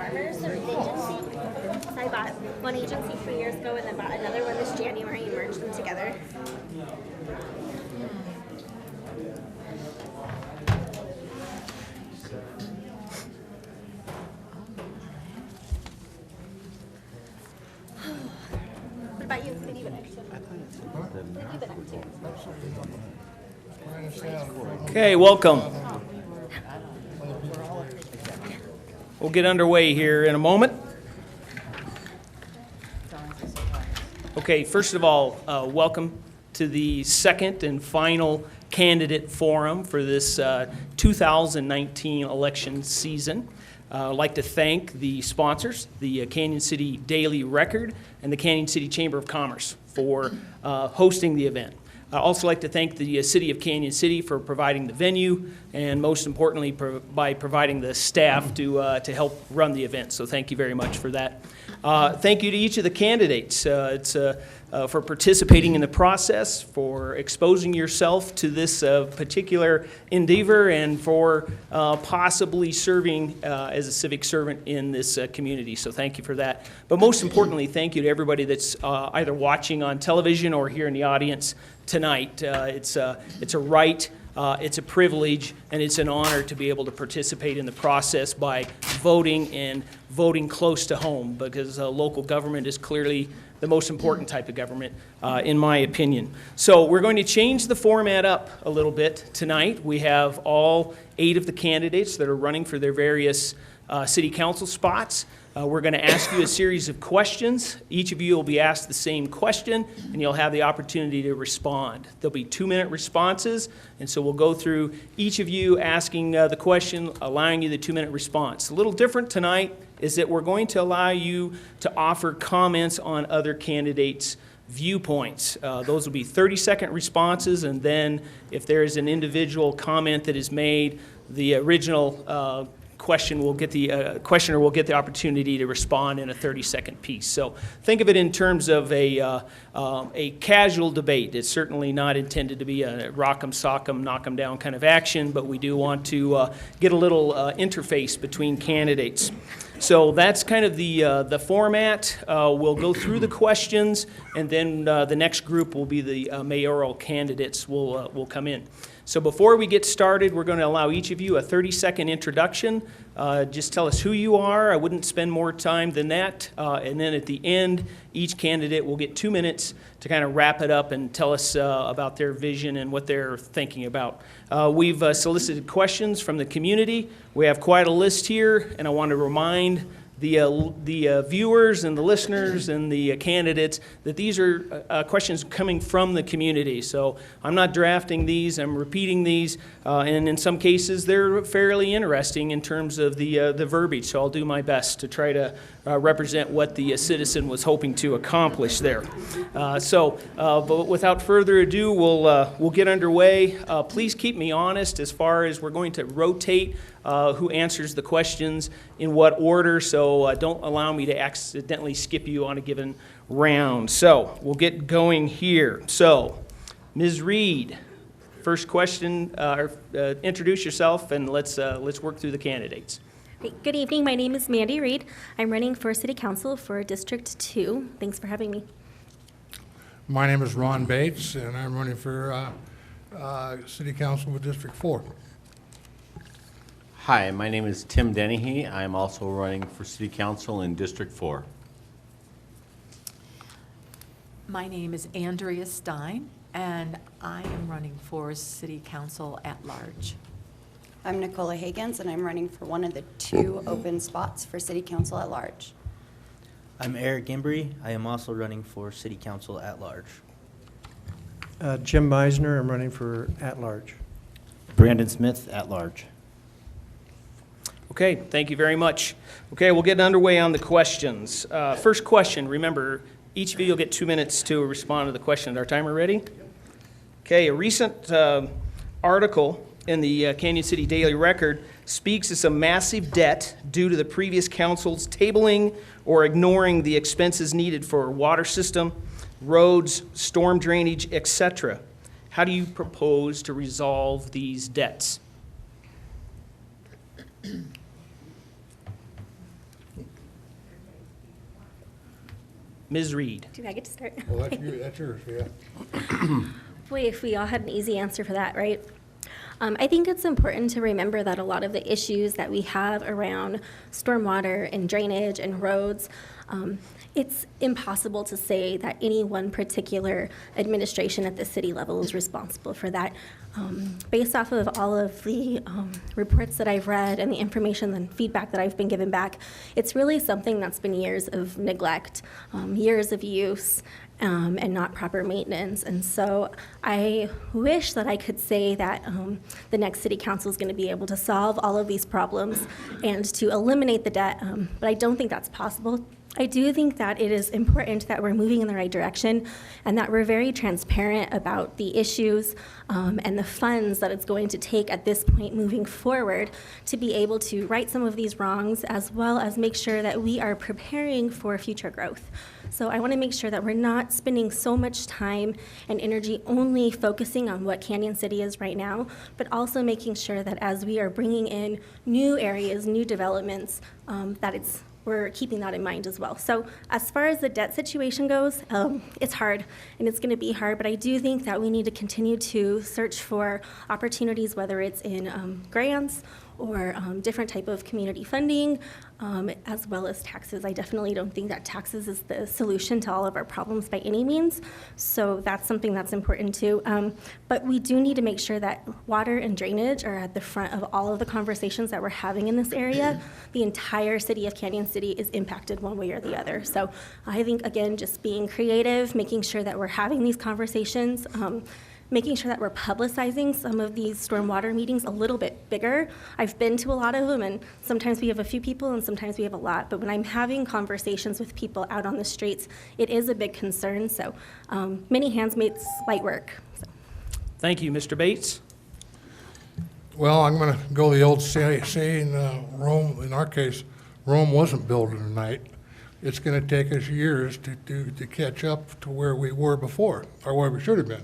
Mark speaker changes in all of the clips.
Speaker 1: farmers or an agency. So I bought one agency 3 years ago and then bought another one this January and merged them together. What about you? What have you been up to? What have you been up to?
Speaker 2: Okay, welcome. We'll get underway here in a moment. Okay, first of all, welcome to the second and final candidate forum for this 2019 election season. I'd like to thank the sponsors, the Canyon City Daily Record and the Canyon City Chamber of Commerce for hosting the event. I'd also like to thank the City of Canyon City for providing the venue and most importantly by providing the staff to help run the event. So thank you very much for that. Thank you to each of the candidates for participating in the process, for exposing yourself to this particular endeavor, and for possibly serving as a civic servant in this community. So thank you for that. But most importantly, thank you to everybody that's either watching on television or here in the audience tonight. It's a right, it's a privilege, and it's an honor to be able to participate in the process by voting and voting close to home, because local government is clearly the most important type of government, in my opinion. So we're going to change the format up a little bit tonight. We have all 8 of the candidates that are running for their various city council spots. We're going to ask you a series of questions. Each of you will be asked the same question, and you'll have the opportunity to respond. There'll be 2-minute responses, and so we'll go through each of you asking the question, allowing you the 2-minute response. A little different tonight is that we're going to allow you to offer comments on other candidates' viewpoints. Those will be 30-second responses, and then if there is an individual comment that is made, the original questioner will get the opportunity to respond in a 30-second piece. So think of it in terms of a casual debate. It's certainly not intended to be a rock 'em, sock 'em, knock 'em down kind of action, but we do want to get a little interface between candidates. So that's kind of the format. We'll go through the questions, and then the next group will be the mayoral candidates will come in. So before we get started, we're going to allow each of you a 30-second introduction. Just tell us who you are. I wouldn't spend more time than that. And then at the end, each candidate will get 2 minutes to kind of wrap it up and tell us about their vision and what they're thinking about. We've solicited questions from the community. We have quite a list here, and I want to remind the viewers and the listeners and the candidates that these are questions coming from the community. So I'm not drafting these, I'm repeating these, and in some cases they're fairly interesting in terms of the verbiage, so I'll do my best to try to represent what the citizen was hoping to accomplish there. But without further ado, we'll get underway. Please keep me honest as far as we're going to rotate who answers the questions in what order, so don't allow me to accidentally skip you on a given round. So we'll get going here. So, Ms. Reed, first question, introduce yourself and let's work through the candidates.
Speaker 1: Good evening. My name is Mandy Reed. I'm running for City Council for District 2. Thanks for having me.
Speaker 3: My name is Ron Bates, and I'm running for City Council with District 4.
Speaker 4: Hi, my name is Tim Dennehy. I'm also running for City Council in District 4.
Speaker 5: My name is Andrea Stein, and I am running for City Council at large.
Speaker 6: I'm Nicola Higgins, and I'm running for one of the 2 open spots for City Council at large.
Speaker 7: I'm Eric Embry. I am also running for City Council at large.
Speaker 8: Jim Meisner. I'm running for at large.
Speaker 7: Brandon Smith at large.
Speaker 2: Okay, thank you very much. Okay, we'll get underway on the questions. First question, remember, each of you will get 2 minutes to respond to the question. Is our timer ready? Okay, a recent article in the Canyon City Daily Record speaks of some massive debt due to the previous council's tabling or ignoring the expenses needed for water system, roads, storm drainage, etc. How do you propose to resolve these debts? Ms. Reed.
Speaker 1: Do I get to start?
Speaker 3: Well, that's yours, yeah.
Speaker 1: Boy, if we all had an easy answer for that, right? I think it's important to remember that a lot of the issues that we have around stormwater and drainage and roads, it's impossible to say that any one particular administration at the city level is responsible for that. Based off of all of the reports that I've read and the information and feedback that I've been given back, it's really something that's been years of neglect, years of use, and not proper maintenance. And so I wish that I could say that the next city council is going to be able to solve all of these problems and to eliminate the debt, but I don't think that's possible. I do think that it is important that we're moving in the right direction and that we're very transparent about the issues and the funds that it's going to take at this point moving forward to be able to right some of these wrongs as well as make sure that we are preparing for future growth. So I want to make sure that we're not spending so much time and energy only focusing on what Canyon City is right now, but also making sure that as we are bringing in new areas, new developments, we're keeping that in mind as well. So as far as the debt situation goes, it's hard and it's going to be hard, but I do think that we need to continue to search for opportunities, whether it's in grants or different type of community funding, as well as taxes. I definitely don't think that taxes is the solution to all of our problems by any means. So that's something that's important too. But we do need to make sure that water and drainage are at the front of all of the conversations that we're having in this area. The entire city of Canyon City is impacted one way or the other. So I think, again, just being creative, making sure that we're having these conversations, making sure that we're publicizing some of these stormwater meetings a little bit bigger. I've been to a lot of them, and sometimes we have a few people and sometimes we have a lot. But when I'm having conversations with people out on the streets, it is a big concern. So many hands makes light work. So.
Speaker 2: Thank you, Mr. Bates.
Speaker 3: Well, I'm going to go the old saying, Rome, in our case, Rome wasn't built in a night. It's going to take us years to catch up to where we were before, or where we should have been.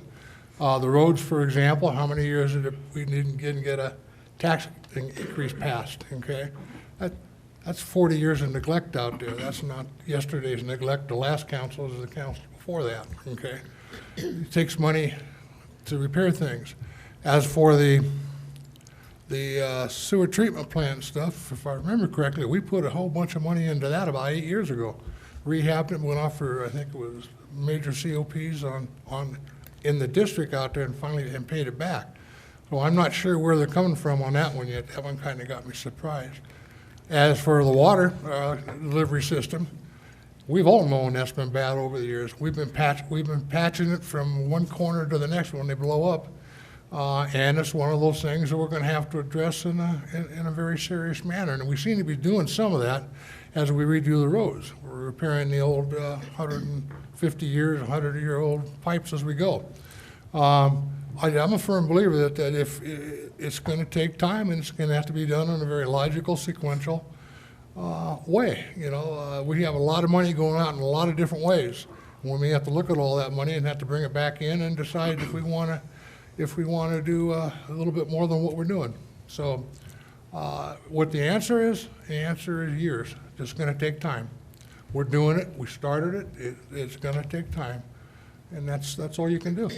Speaker 3: The roads, for example, how many years did we didn't get a tax increase passed, okay? That's 40 years of neglect out there. That's not yesterday's neglect. The last council is the council before that, okay? It takes money to repair things. As for the sewer treatment plant stuff, if I remember correctly, we put a whole bunch of money into that about 8 years ago. Rehabbed it, went off for, I think it was major COPs in the district out there and finally paid it back. So I'm not sure where they're coming from on that one yet. That one kind of got me surprised. As for the water delivery system, we've all known that's been bad over the years. We've been patching it from one corner to the next when they blow up. And it's one of those things that we're going to have to address in a very serious manner. And we seem to be doing some of that as we redo the roads. We're repairing the old 100-year-old pipes as we go. I'm a firm believer that if it's going to take time and it's going to have to be done in a very logical, sequential way. You know, we have a lot of money going out in a lot of different ways. We may have to look at all that money and have to bring it back in and decide if we want to do a little bit more than what we're doing. So what the answer is years. It's going to take time. We're doing it. We started it. It's going to take time, and that's all you can do.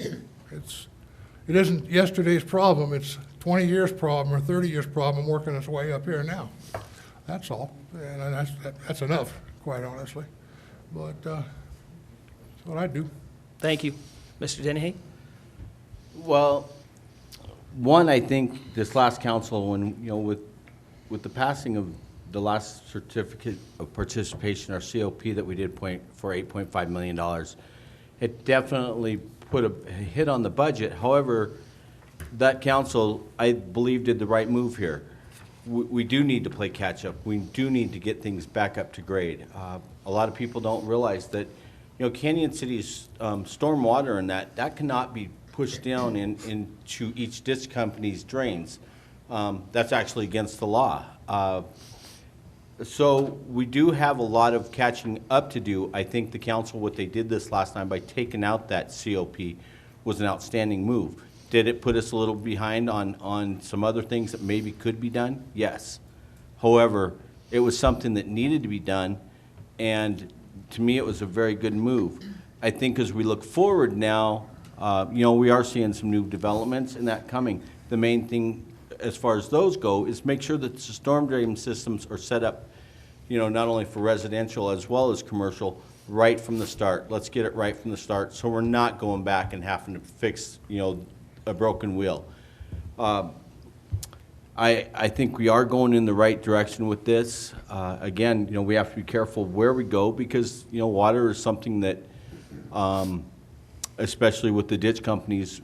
Speaker 3: It isn't yesterday's problem. It's 20 years' problem or 30 years' problem working its way up here now. That's all, and that's enough, quite honestly. But that's what I do.
Speaker 2: Thank you. Mr. Dennehy?
Speaker 4: Well, one, I think this last council, with the passing of the last certificate of participation, our COP that we did for $8.5 million, it definitely put a hit on the budget. However, that council, I believe, did the right move here. We do need to play catch up. We do need to get things back up to grade. A lot of people don't realize that, Canyon City's stormwater and that cannot be pushed down into each ditch company's drains. That's actually against the law. So we do have a lot of catching up to do. I think the council, what they did this last time by taking out that COP was an outstanding move. Did it put us a little behind on some other things that maybe could be done? Yes. However, it was something that needed to be done, and to me, it was a very good move. I think as we look forward now, we are seeing some new developments and that coming. The main thing, as far as those go, is make sure that the storm drain systems are set up, not only for residential as well as commercial, right from the start. Let's get it right from the start, so we're not going back and having to fix, a broken wheel. I think we are going in the right direction with this. Again, we have to be careful where we go because, water is something that, especially with the ditch companies,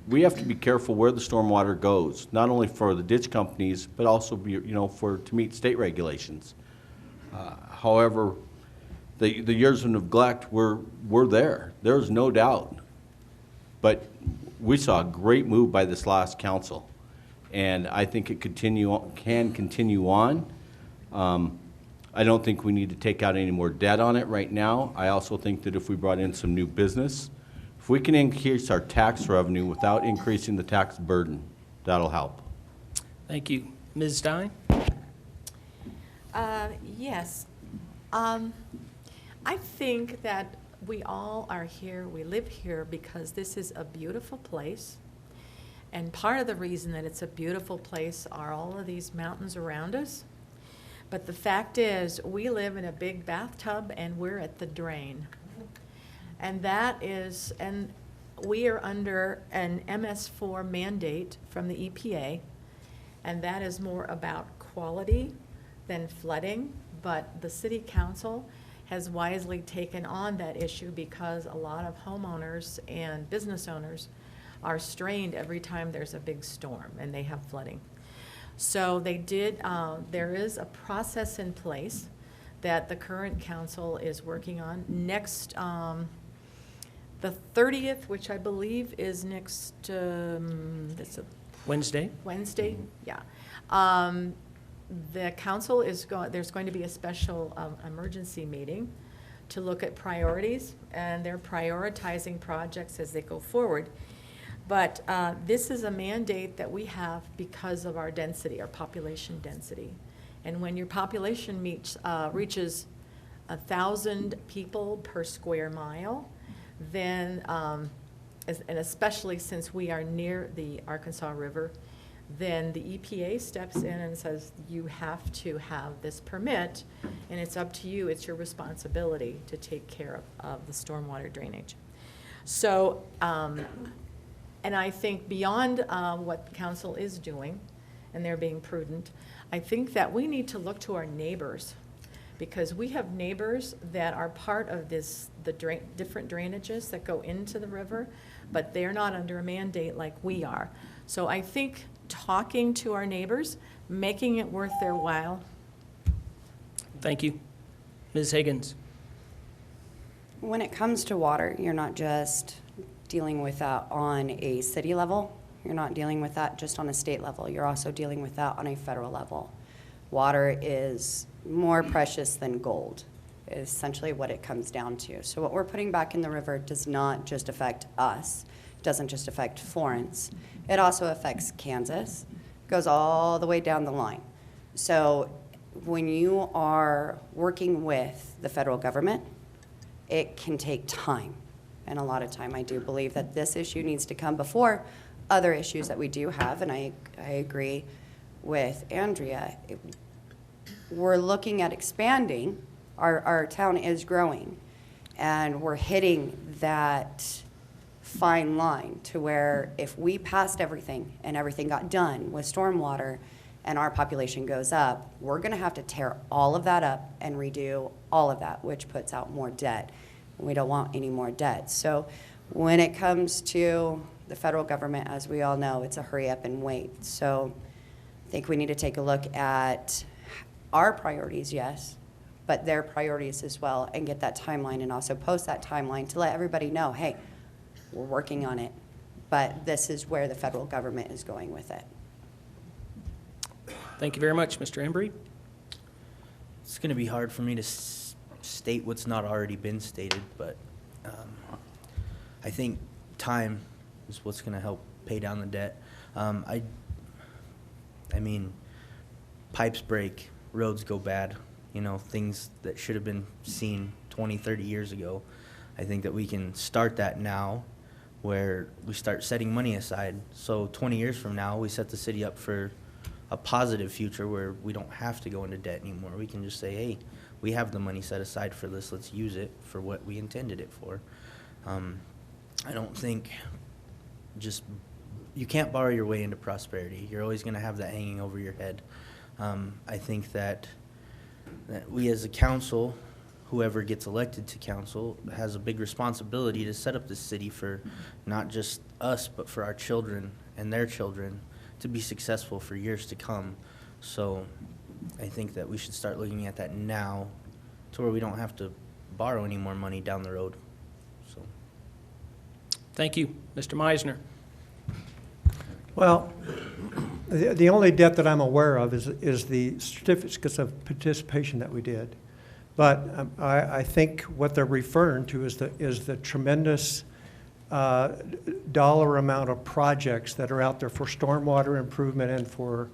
Speaker 4: we have to be careful where the stormwater goes, not only for the ditch companies, but also, to meet state regulations. However, the years of neglect were there. There's no doubt. But we saw a great move by this last council, and I think it can continue on. I don't think we need to take out any more debt on it right now. I also think that if we brought in some new business, if we can increase our tax revenue without increasing the tax burden, that'll help.
Speaker 2: Thank you. Ms. Stein?
Speaker 5: Yes. I think that we all are here, we live here because this is a beautiful place. And part of the reason that it's a beautiful place are all of these mountains around us. But the fact is, we live in a big bathtub and we're at the drain. And we are under an MS4 mandate from the EPA, and that is more about quality than flooding. But the city council has wisely taken on that issue because a lot of homeowners and business owners are strained every time there's a big storm and they have flooding. So there is a process in place that the current council is working on. Next, the 30th, which I believe is next,
Speaker 2: Wednesday?
Speaker 5: Wednesday, yeah. The council there's going to be a special emergency meeting to look at priorities, and they're prioritizing projects as they go forward. But this is a mandate that we have because of our density, our population density. And when your population reaches 1,000 people per square mile, then, and especially since we are near the Arkansas River, then the EPA steps in and says, you have to have this permit, and it's up to you, it's your responsibility to take care of the stormwater drainage. So, and I think beyond what council is doing, and they're being prudent, I think that we need to look to our neighbors, because we have neighbors that are part of the different drainages that go into the river, but they're not under a mandate like we are. So I think talking to our neighbors, making it worth their while.
Speaker 2: Thank you. Ms. Higgins?
Speaker 6: When it comes to water, you're not just dealing with that on a city level. You're not dealing with that just on a state level. You're also dealing with that on a federal level. Water is more precious than gold, is essentially what it comes down to. So what we're putting back in the river does not just affect us. It doesn't just affect Florence. It also affects Kansas, goes all the way down the line. So when you are working with the federal government, it can take time, and a lot of time. I do believe that this issue needs to come before other issues that we do have, and I agree with Andrea. We're looking at expanding. Our town is growing, and we're hitting that fine line to where if we passed everything and everything got done with stormwater and our population goes up, we're going to have to tear all of that up and redo all of that, which puts out more debt. We don't want any more debt. So when it comes to the federal government, as we all know, it's a hurry up and wait. So I think we need to take a look at our priorities, yes, but their priorities as well, and get that timeline and also post that timeline to let everybody know, hey, we're working on it, but this is where the federal government is going with it.
Speaker 2: Thank you very much, Mr. Embry.
Speaker 7: It's going to be hard for me to state what's not already been stated, but I think time is what's going to help pay down the debt. I mean, pipes break, roads go bad, things that should have been seen 20, 30 years ago. I think that we can start that now, where we start setting money aside. So 20 years from now, we set the city up for a positive future where we don't have to go into debt anymore. We can just say, hey, we have the money set aside for this, let's use it for what we intended it for. I don't think you can't borrow your way into prosperity. You're always gonna have that hanging over your head. I think that we as a council, whoever gets elected to council, has a big responsibility to set up the city for not just us, but for our children and their children to be successful for years to come. So I think that we should start looking at that now to where we don't have to borrow any more money down the road. So.
Speaker 2: Thank you. Mr. Meisner.
Speaker 8: Well, the only debt that I'm aware of is the certificates of participation that we did. But I think what they're referring to is the tremendous dollar amount of projects that are out there for stormwater improvement and for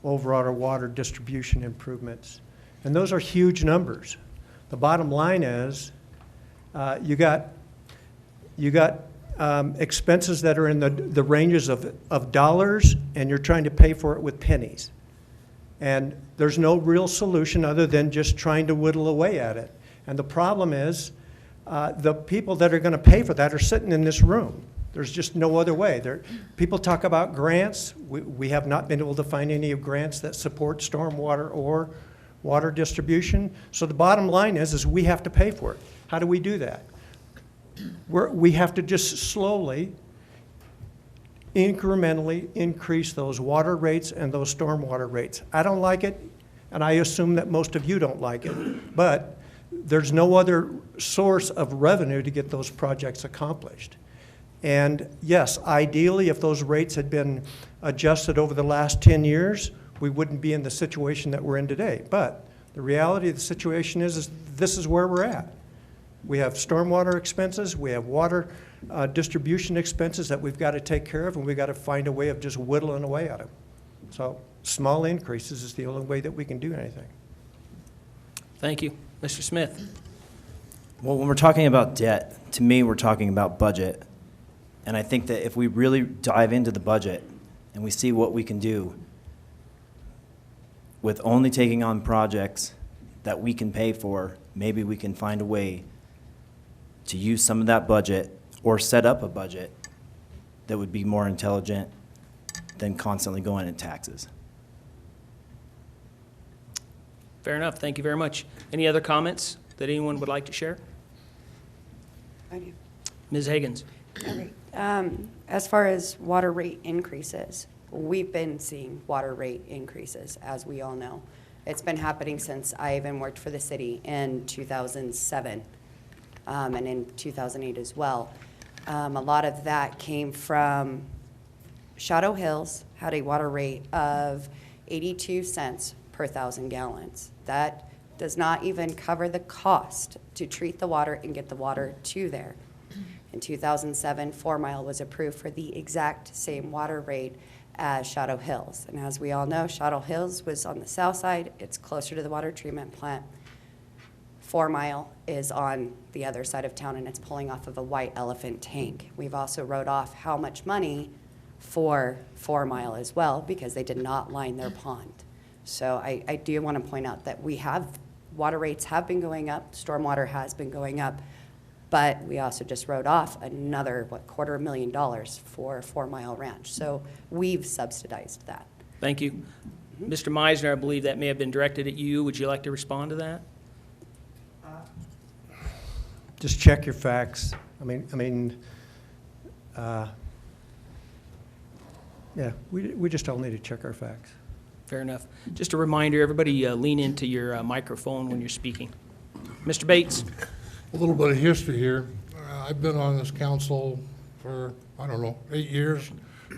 Speaker 8: overall water distribution improvements. And those are huge numbers. The bottom line is you got expenses that are in the ranges of dollars, and you're trying to pay for it with pennies. And there's no real solution other than just trying to whittle away at it. And the problem is the people that are going to pay for that are sitting in this room. There's just no other way. People talk about grants. We have not been able to find any grants that support stormwater or water distribution. So the bottom line is we have to pay for it. How do we do that? We have to just slowly, incrementally increase those water rates and those stormwater rates. I don't like it, and I assume that most of you don't like it, but there's no other source of revenue to get those projects accomplished. And yes, ideally, if those rates had been adjusted over the last 10 years, we wouldn't be in the situation that we're in today. But the reality of the situation is this is where we're at. We have stormwater expenses, we have water distribution expenses that we've got to take care of, and we've got to find a way of just whittling away at them. So small increases is the only way that we can do anything.
Speaker 2: Thank you. Mr. Smith.
Speaker 9: Well, when we're talking about debt, to me, we're talking about budget. And I think that if we really dive into the budget and we see what we can do with only taking on projects that we can pay for, maybe we can find a way to use some of that budget or set up a budget that would be more intelligent than constantly going in taxes.
Speaker 2: Fair enough. Thank you very much. Any other comments that anyone would like to share?
Speaker 6: I do.
Speaker 2: Ms. Higgins.
Speaker 6: All right. As far as water rate increases, we've been seeing water rate increases, as we all know. It's been happening since I even worked for the city in 2007 and in 2008 as well. A lot of that came from Shadow Hills had a water rate of 82 cents per 1,000 gallons. That does not even cover the cost to treat the water and get the water to there. In 2007, 4 Mile was approved for the exact same water rate as Shadow Hills. And as we all know, Shadow Hills was on the south side. It's closer to the water treatment plant. 4 Mile is on the other side of town, and it's pulling off of a White Elephant tank. We've also wrote off how much money for 4 Mile as well because they did not line their pond. So I do want to point out that water rates have been going up, stormwater has been going up, but we also just wrote off another, $250,000 for 4 Mile Ranch. So we've subsidized that.
Speaker 2: Thank you. Mr. Meisner, I believe that may have been directed at you. Would you like to respond to that?
Speaker 8: Just check your facts. Yeah, we just all need to check our facts.
Speaker 2: Fair enough. Just a reminder, everybody lean into your microphone when you're speaking. Mr. Bates.
Speaker 3: A little bit of history here. I've been on this council for, 8 years,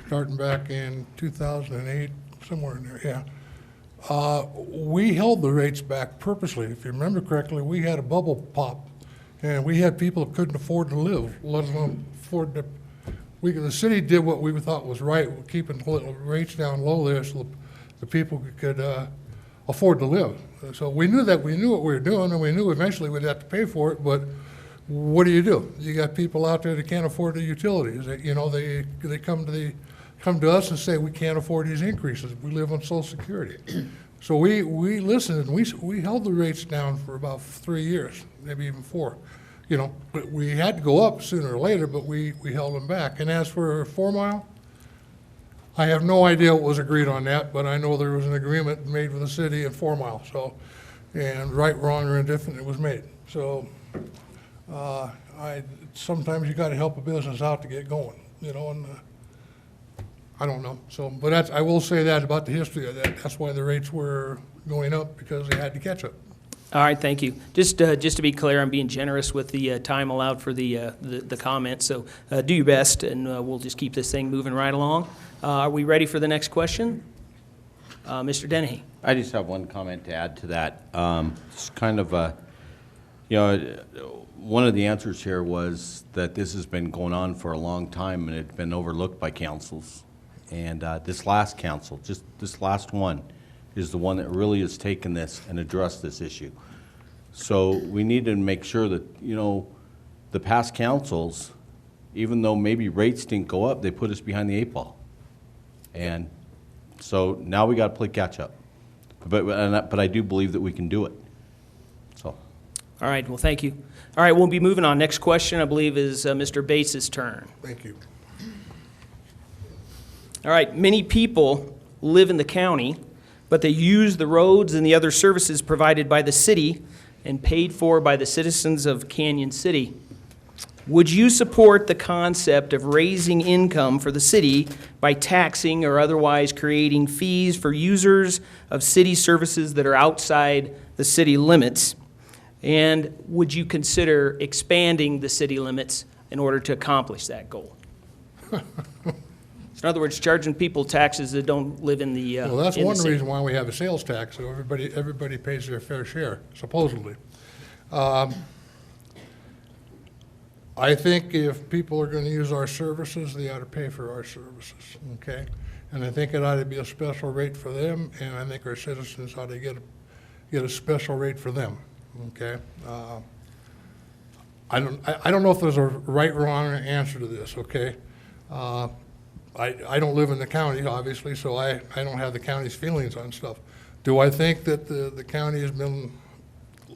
Speaker 3: starting back in 2008, somewhere in there, yeah. We held the rates back purposely. If you remember correctly, we had a bubble pop, and we had people that couldn't afford to live, let alone afford to. The city did what we thought was right, keeping rates down low there so the people could afford to live. So we knew what we were doing, and we knew eventually we'd have to pay for it, but what do? You got people out there that can't afford the utilities. They come to us and say, we can't afford these increases. We live on Social Security. So we listened, and we held the rates down for about 3 years, maybe even 4. But we had to go up sooner or later, but we held them back. And as for 4 Mile, I have no idea what was agreed on that, but I know there was an agreement made with the city and 4 Mile. So, and right, wrong, or indifferent, it was made. So, sometimes you got to help a business out to get going, and I don't know. So, but I will say that about the history of that. That's why the rates were going up, because they had to catch up.
Speaker 2: All right, thank you. Just to be clear, I'm being generous with the time allowed for the comments, so do your best, and we'll just keep this thing moving right along. Are we ready for the next question? Mr. Dennehy.
Speaker 4: I just have one comment to add to that. It's kind of one of the answers here was that this has been going on for a long time, and it's been overlooked by councils. And this last council, just this last one, is the one that really has taken this and addressed this issue. So we need to make sure that, the past councils, even though maybe rates didn't go up, they put us behind the 8 ball. And so now we got to play catch up. But I do believe that we can do it. So.
Speaker 2: All right, well, thank you. All right, we'll be moving on. Next question, I believe, is Mr. Bates' turn.
Speaker 3: Thank you.
Speaker 2: All right, many people live in the county, but they use the roads and the other services provided by the city and paid for by the citizens of Canyon City. Would you support the concept of raising income for the city by taxing or otherwise creating fees for users of city services that are outside the city limits? And would you consider expanding the city limits in order to accomplish that goal? In other words, charging people taxes that don't live in the
Speaker 3: Well, that's
Speaker 2: in the
Speaker 3: one
Speaker 2: city.
Speaker 3: reason why we have a sales tax, so everybody pays their fair share, supposedly. I think if people are gonna use our services, they ought to pay for our services, okay? And I think it ought to be a special rate for them, and I think our citizens ought to get a special rate for them, okay? I don't know if there's a right or wrong answer to this, okay? I don't live in the county, obviously, so I don't have the county's feelings on stuff. Do I think that the county has been a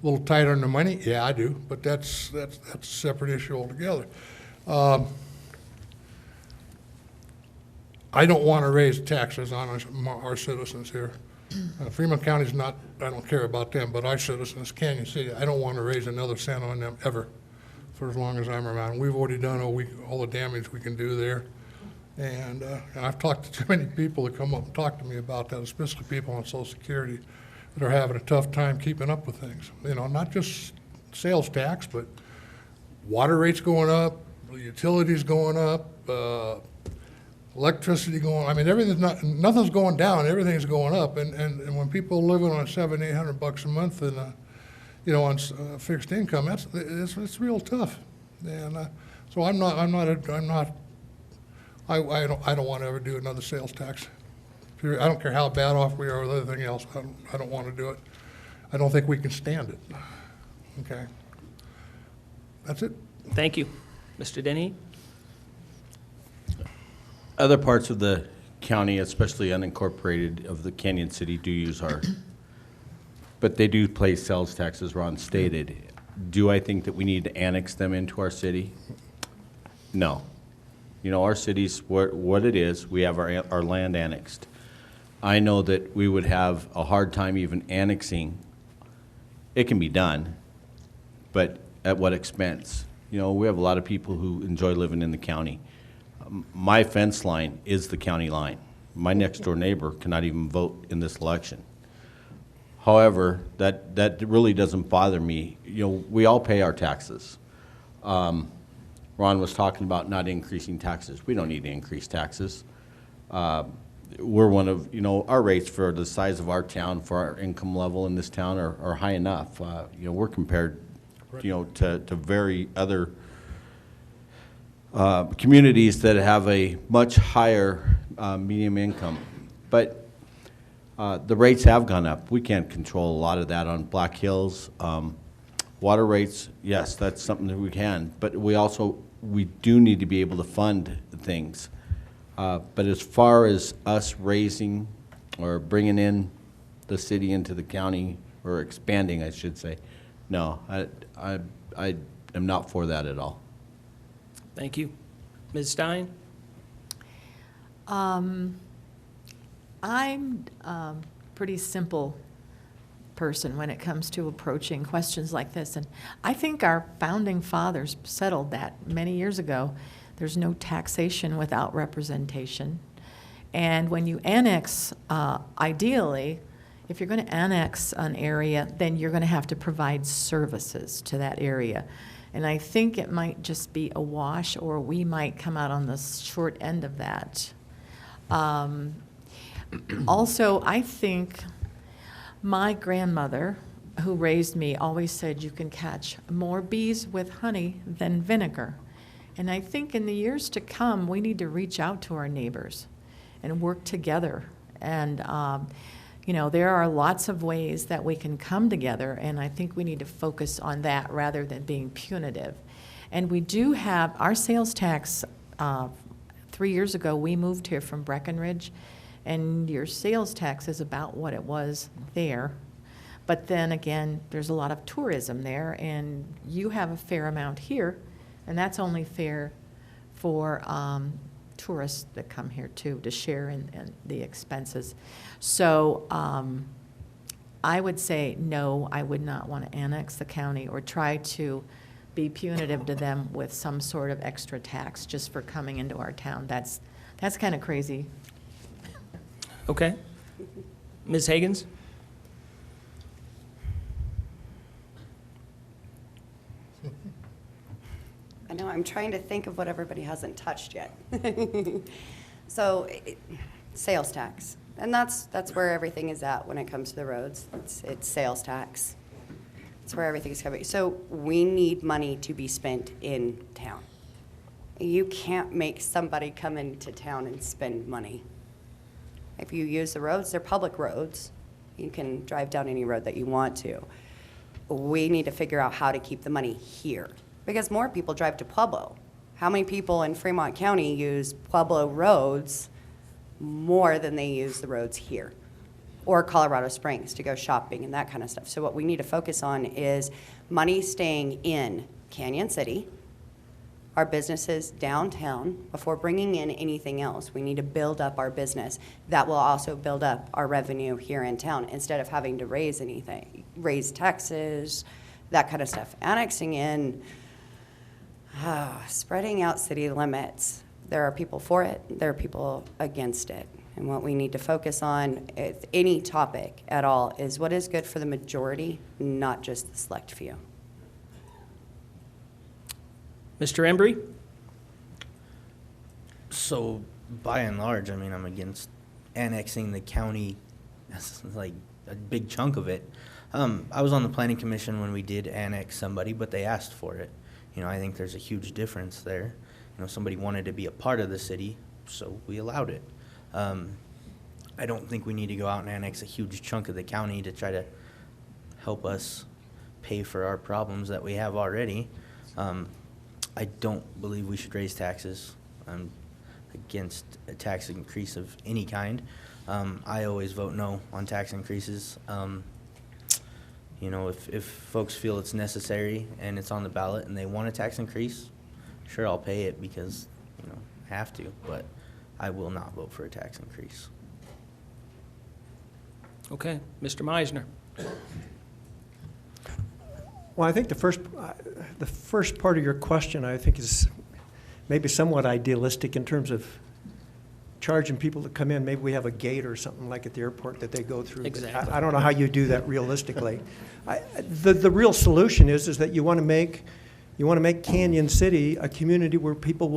Speaker 3: little tight on the money? Yeah, I do, but that's a separate issue altogether. I don't want to raise taxes on our citizens here. Fremont County's not, I don't care about them, but our citizens, Canyon City, I don't want to raise another cent on them ever for as long as I'm around. We've already done all the damage we can do there. And I've talked to too many people that come up and talk to me about that, especially people on Social Security that are having a tough time keeping up with things. Not just sales tax, but water rates going up, utilities going up, electricity going, I mean, nothing's going down, everything's going up. And when people are living on $700-800 a month and, on fixed income, it's real tough. And so I don't want to ever do another sales tax. Period. I don't care how bad off we are with everything else. I don't want to do it. I don't think we can stand it. Okay. That's it.
Speaker 2: Thank you. Mr. Denny?
Speaker 4: Other parts of the county, especially unincorporated of the Canyon City, do use our, but they do pay sales tax, as Ron stated. Do I think that we need to annex them into our city? No. Our city's what it is. We have our land annexed. I know that we would have a hard time even annexing. It can be done, but at what expense? We have a lot of people who enjoy living in the county. My fence line is the county line. My next door neighbor cannot even vote in this election. However, that really doesn't bother me. We all pay our taxes. Ron was talking about not increasing taxes. We don't need to increase taxes. We're one of, our rates for the size of our town, for our income level in this town are high enough. We're compared, to very other communities that have a much higher medium income. But The rates have gone up. We can't control a lot of that on Black Hills. Water rates, yes, that's something that we can, but we do need to be able to fund things. But as far as us raising or bringing in the city into the county, or expanding, I should say, no, I am not for that at all.
Speaker 2: Thank you. Ms. Stein?
Speaker 5: I'm a pretty simple person when it comes to approaching questions like this. And I think our founding fathers settled that many years ago. There's no taxation without representation. And when you annex, ideally, if you're going to annex an area, then you're going to have to provide services to that area. And I think it might just be a wash, or we might come out on the short end of that. Also, I think my grandmother, who raised me, always said you can catch more bees with honey than vinegar. And I think in the years to come, we need to reach out to our neighbors and work together. And, you know, there are lots of ways that we can come together, and I think we need to focus on that rather than being punitive. And we do have our sales tax. 3 years ago, we moved here from Breckenridge, and your sales tax is about what it was there. But then again, there's a lot of tourism there, and you have a fair amount here, and that's only fair for tourists that come here too, to share in the expenses. So I would say no, I would not want to annex the county or try to be punitive to them with some sort of extra tax just for coming into our town. That's kind of crazy.
Speaker 2: Okay. Ms. Higgins?
Speaker 6: I know, I'm trying to think of what everybody hasn't touched yet. So, sales tax. And that's where everything is at when it comes to the roads. It's sales tax. It's where everything's coming. So we need money to be spent in town. You can't make somebody come into town and spend money. If you use the roads, they're public roads. You can drive down any road that you want to. We need to figure out how to keep the money here, because more people drive to Pueblo. How many people in Fremont County use Pueblo roads more than they use the roads here? Or Colorado Springs to go shopping and that kind of stuff. So what we need to focus on is money staying in Canyon City, our businesses downtown. Before bringing in anything else, we need to build up our business. That will also build up our revenue here in town instead of having to raise anything, raise taxes, that kind of stuff. Annexing in, spreading out city limits. There are people for it, there are people against it. And what we need to focus on, with any topic at all, is what is good for the majority, not just the select few.
Speaker 2: Mr. Embry?
Speaker 7: So, by and large, I mean, I'm against annexing the county. That's like a big chunk of it. I was on the planning commission when we did annex somebody, but they asked for it. You know, I think there's a huge difference there. You know, somebody wanted to be a part of the city, so we allowed it. I don't think we need to go out and annex a huge chunk of the county to try to help us pay for our problems that we have already. I don't believe we should raise taxes. I'm against a tax increase of any kind. I always vote no on tax increases. You know, if folks feel it's necessary and it's on the ballot and they want a tax increase, sure, I'll pay it because, you know, I have to, but I will not vote for a tax increase.
Speaker 2: Okay. Mr. Meisner?
Speaker 8: Well, I think the first part of your question, I think, is maybe somewhat idealistic in terms of charging people to come in. Maybe we have a gate or something like at the airport that they go through. But
Speaker 2: Exactly.
Speaker 8: I don't know how you do that realistically. The real solution is that you want to make Canyon City a community where people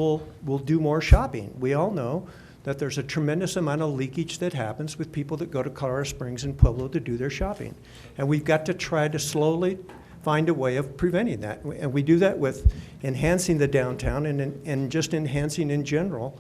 Speaker 8: will do more shopping. We all know that there's a tremendous amount of leakage that happens with people that go to Colorado Springs and Pueblo to do their shopping. And we've got to try to slowly find a way of preventing that. And we do that with enhancing the downtown and just enhancing in general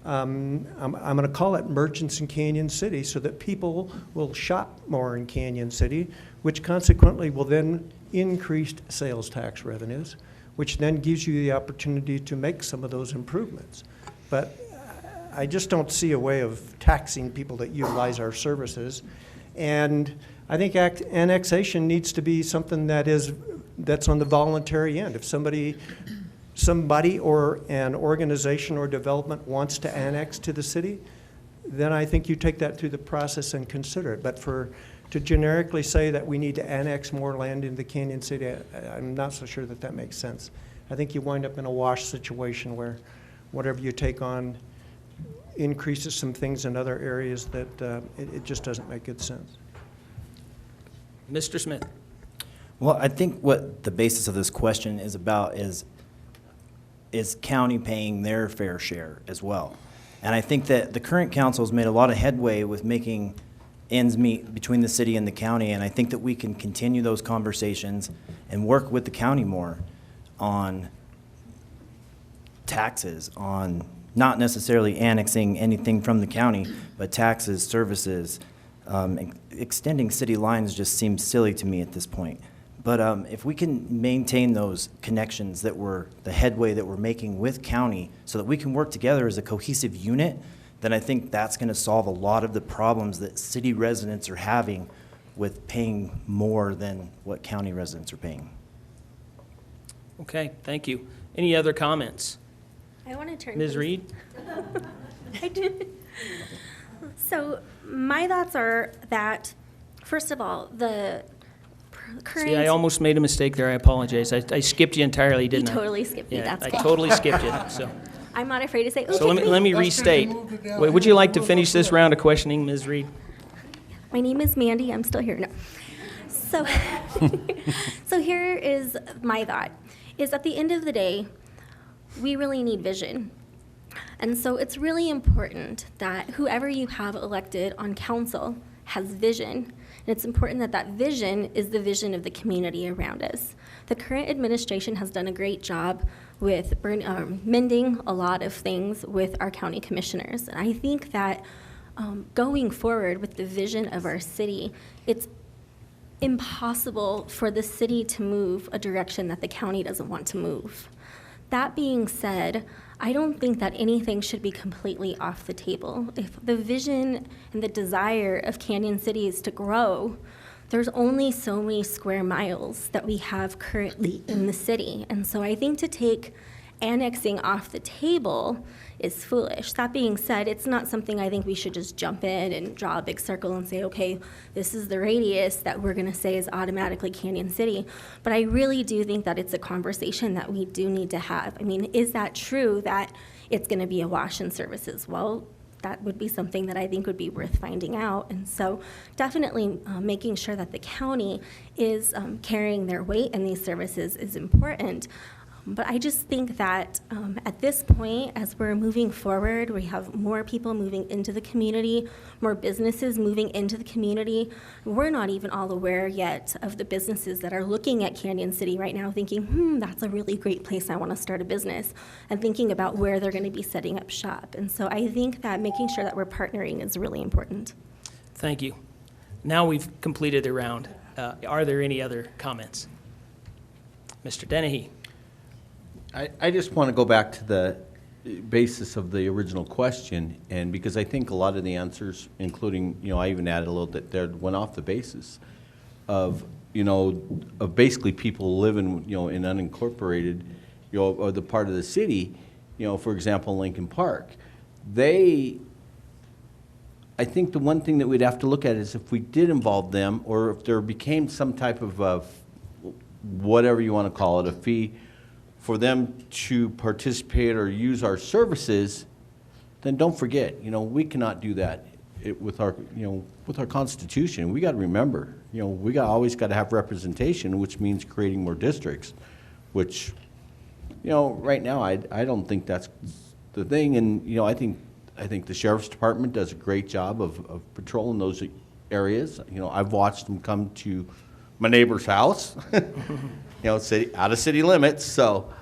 Speaker 8: I'm going to call it merchants in Canyon City so that people will shop more in Canyon City, which consequently will then increase sales tax revenues, which then gives you the opportunity to make some of those improvements. But I just don't see a way of taxing people that utilize our services. And I think annexation needs to be something that's on the voluntary end. If somebody or an organization or development wants to annex to the city, then I think you take that through the process and consider it. But to generically say that we need to annex more land into Canyon City, I'm not so sure that that makes sense. I think you wind up in a wash situation where whatever you take on increases some things in other areas that it just doesn't make good sense.
Speaker 2: Mr. Smith?
Speaker 9: Well, I think what the basis of this question is about is county paying their fair share as well. And I think that the current council has made a lot of headway with making ends meet between the city and the county, and I think that we can continue those conversations and work with the county more on taxes, on not necessarily annexing anything from the county, but taxes, services. Extending city lines just seems silly to me at this point. But if we can maintain those connections the headway that we're making with county so that we can work together as a cohesive unit, then I think that's going to solve a lot of the problems that city residents are having with paying more than what county residents are paying.
Speaker 2: Okay, thank you. Any other comments?
Speaker 1: I want to turn.
Speaker 2: Ms. Reed?
Speaker 1: I do. So my thoughts are that, first of all, the current.
Speaker 2: See, I almost made a mistake there. I apologize. I skipped you entirely, didn't I?
Speaker 1: You totally skipped me.
Speaker 2: Yeah,
Speaker 1: That's
Speaker 2: I
Speaker 1: cool.
Speaker 2: totally skipped you, so.
Speaker 1: I'm not afraid to say. "Ooh,
Speaker 2: So let
Speaker 1: pick
Speaker 2: me
Speaker 3: That's 'cause you
Speaker 2: restate.
Speaker 3: moved it down.
Speaker 2: Wait, would you like to finish this round of questioning, Ms. Reed?
Speaker 1: My name is Mandy. I'm still here. No. So, so here is my thought: is at the end of the day, we really need vision. And so it's really important that whoever you have elected on council has vision. And it's important that that vision is the vision of the community around us. The current administration has done a great job with mending a lot of things with our county commissioners. And I think that going forward with the vision of our city, it's impossible for the city to move a direction that the county doesn't want to move. That being said, I don't think that anything should be completely off the table. If the vision and the desire of Canyon City is to grow, there's only so many square miles that we have currently in the city. And so I think to take annexing off the table is foolish. That being said, it's not something I think we should just jump in and draw a big circle and say, okay, this is the radius that we're going to say is automatically Canyon City. But I really do think that it's a conversation that we do need to have. I mean, is that true that it's going to be a wash in services? Well, that would be something that I think would be worth finding out. And so definitely making sure that the county is carrying their weight in these services is important. But I just think that at this point, as we're moving forward, we have more people moving into the community, more businesses moving into the community. We're not even all aware yet of the businesses that are looking at Canyon City right now thinking, that's a really great place, I want to start a business, and thinking about where they're going to be setting up shop. And so I think that making sure that we're partnering is really important.
Speaker 2: Thank you. Now we've completed the round. Are there any other comments? Mr. Dennehy?
Speaker 4: I just want to go back to the basis of the original question, and because I think a lot of the answers, including, I even added a little bit there, went off the basis of, of basically people living, in unincorporated, or the part of the city, for example, Lincoln Park. I think the one thing that we'd have to look at is if we did involve them, or if there became some type of, whatever you want to call it, a fee for them to participate or use our services, then don't forget, we cannot do that with our, with our Constitution. We got to remember, we always got to have representation, which means creating more districts, which, right now I don't think that's the thing. And I think the Sheriff's Department does a great job of patrolling those areas. I've watched them come to my neighbor's house. City, out of city limits. So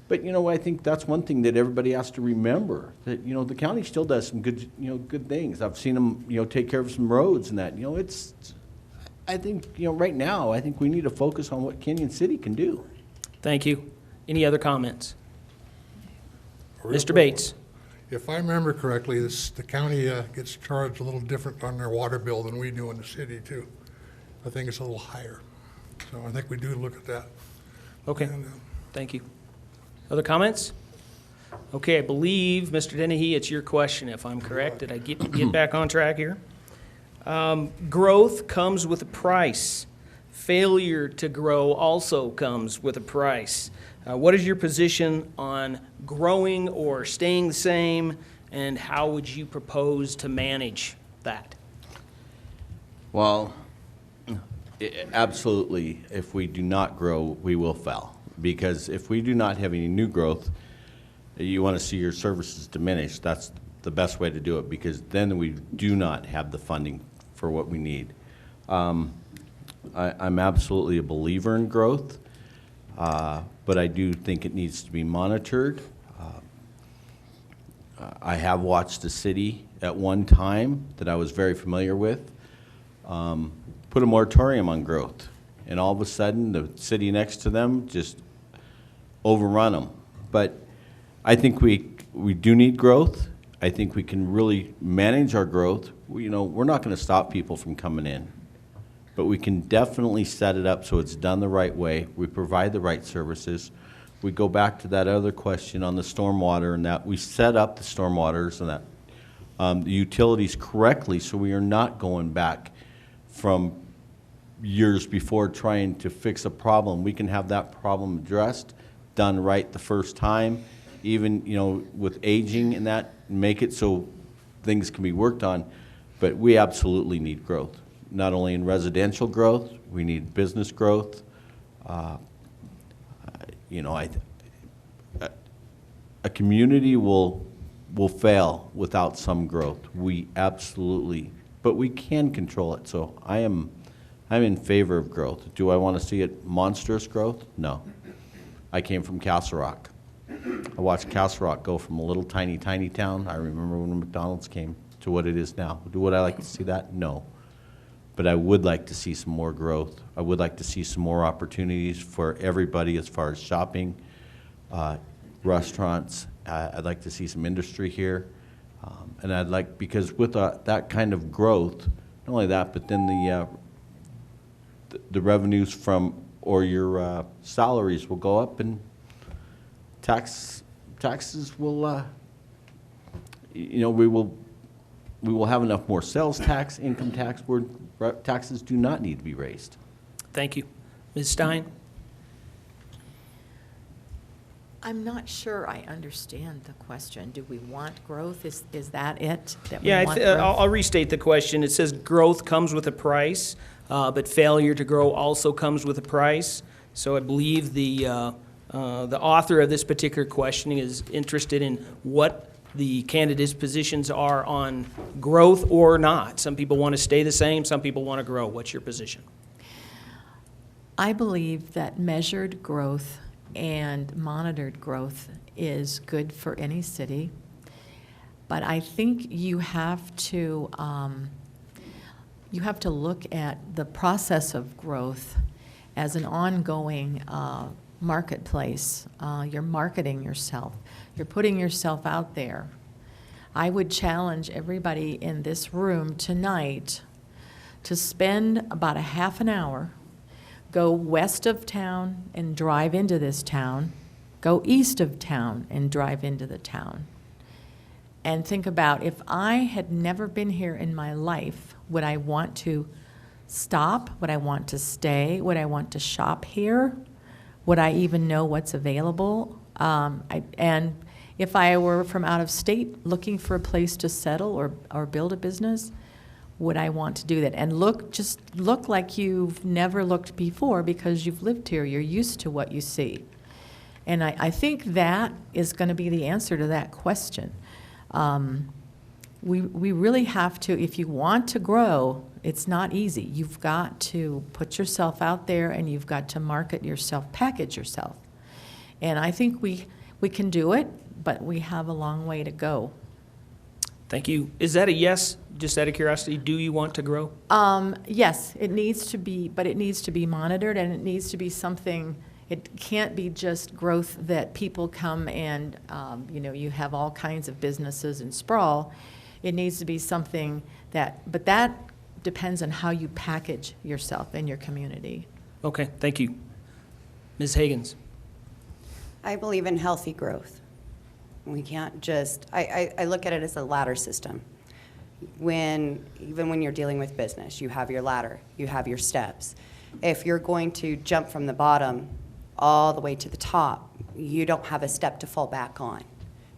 Speaker 4: But, I think that's one thing that everybody has to remember, that, the county still does some good, good things. I've seen them, take care of some roads and that, I think, right now, I think we need to focus on what Canyon City can do.
Speaker 2: Thank you. Any other comments?
Speaker 3: Real
Speaker 2: Mr.
Speaker 3: quick.
Speaker 2: Bates?
Speaker 3: If I remember correctly, the county gets charged a little different on their water bill than we do in the city too. I think it's a little higher. So I think we do look at that.
Speaker 2: Okay,
Speaker 3: And,
Speaker 2: thank you. Other comments? Okay, I believe, Mr. Dennehy, it's your question, if I'm correct. Did I get back on track here? Growth comes with a price. Failure to grow also comes with a price. What is your position on growing or staying the same, and how would you propose to manage that?
Speaker 4: Well, absolutely, if we do not grow, we will fail. Because if we do not have any new growth, you want to see your services diminish. That's the best way to do it, because then we do not have the funding for what we need. I'm absolutely a believer in growth, but I do think it needs to be monitored. I have watched a city at one time that I was very familiar with put a moratorium on growth, and all of a sudden the city next to them just overrun them. But I think we do need growth. I think we can really manage our growth. We're not going to stop people from coming in, but we can definitely set it up so it's done the right way. We provide the right services. We go back to that other question on the stormwater, and that we set up the stormwaters and that the utilities correctly, so we are not going back from years before trying to fix a problem. We can have that problem addressed, done right the first time, even, with aging and that, make it so things can be worked on. But we absolutely need growth, not only in residential growth, we need business growth. A community will fail without some growth. We absolutely, but we can control it. So I'm in favor of growth. Do I want to see it monstrous growth? No. I came from Castle Rock. I watched Castle Rock go from a little tiny town. I remember when McDonald's came to what it is now. Would I like to see that? No. But I would like to see some more growth. I would like to see some more opportunities for everybody as far as shopping, restaurants. I'd like to see some industry here. And I'd like, because with that kind of growth, not only that, but then the revenues from, or your salaries will go up, and taxes will, we will have enough more sales tax, income tax, where taxes do not need to be raised.
Speaker 2: Thank you. Ms. Stein?
Speaker 5: I'm not sure I understand the question. Do we want growth? Is that it? That we
Speaker 2: Yeah,
Speaker 5: want growth?
Speaker 2: I'll restate the question. It says growth comes with a price, but failure to grow also comes with a price. So I believe the author of this particular questioning is interested in what the candidates' positions are on growth or not. Some people want to stay the same, some people want to grow. What's your position?
Speaker 5: I believe that measured growth and monitored growth is good for any city, but I think you have to look at the process of growth as an ongoing marketplace. You're marketing yourself. You're putting yourself out there. I would challenge everybody in this room tonight to spend about a half an hour, go west of town and drive into this town, go east of town and drive into the town, and think about, if I had never been here in my life, would I want to stop? Would I want to stay? Would I want to shop here? Would I even know what's available? And if I were from out of state looking for a place to settle or build a business, would I want to do that? And just look like you've never looked before, because you've lived here. You're used to what you see. And I think that is going to be the answer to that question. We really have to, if you want to grow, it's not easy. You've got to put yourself out there, and you've got to market yourself, package yourself. And I think we can do it, but we have a long way to go.
Speaker 2: Thank you. Is that a yes, just out of curiosity? Do you want to grow?
Speaker 5: Yes, it needs to be, but it needs to be monitored, and it needs to be something, it can't be just growth that people come and, you have all kinds of businesses and sprawl. It needs to be something but that depends on how you package yourself and your community.
Speaker 2: Okay, thank you. Ms. Higgins?
Speaker 6: I believe in healthy growth. We can't just, I look at it as a ladder system. Even when you're dealing with business, you have your ladder, you have your steps. If you're going to jump from the bottom all the way to the top, you don't have a step to fall back on.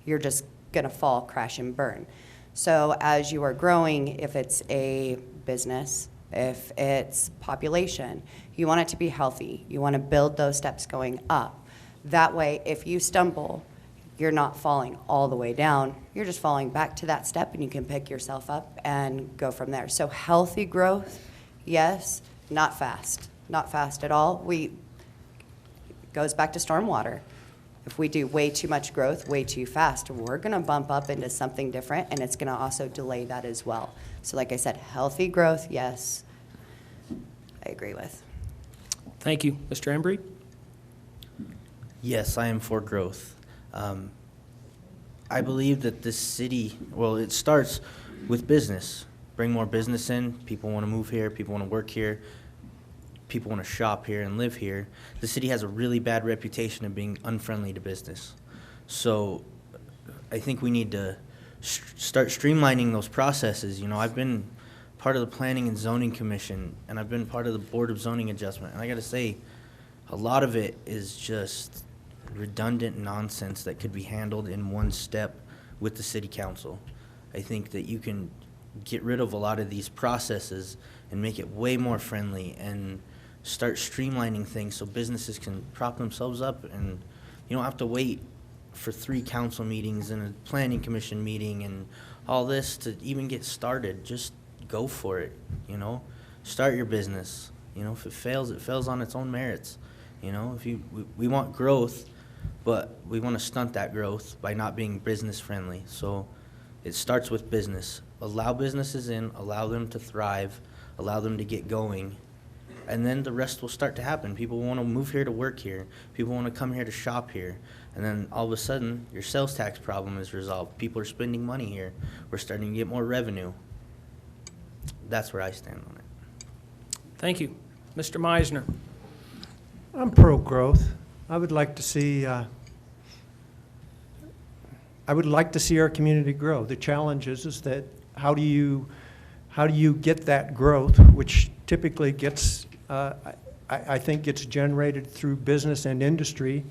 Speaker 6: You're just gonna fall, crash, and burn. So as you are growing, if it's a business, if it's population, you want it to be healthy. You want to build those steps going up. That way, if you stumble, you're not falling all the way down. You're just falling back to that step, and you can pick yourself up and go from there. So healthy growth, yes, not fast. Not fast at all. It goes back to stormwater. If we do way too much growth, way too fast, we're going to bump up into something different, and it's going to also delay that as well. So like I said, healthy growth, yes, I agree with.
Speaker 2: Thank you. Mr. Embry?
Speaker 7: Yes, I am for growth. I believe that this city, it starts with business. Bring more business in. People want to move here. People want to work here. People want to shop here and live here. The city has a really bad reputation of being unfriendly to business. So I think we need to start streamlining those processes. I've been part of the Planning and Zoning Commission, and I've been part of the Board of Zoning Adjustment. And I got to say, a lot of it is just redundant nonsense that could be handled in one step with the city council. I think that you can get rid of a lot of these processes and make it way more friendly and start streamlining things so businesses can prop themselves up, and you don't have to wait for 3 council meetings and a planning commission meeting and all this to even get started. Just go for it, Start your business. If it fails on its own merits. We want growth, but we want to stunt that growth by not being business friendly. So it starts with business. Allow businesses in, allow them to thrive, allow them to get going, and then the rest will start to happen. People want to move here to work here. People want to come here to shop here. And then all of a sudden, your sales tax problem is resolved. People are spending money here. We're starting to get more revenue. That's where I stand on it.
Speaker 2: Thank you. Mr. Meisner?
Speaker 8: I'm pro-growth. I would like to see our community grow. The challenge is that how do you get that growth, which typically gets, I think gets generated through business and industry.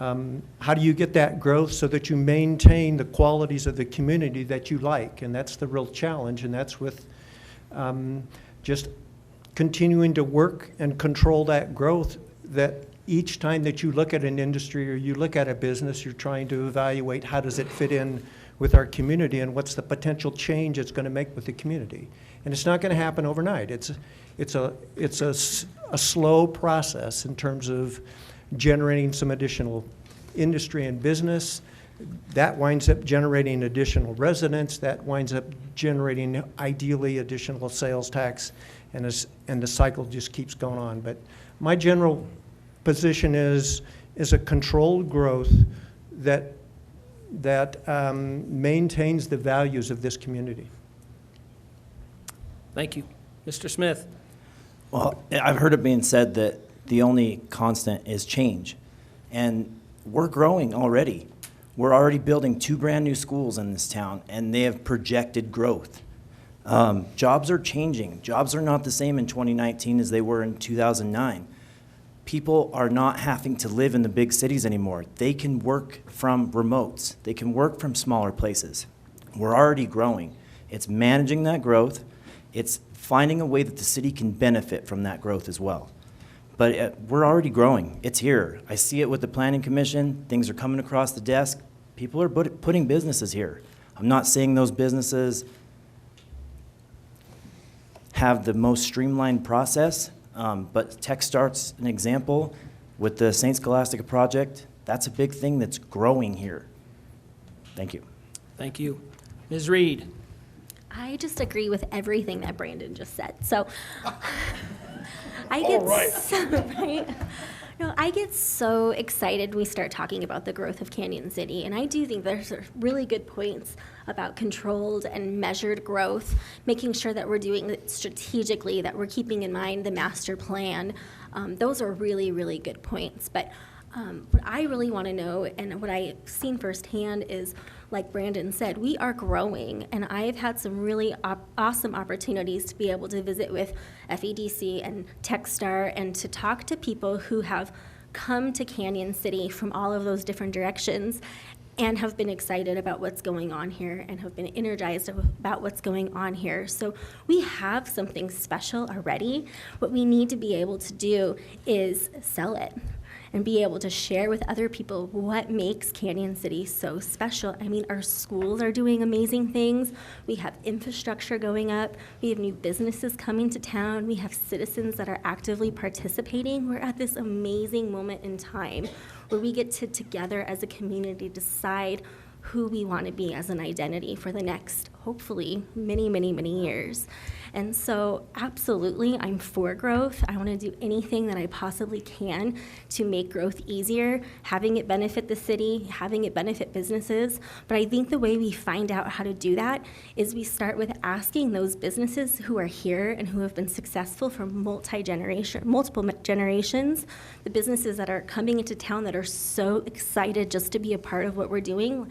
Speaker 8: How do you get that growth so that you maintain the qualities of the community that you like? And that's the real challenge, and that's with just continuing to work and control that growth, that each time that you look at an industry or you look at a business, you're trying to evaluate how does it fit in with our community and what's the potential change it's going to make with the community. And it's not going to happen overnight. It's a slow process in terms of generating some additional industry and business. That winds up generating additional residents. That winds up generating ideally additional sales tax, and the cycle just keeps going on. But my general position is a controlled growth that maintains the values of this community.
Speaker 2: Thank you. Mr. Smith?
Speaker 9: Well, I've heard it being said that the only constant is change. And we're growing already. We're already building 2 brand new schools in this town, and they have projected growth. Jobs are changing. Jobs are not the same in 2019 as they were in 2009. People are not having to live in the big cities anymore. They can work from remotes. They can work from smaller places. We're already growing. It's managing that growth. It's finding a way that the city can benefit from that growth as well. But we're already growing. It's here. I see it with the Planning Commission. Things are coming across the desk. People are putting businesses here. I'm not saying those businesses have the most streamlined process, but TechStart's an example with the St. Scholastica project. That's a big thing that's growing here. Thank you.
Speaker 2: Thank you. Ms. Reed?
Speaker 1: I just agree with everything that Brandon just said. So I get so, right? No, I get so excited when we start talking about the growth of Canyon City, and I do think there's really good points about controlled and measured growth, making sure that we're doing it strategically, that we're keeping in mind the master plan. Those are really, really good points. But what I really want to know, and what I've seen firsthand, is, like Brandon said, we are growing, and I've had some really awesome opportunities to be able to visit with FEDC and Techstar and to talk to people who have come to Canyon City from all of those different directions and have been excited about what's going on here and have been energized about what's going on here. So we have something special already. What we need to be able to do is sell it and be able to share with other people what makes Canyon City so special. I mean, our schools are doing amazing things. We have infrastructure going up. We have new businesses coming to town. We have citizens that are actively participating. We're at this amazing moment in time where we get to together as a community decide who we want to be as an identity for the next, hopefully, many, many, many years. And so, absolutely, I'm for growth. I want to do anything that I possibly can to make growth easier, having it benefit the city, having it benefit businesses. But I think the way we find out how to do that is we start with asking those businesses who are here and who have been successful for multiple generations, the businesses that are coming into town that are so excited just to be a part of what we're doing.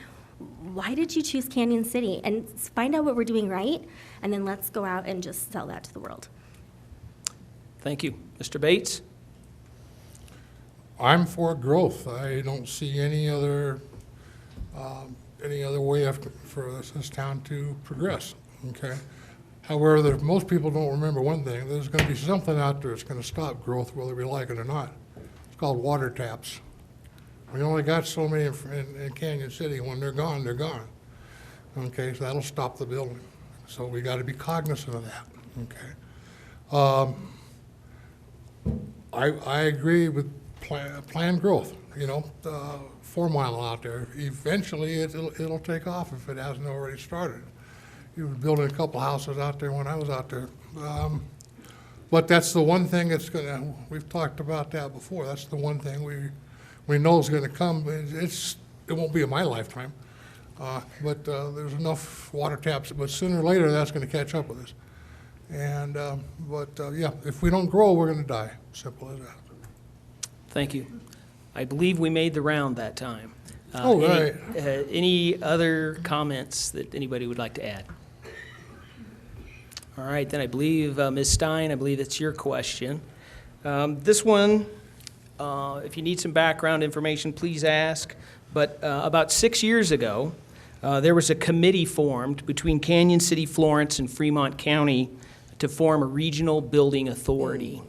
Speaker 1: Why did you choose Canyon City? And find out what we're doing right, and then let's go out and just sell that to the world.
Speaker 2: Thank you. Mr. Bates?
Speaker 3: I'm for growth. I don't see any other way for this town to progress, okay? However, most people don't remember one thing. There's going to be something out there that's going to stop growth, whether we like it or not. It's called water taps. We only got so many in Canyon City. When they're gone, they're gone. Okay, so that'll stop the building. So we got to be cognizant of that. Okay. I agree with planned growth. 4 Mile out there. Eventually, it'll take off if it hasn't already started. He was building a couple houses out there when I was out there. But that's the one thing that's gonna. We've talked about that before. That's the one thing we know is going to come. It won't be in my lifetime, but there's enough water taps. But sooner or later, that's going to catch up with us. And yeah, if we don't grow, we're going to die. Simple as that.
Speaker 2: Thank you. I believe we made the round that time.
Speaker 3: Right.
Speaker 2: Any other comments that anybody would like to add? All right, then I believe, Ms. Stein, I believe it's your question. This one, if you need some background information, please ask. But about 6 years ago, there was a committee formed between Canyon City, Florence, and Fremont County to form a regional building authority.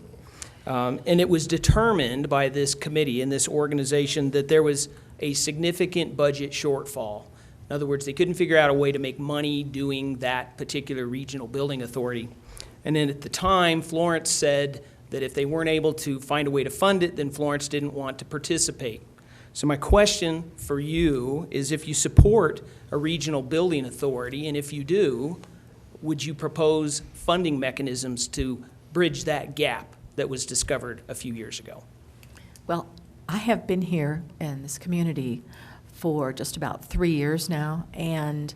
Speaker 2: And it was determined by this committee and this organization that there was a significant budget shortfall. In other words, they couldn't figure out a way to make money doing that particular regional building authority. And then at the time, Florence said that if they weren't able to find a way to fund it, then Florence didn't want to participate. So my question for you is, if you support a regional building authority, and if you do, would you propose funding mechanisms to bridge that gap that was discovered a few years ago?
Speaker 5: Well, I have been here in this community for just about 3 years now, and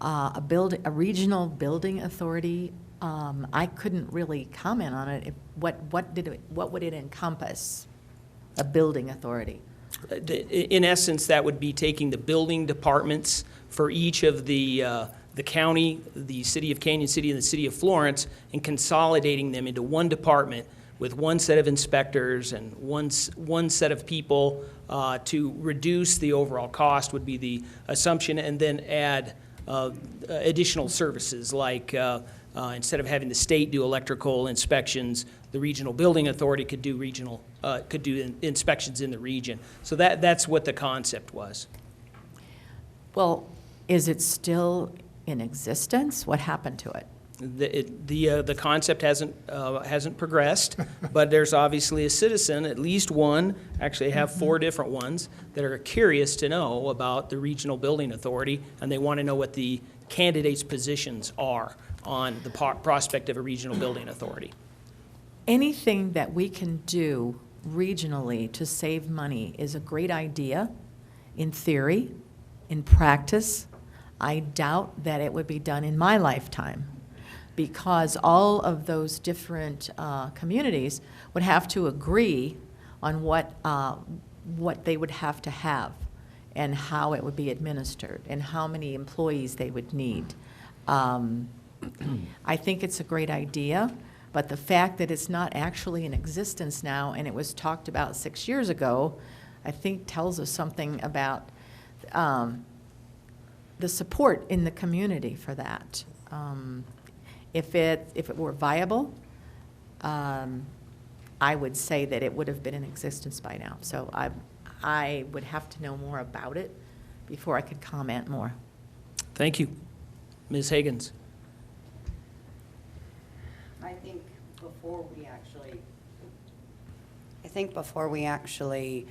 Speaker 5: a regional building authority, I couldn't really comment on it. What would it encompass, a building authority?
Speaker 2: In essence, that would be taking the building departments for each of the county, the city of Canyon City, and the city of Florence, and consolidating them into one department with one set of inspectors and one set of people to reduce the overall cost would be the assumption, and then add additional services like instead of having the state do electrical inspections, the regional building authority could do inspections in the region. So that's what the concept was.
Speaker 5: Well, is it still in existence? What happened to it?
Speaker 2: The concept hasn't progressed, but there's obviously a citizen, at least one, actually I have 4 different ones, that are curious to know about the Regional Building Authority, and they want to know what the candidates' positions are on the prospect of a Regional Building Authority.
Speaker 5: Anything that we can do regionally to save money is a great idea in theory. In practice, I doubt that it would be done in my lifetime, because all of those different communities would have to agree on what they would have to have and how it would be administered and how many employees they would need. I think it's a great idea, but the fact that it's not actually in existence now and it was talked about 6 years ago, I think tells us something about the support in the community for that. If it were viable, I would say that it would have been in existence by now. So I would have to know more about it before I could comment more.
Speaker 2: Thank you. Ms. Higgins.
Speaker 6: I think before we actually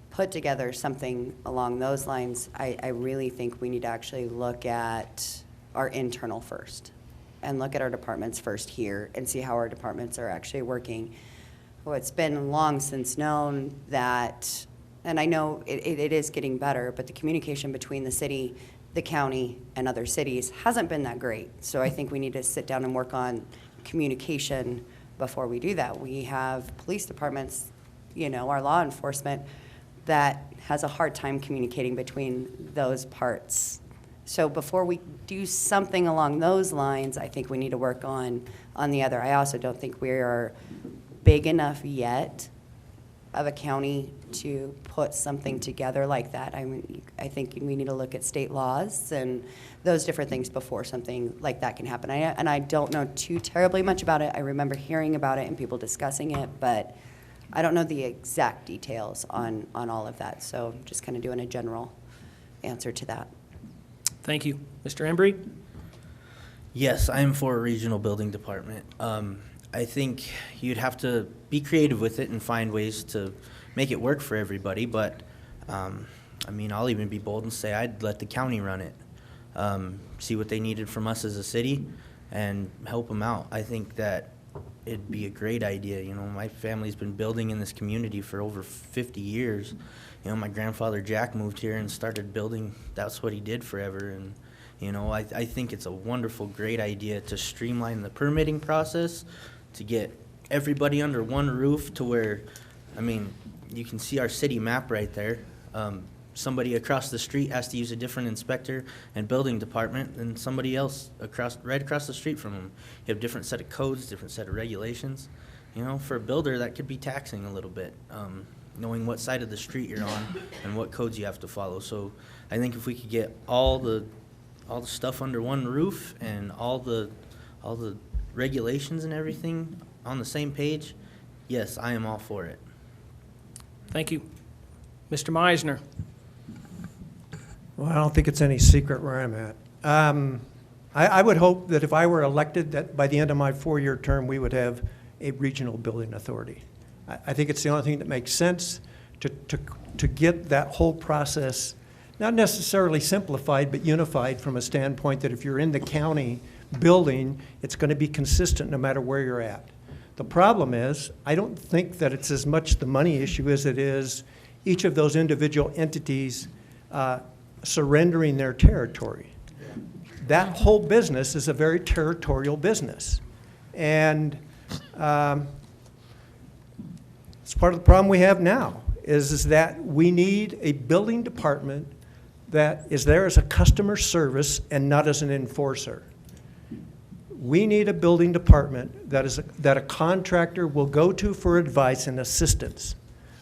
Speaker 6: put together something along those lines, I really think we need to actually look at our internal first and look at our departments first here and see how our departments are actually working. Well, it's been long since known that, and I know it is getting better, but the communication between the city, the county, and other cities hasn't been that great. So I think we need to sit down and work on communication before we do that. We have police departments, our law enforcement, that has a hard time communicating between those parts. So before we do something along those lines, I think we need to work on the other. I also don't think we are big enough yet of a county to put something together like that. I think we need to look at state laws and those different things before something like that can happen. And I don't know too terribly much about it. I remember hearing about it and people discussing it, but I don't know the exact details on all of that. So I'm just kind of doing a general answer to that.
Speaker 2: Thank you. Mr. Embry?
Speaker 7: Yes, I am for a regional building department. I think you'd have to be creative with it and find ways to make it work for everybody, but I'll even be bold and say I'd let the county run it, see what they needed from us as a city and help them out. I think that it'd be a great idea. My family's been building in this community for over 50 years. My grandfather Jack moved here and started building. That's what he did forever. And, I think it's a wonderful, great idea to streamline the permitting process, to get everybody under one roof to where, you can see our city map right there. Somebody across the street has to use a different inspector and building department than somebody else right across the street from them. You have a different set of codes, different set of regulations. For a builder, that could be taxing a little bit, knowing what side of the street you're on and what codes you have to follow. So I think if we could get all the stuff under one roof and all the regulations and everything on the same page, yes, I am all for it.
Speaker 2: Thank you. Mr. Meisner?
Speaker 8: Well, I don't think it's any secret where I'm at. I would hope that if I were elected, that by the end of my 4-year term, we would have a regional building authority. I think it's the only thing that makes sense to get that whole process, not necessarily simplified, but unified from a standpoint that if you're in the county building, it's going to be consistent no matter where you're at. The problem is, I don't think that it's as much the money issue as it is each of those individual entities surrendering their territory. That whole business is a very territorial business. And it's part of the problem we have now, is that we need a building department that is there as a customer service and not as an enforcer. We need a building department that a contractor will go to for advice and assistance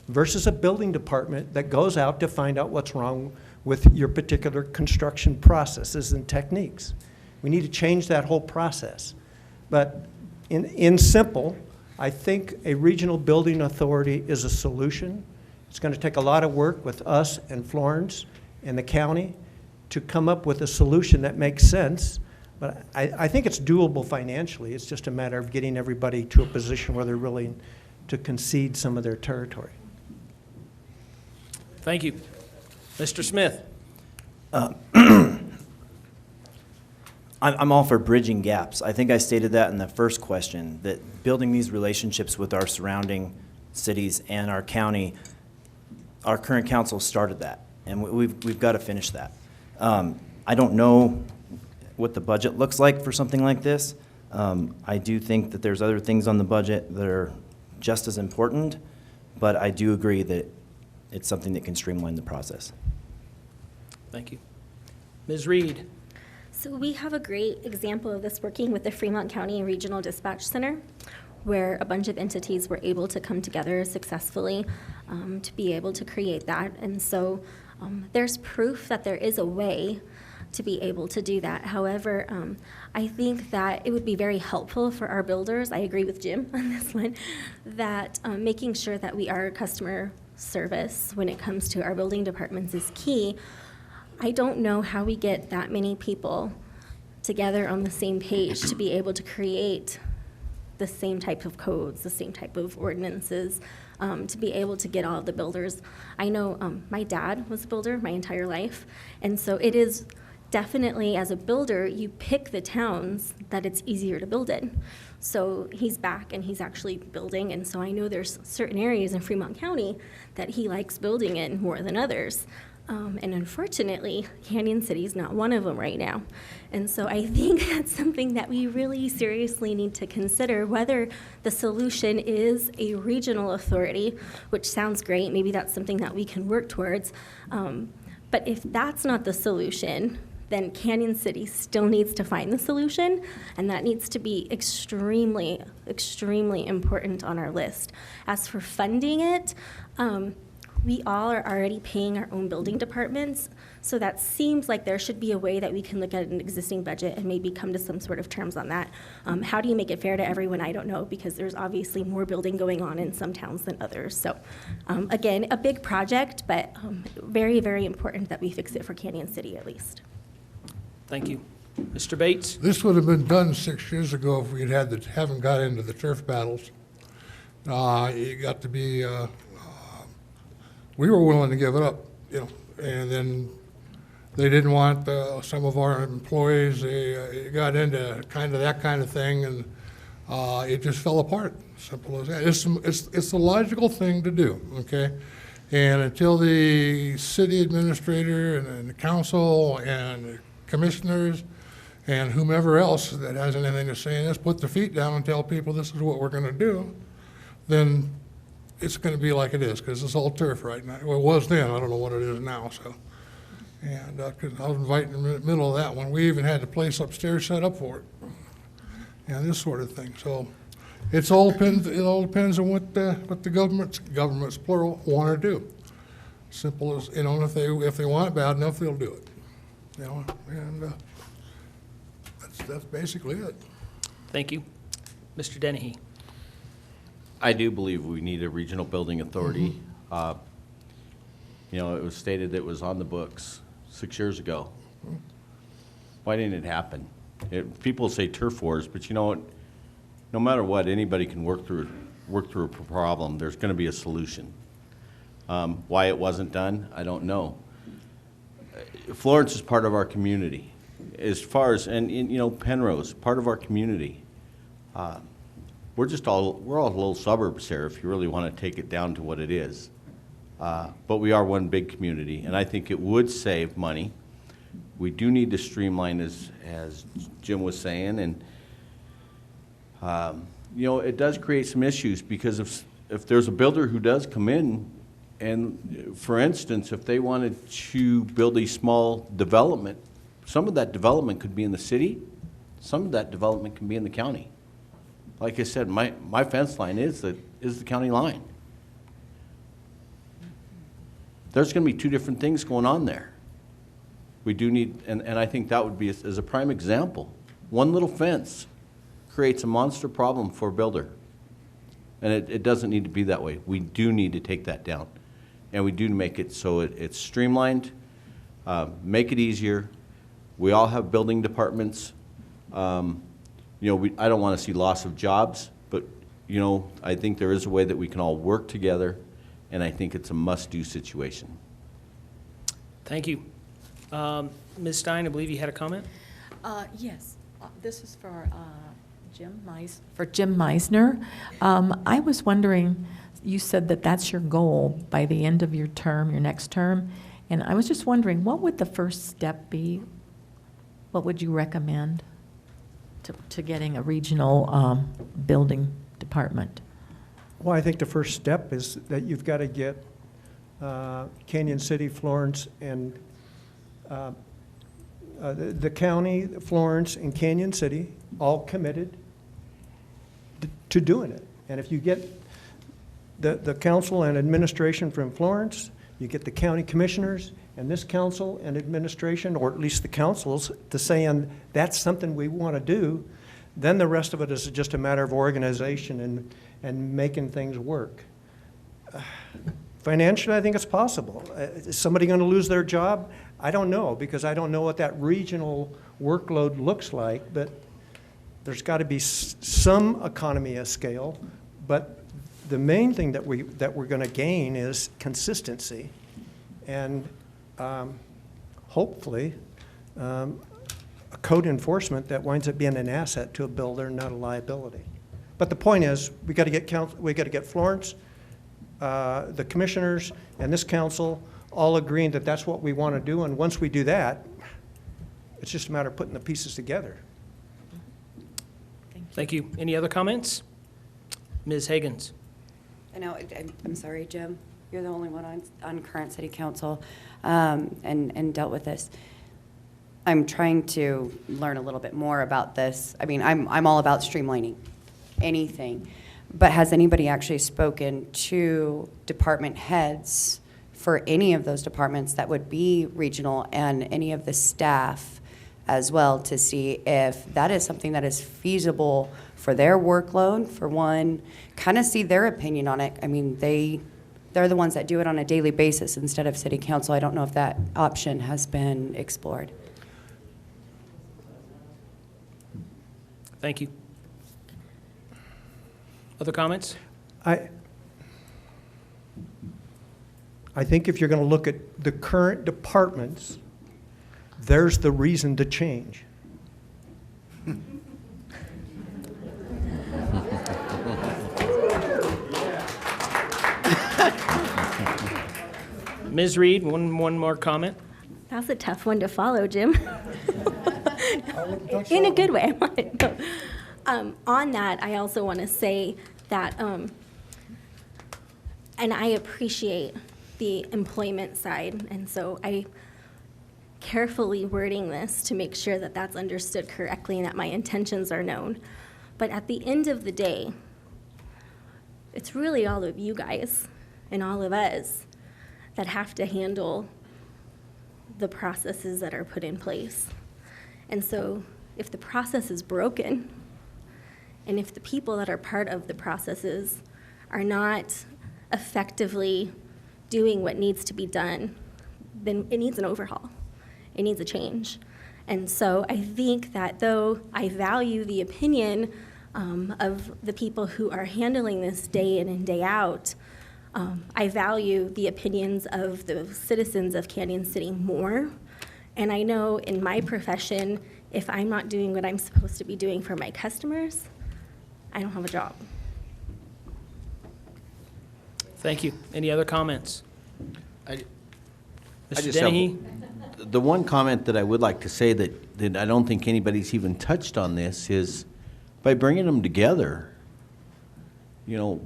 Speaker 8: versus a building department that goes out to find out what's wrong with your particular construction processes and techniques. We need to change that whole process. But in simple, I think a regional building authority is a solution. It's going to take a lot of work with us and Florence and the county to come up with a solution that makes sense. But I think it's doable financially. It's just a matter of getting everybody to a position where they're willing to concede some of their territory.
Speaker 2: Thank you. Mr. Smith?
Speaker 9: I'm all for bridging gaps. I think I stated that in the first question, that building these relationships with our surrounding cities and our county, our current council started that, and we've got to finish that. I don't know what the budget looks like for something like this. I do think that there's other things on the budget that are just as important, but I do agree that it's something that can streamline the process.
Speaker 2: Thank you. Ms. Reed?
Speaker 1: So we have a great example of this working with the Fremont County Regional Dispatch Center, where a bunch of entities were able to come together successfully to be able to create that. And so there's proof that there is a way to be able to do that. However, I think that it would be very helpful for our builders, I agree with Jim on this one, that making sure that we are customer service when it comes to our building departments is key. I don't know how we get that many people together on the same page to be able to create the same type of codes, the same type of ordinances, to be able to get all of the builders. I know my dad was a builder my entire life, and so it is definitely, as a builder, you pick the towns that it's easier to build in. So he's back and he's actually building, and so I know there's certain areas in Fremont County that he likes building in more than others. And unfortunately, Canyon City is not one of them right now. And so I think that's something that we really seriously need to consider, whether the solution is a regional authority, which sounds great, maybe that's something that we can work towards. But if that's not the solution, then Canyon City still needs to find the solution, and that needs to be extremely, extremely important on our list. As for funding it, we all are already paying our own building departments, so that seems like there should be a way that we can look at an existing budget and maybe come to some sort of terms on that. How do you make it fair to everyone? I don't know, because there's obviously more building going on in some towns than others. So again, a big project, but very, very important that we fix it for Canyon City at least.
Speaker 2: Thank you. Mr. Bates?
Speaker 3: This would have been done 6 years ago if we'd haven't got into the turf battles. It got to be, we were willing to give it up, and then they didn't want some of our employees. They got into that kind of thing, and it just fell apart. Simple as that. It's the logical thing to do, okay? And until the city administrator and the council and the commissioners and whomever else that has anything to say in this put their feet down and tell people this is what we're going to do, then it's going to be like it is, because it's all turf right now. Well, it was then. I don't know what it is now. So, and because I was invited in the middle of that one, we even had the place upstairs set up for it, and this sort of thing. So, it all depends on what the governments plural want to do. Simple as if they want it bad enough, they'll do it. And that's basically it.
Speaker 2: Thank you. Mr. Dennehy?
Speaker 4: I do believe we need a regional building authority. It was stated that it was on the books 6 years ago. Why didn't it happen? People say turf wars, but you know what? No matter what, anybody can work through a problem. There's going to be a solution. Why it wasn't done, I don't know. Florence is part of our community. As far as, Penrose, part of our community. We're all little suburbs here if you really want to take it down to what it is. But we are one big community, and I think it would save money. We do need to streamline, as Jim was saying, and it does create some issues, because if there's a builder who does come in, and for instance, if they wanted to build a small development, some of that development could be in the city, some of that development can be in the county. Like I said, my fence line is the county line. There's going to be two different things going on there. We do need, and I think that would be as a prime example. One little fence creates a monster problem for a builder. And it doesn't need to be that way. We do need to take that down. And we do make it so it's streamlined, make it easier. We all have building departments. I don't want to see loss of jobs, but, I think there is a way that we can all work together, and I think it's a must-do situation.
Speaker 2: Thank you. Ms. Stein, I believe you had a comment?
Speaker 5: Yes, this is for Jim Meisner. I was wondering, you said that that's your goal by the end of your term, your next term, and I was just wondering, what would the first step be? What would you recommend to getting a regional building department?
Speaker 8: Well, I think the first step is that you've got to get Canyon City, Florence, and the county, Florence, and Canyon City all committed to doing it. And if you get the council and administration from Florence, you get the county commissioners and this council and administration, or at least the councils, to saying that's something we want to do, then the rest of it is just a matter of organization and making things work. Financially, I think it's possible. Is somebody going to lose their job? I don't know, because I don't know what that regional workload looks like, but there's got to be some economy of scale. But the main thing that we're going to gain is consistency, and hopefully a code enforcement that winds up being an asset to a builder, not a liability. But the point is, we got to get Florence, the commissioners, and this council all agreeing that that's what we want to do. And once we do that, it's just a matter of putting the pieces together.
Speaker 2: Thank you. Any other comments? Ms. Higgins?
Speaker 6: I know, I'm sorry, Jim, you're the only one on current city council and dealt with this. I'm trying to learn a little bit more about this. I mean, I'm all about streamlining anything, but has anybody actually spoken to department heads for any of those departments that would be regional, and any of the staff as well, to see if that is something that is feasible for their workload, for one, kind of see their opinion on it? I mean, they're the ones that do it on a daily basis instead of city council. I don't know if that option has been explored.
Speaker 2: Thank you. Other comments?
Speaker 8: I think if you're going to look at the current departments, there's the reason to change.
Speaker 2: Ms. Reed, one more comment?
Speaker 1: That was a tough one to follow, Jim. In a good way. On that, I also want to say that, and I appreciate the employment side, and so I carefully wording this to make sure that that's understood correctly and that my intentions are known. But at the end of the day, it's really all of you guys and all of us that have to handle the processes that are put in place. And so if the process is broken, and if the people that are part of the processes are not effectively doing what needs to be done, then it needs an overhaul. It needs a change. And so I think that though I value the opinion of the people who are handling this day in and day out, I value the opinions of the citizens of Canyon City more. And I know in my profession, if I'm not doing what I'm supposed to be doing for my customers, I don't have a job.
Speaker 2: Thank you. Any other comments?
Speaker 4: I
Speaker 2: Mr.
Speaker 4: just have
Speaker 2: Dennehy?
Speaker 4: the one comment that I would like to say that I don't think anybody's even touched on this is, by bringing them together, we're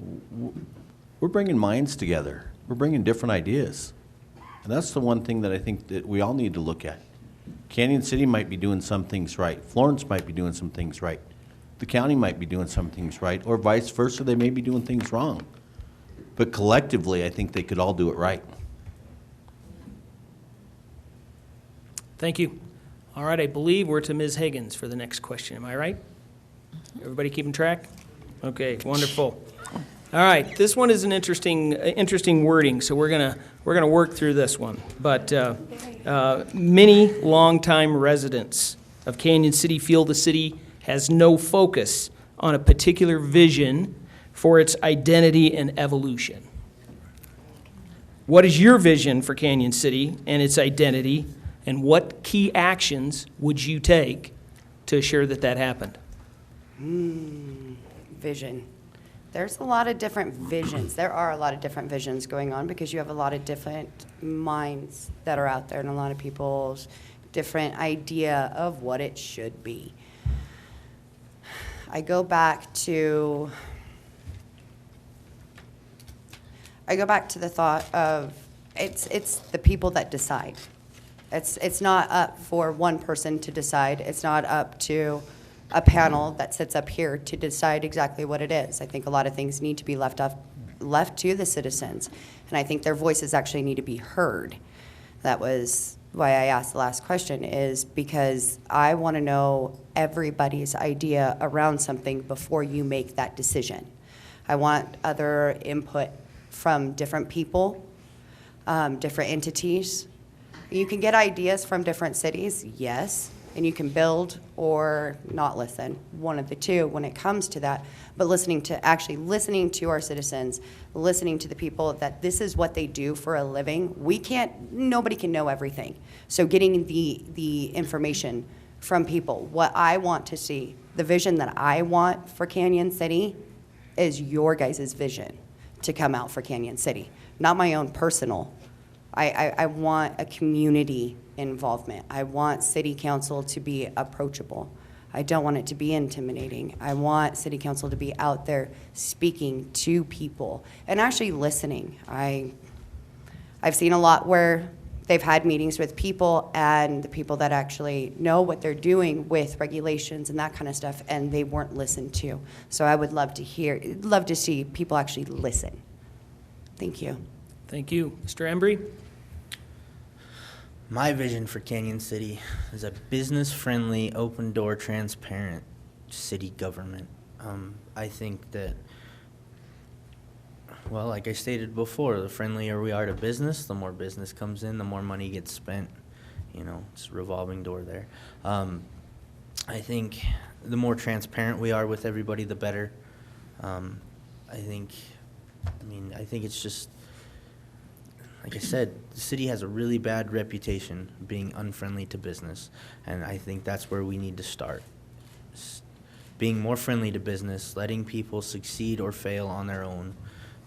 Speaker 4: bringing minds together. We're bringing different ideas. And that's the one thing that I think that we all need to look at. Canyon City might be doing some things right. Florence might be doing some things right. The county might be doing some things right, or vice versa, they may be doing things wrong. But collectively, I think they could all do it right.
Speaker 2: Thank you. All right, I believe we're to Ms. Higgins for the next question. Am I right? Everybody keeping track? Okay, wonderful. All right, this one is an interesting wording, so we're gonna work through this one. But many longtime residents of Canyon City feel the city has no focus on a particular vision for its identity and evolution. What is your vision for Canyon City and its identity, and what key actions would you take to assure that that happened?
Speaker 6: Vision. There's a lot of different visions. There are a lot of different visions going on because you have a lot of different minds that are out there and a lot of people's different idea of what it should be. I go back to the thought of it's the people that decide. It's not up for one person to decide. It's not up to a panel that sits up here to decide exactly what it is. I think a lot of things need to be left to the citizens, and I think their voices actually need to be heard. That was why I asked the last question, is because I want to know everybody's idea around something before you make that decision. I want other input from different people, different entities. You can get ideas from different cities, yes, and you can build or not listen, one of the two when it comes to that. But listening to our citizens, listening to the people that this is what they do for a living. Nobody can know everything. So getting the information from people, what I want to see, the vision that I want for Canyon City is your guys' vision to come out for Canyon City, not my own personal. I want a community involvement. I want city council to be approachable. I don't want it to be intimidating. I want city council to be out there speaking to people and actually listening. I've seen a lot where they've had meetings with people and the people that actually know what they're doing with regulations and that kind of stuff, and they weren't listened to. So I would love to see people actually listen. Thank you.
Speaker 2: Thank you. Mr. Embry?
Speaker 7: My vision for Canyon City is a business-friendly, open-door, transparent city government. I think that, well, like I stated before, the friendlier we are to business, the more business comes in, the more money gets spent. You know, it's a revolving door there. I think the more transparent we are with everybody, the better. I think it's just, like I said, the city has a really bad reputation being unfriendly to business, and I think that's where we need to start. Being more friendly to business, letting people succeed or fail on their own.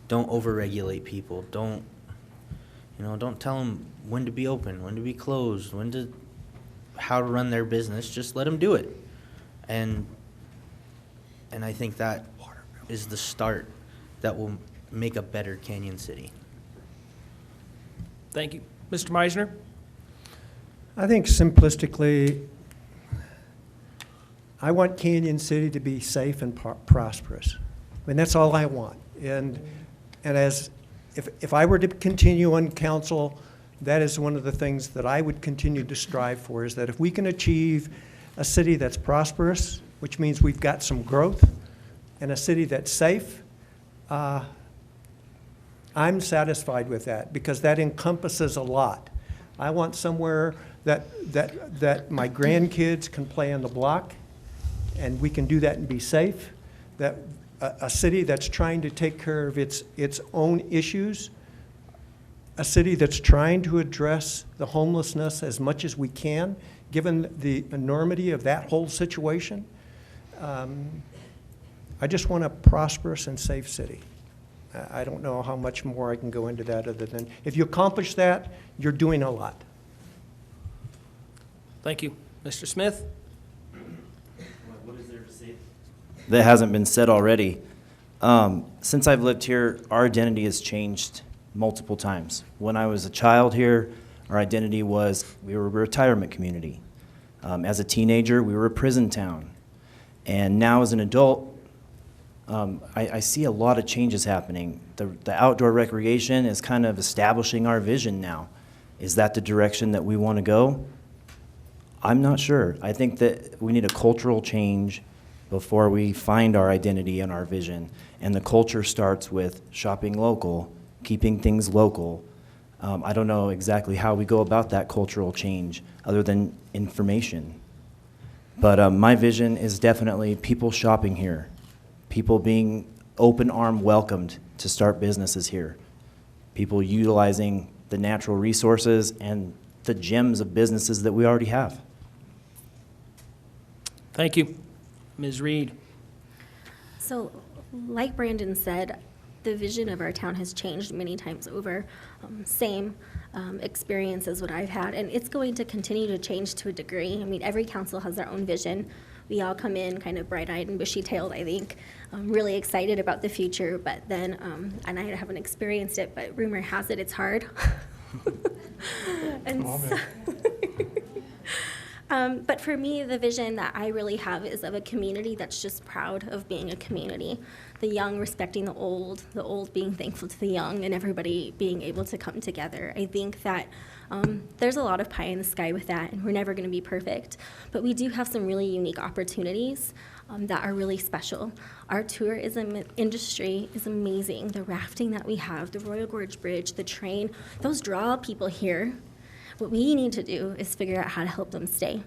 Speaker 7: Don't overregulate people. Don't tell them when to be open, when to be closed, how to run their business. Just let them do it. And I think that is the start that will make a better Canyon City.
Speaker 2: Thank you. Mr. Meisner?
Speaker 8: I think simplistically, I want Canyon City to be safe and prosperous. I mean, that's all I want. And if I were to continue on council, that is one of the things that I would continue to strive for, is that if we can achieve a city that's prosperous, which means we've got some growth, and a city that's safe, I'm satisfied with that, because that encompasses a lot. I want somewhere that my grandkids can play on the block, and we can do that and be safe. That a city that's trying to take care of its own issues, a city that's trying to address the homelessness as much as we can, given the enormity of that whole situation. I just want a prosperous and safe city. I don't know how much more I can go into that, other than if you accomplish that, you're doing a lot.
Speaker 2: Thank you. Mr. Smith?
Speaker 9: What is there to say that hasn't been said already? Since I've lived here, our identity has changed multiple times. When I was a child here, our identity was we were a retirement community. As a teenager, we were a prison town. And now as an adult, I see a lot of changes happening. The outdoor recreation is kind of establishing our vision now. Is that the direction that we want to go? I'm not sure. I think that we need a cultural change before we find our identity and our vision. And the culture starts with shopping local, keeping things local. I don't know exactly how we go about that cultural change other than information. But my vision is definitely people shopping here, people being open arm welcomed to start businesses here, people utilizing the natural resources and the gems of businesses that we already have.
Speaker 2: Thank you. Ms. Reed?
Speaker 1: So, like Brandon said, the vision of our town has changed many times over. Same experience as what I've had, and it's going to continue to change to a degree. I mean, every council has their own vision. We all come in kind of bright-eyed and bushy-tailed, I think, really excited about the future, but then, and I haven't experienced it, but rumor has it, it's hard. And so, but for me, the vision that I really have is of a community that's just proud of being a community. The young respecting the old being thankful to the young, and everybody being able to come together. I think that there's a lot of pie in the sky with that, and we're never going to be perfect. But we do have some really unique opportunities that are really special. Our tourism industry is amazing. The rafting that we have, the Royal Gorge Bridge, the train, those draw people here. What we need to do is figure out how to help them stay.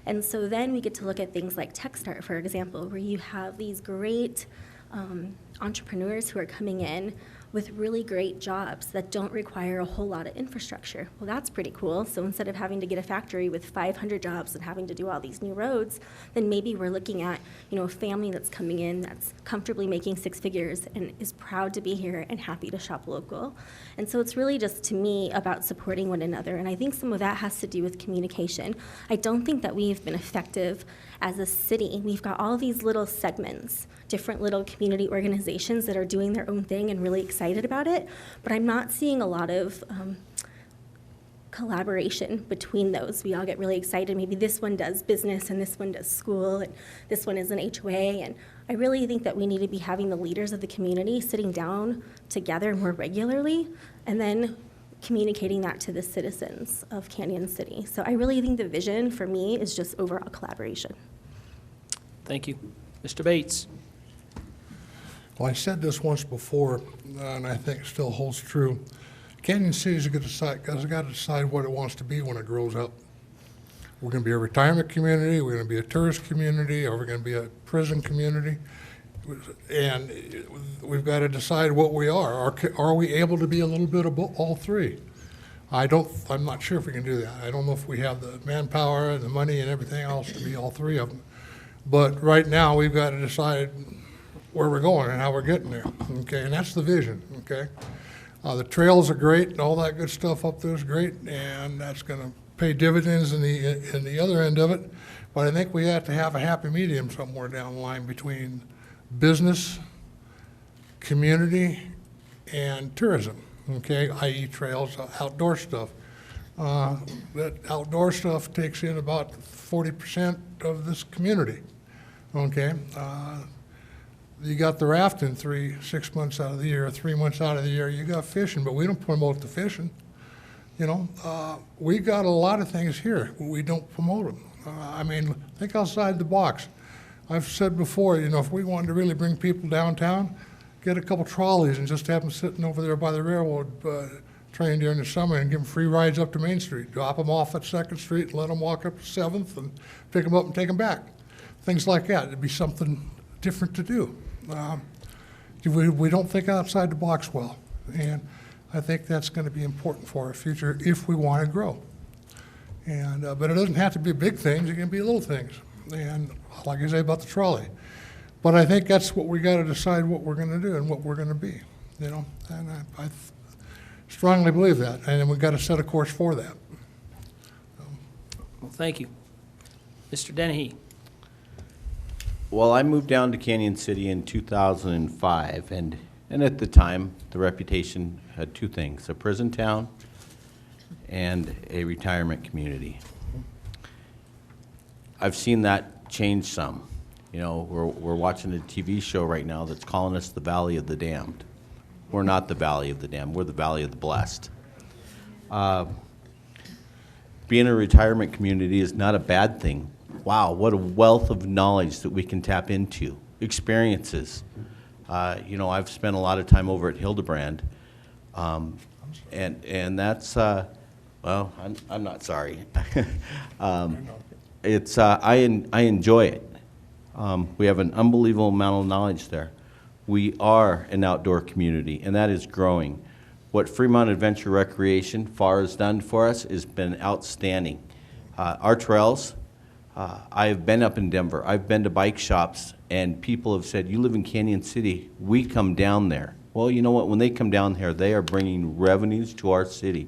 Speaker 1: And so then we get to look at things like TechStart, for example, where you have these great entrepreneurs who are coming in with really great jobs that don't require a whole lot of infrastructure. Well, that's pretty cool. So instead of having to get a factory with 500 jobs and having to do all these new roads, then maybe we're looking at, a family that's coming in that's comfortably making six figures and is proud to be here and happy to shop local. And so it's really just, to me, about supporting one another. And I think some of that has to do with communication. I don't think that we've been effective as a city. We've got all these little segments, different little community organizations that are doing their own thing and really excited about it, but I'm not seeing a lot of collaboration between those. We all get really excited. Maybe this one does business and this one does school and this one is an HOA, and I really think that we need to be having the leaders of the community sitting down together more regularly and then communicating that to the citizens of Canyon City. So I really think the vision for me is just overall collaboration.
Speaker 2: Thank you. Mr. Bates?
Speaker 3: Well, I said this once before, and I think it still holds true. Canyon City's got to decide what it wants to be when it grows up. We're going to be a retirement community, we're going to be a tourist community, or we're going to be a prison community. And we've got to decide what we are. Are we able to be a little bit of all three? I'm not sure if we can do that. I don't know if we have the manpower and the money and everything else to be all three of them. But right now, we've got to decide where we're going and how we're getting there, okay? And that's the vision, okay? The trails are great and all that good stuff up there is great, and that's going to pay dividends in the other end of it. But I think we have to have a happy medium somewhere down the line between business, community, and tourism, okay, i.e. trails, outdoor stuff. That outdoor stuff takes in about 40% of this community, okay? You got the rafting 6 months out of the year, 3 months out of the year. You got fishing, but we don't promote the fishing. We got a lot of things here. We don't promote them. Think outside the box. I've said before, if we wanted to really bring people downtown, get a couple trolleys and just have them sitting over there by the railroad train during the summer and give them free rides up to Main Street. Drop them off at 2nd Street and let them walk up to 7th and pick them up and take them back. Things like that. It'd be something different to do. We don't think outside the box well, and I think that's going to be important for our future if we want to grow. And but it doesn't have to be big things; it can be little things. And like I say about the trolley, but I think that's what we got to decide what we're going to do and what we're going to be. And I strongly believe that, and then we've got to set a course for that.
Speaker 2: Well, thank you. Mr. Dennehy?
Speaker 4: Well, I moved down to Canyon City in 2005, and at the time, the reputation had two things: a prison town and a retirement community. I've seen that change some. We're watching a TV show right now that's calling us the Valley of the Damned. We're not the Valley of the Damned, we're the Valley of the Blessed. Being a retirement community is not a bad thing. Wow, what a wealth of knowledge that we can tap into, experiences. I've spent a lot of time over at Hildebrand, and that's, well, I'm not sorry. it's, I enjoy it. We have an unbelievable amount of knowledge there. We are an outdoor community, and that is growing. What Fremont Adventure Recreation FAR has done for us has been outstanding. Our trails, I've been up in Denver. I've been to bike shops, and people have said, you live in Canyon City, we come down there. Well, you know what? When they come down here, they are bringing revenues to our city.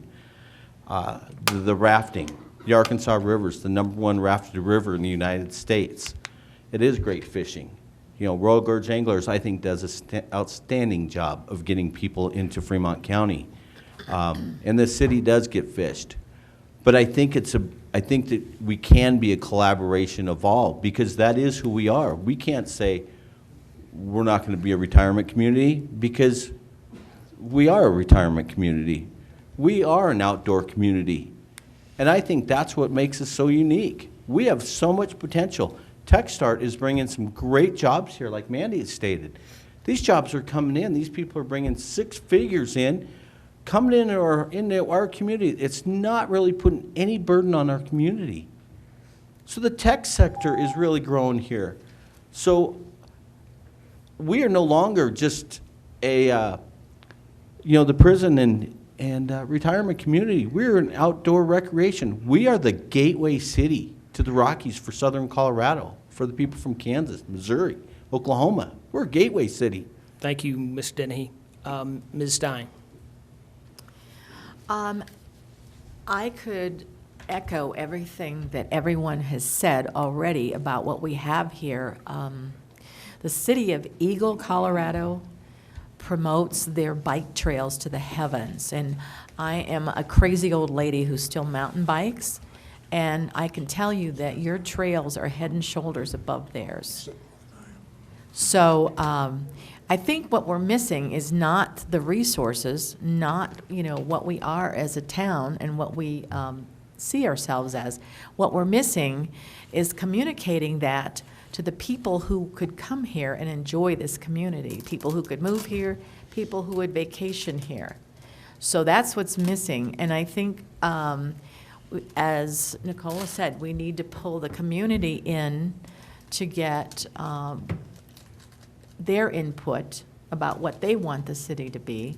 Speaker 4: The rafting, the Arkansas River is the #1 rafted river in the United States. It is great fishing. You know, Royal Gorge Anglers, I think, does an outstanding job of getting people into Fremont County. And the city does get fished. But I think that we can be a collaboration of all, because that is who we are. We can't say we're not going to be a retirement community, because we are a retirement community. We are an outdoor community. And I think that's what makes us so unique. We have so much potential. TechStart is bringing some great jobs here, like Mandy has stated. These jobs are coming in. These people are bringing 6 figures in, coming into our community. It's not really putting any burden on our community. So the tech sector is really growing here. So we are no longer just the prison and retirement community. We're an outdoor recreation. We are the gateway city to the Rockies for southern Colorado, for the people from Kansas, Missouri, Oklahoma. We're a gateway city.
Speaker 2: Thank you, Ms. Dennehy. Ms. Stein?
Speaker 5: I could echo everything that everyone has said already about what we have here. The city of Eagle, Colorado promotes their bike trails to the heavens. And I am a crazy old lady who still mountain bikes, and I can tell you that your trails are head and shoulders above theirs. So I think what we're missing is not the resources, not what we are as a town and what we see ourselves as. What we're missing is communicating that to the people who could come here and enjoy this community, people who could move here, people who would vacation here. So that's what's missing, and I think, as Nicola said, we need to pull the community in to get their input about what they want the city to be,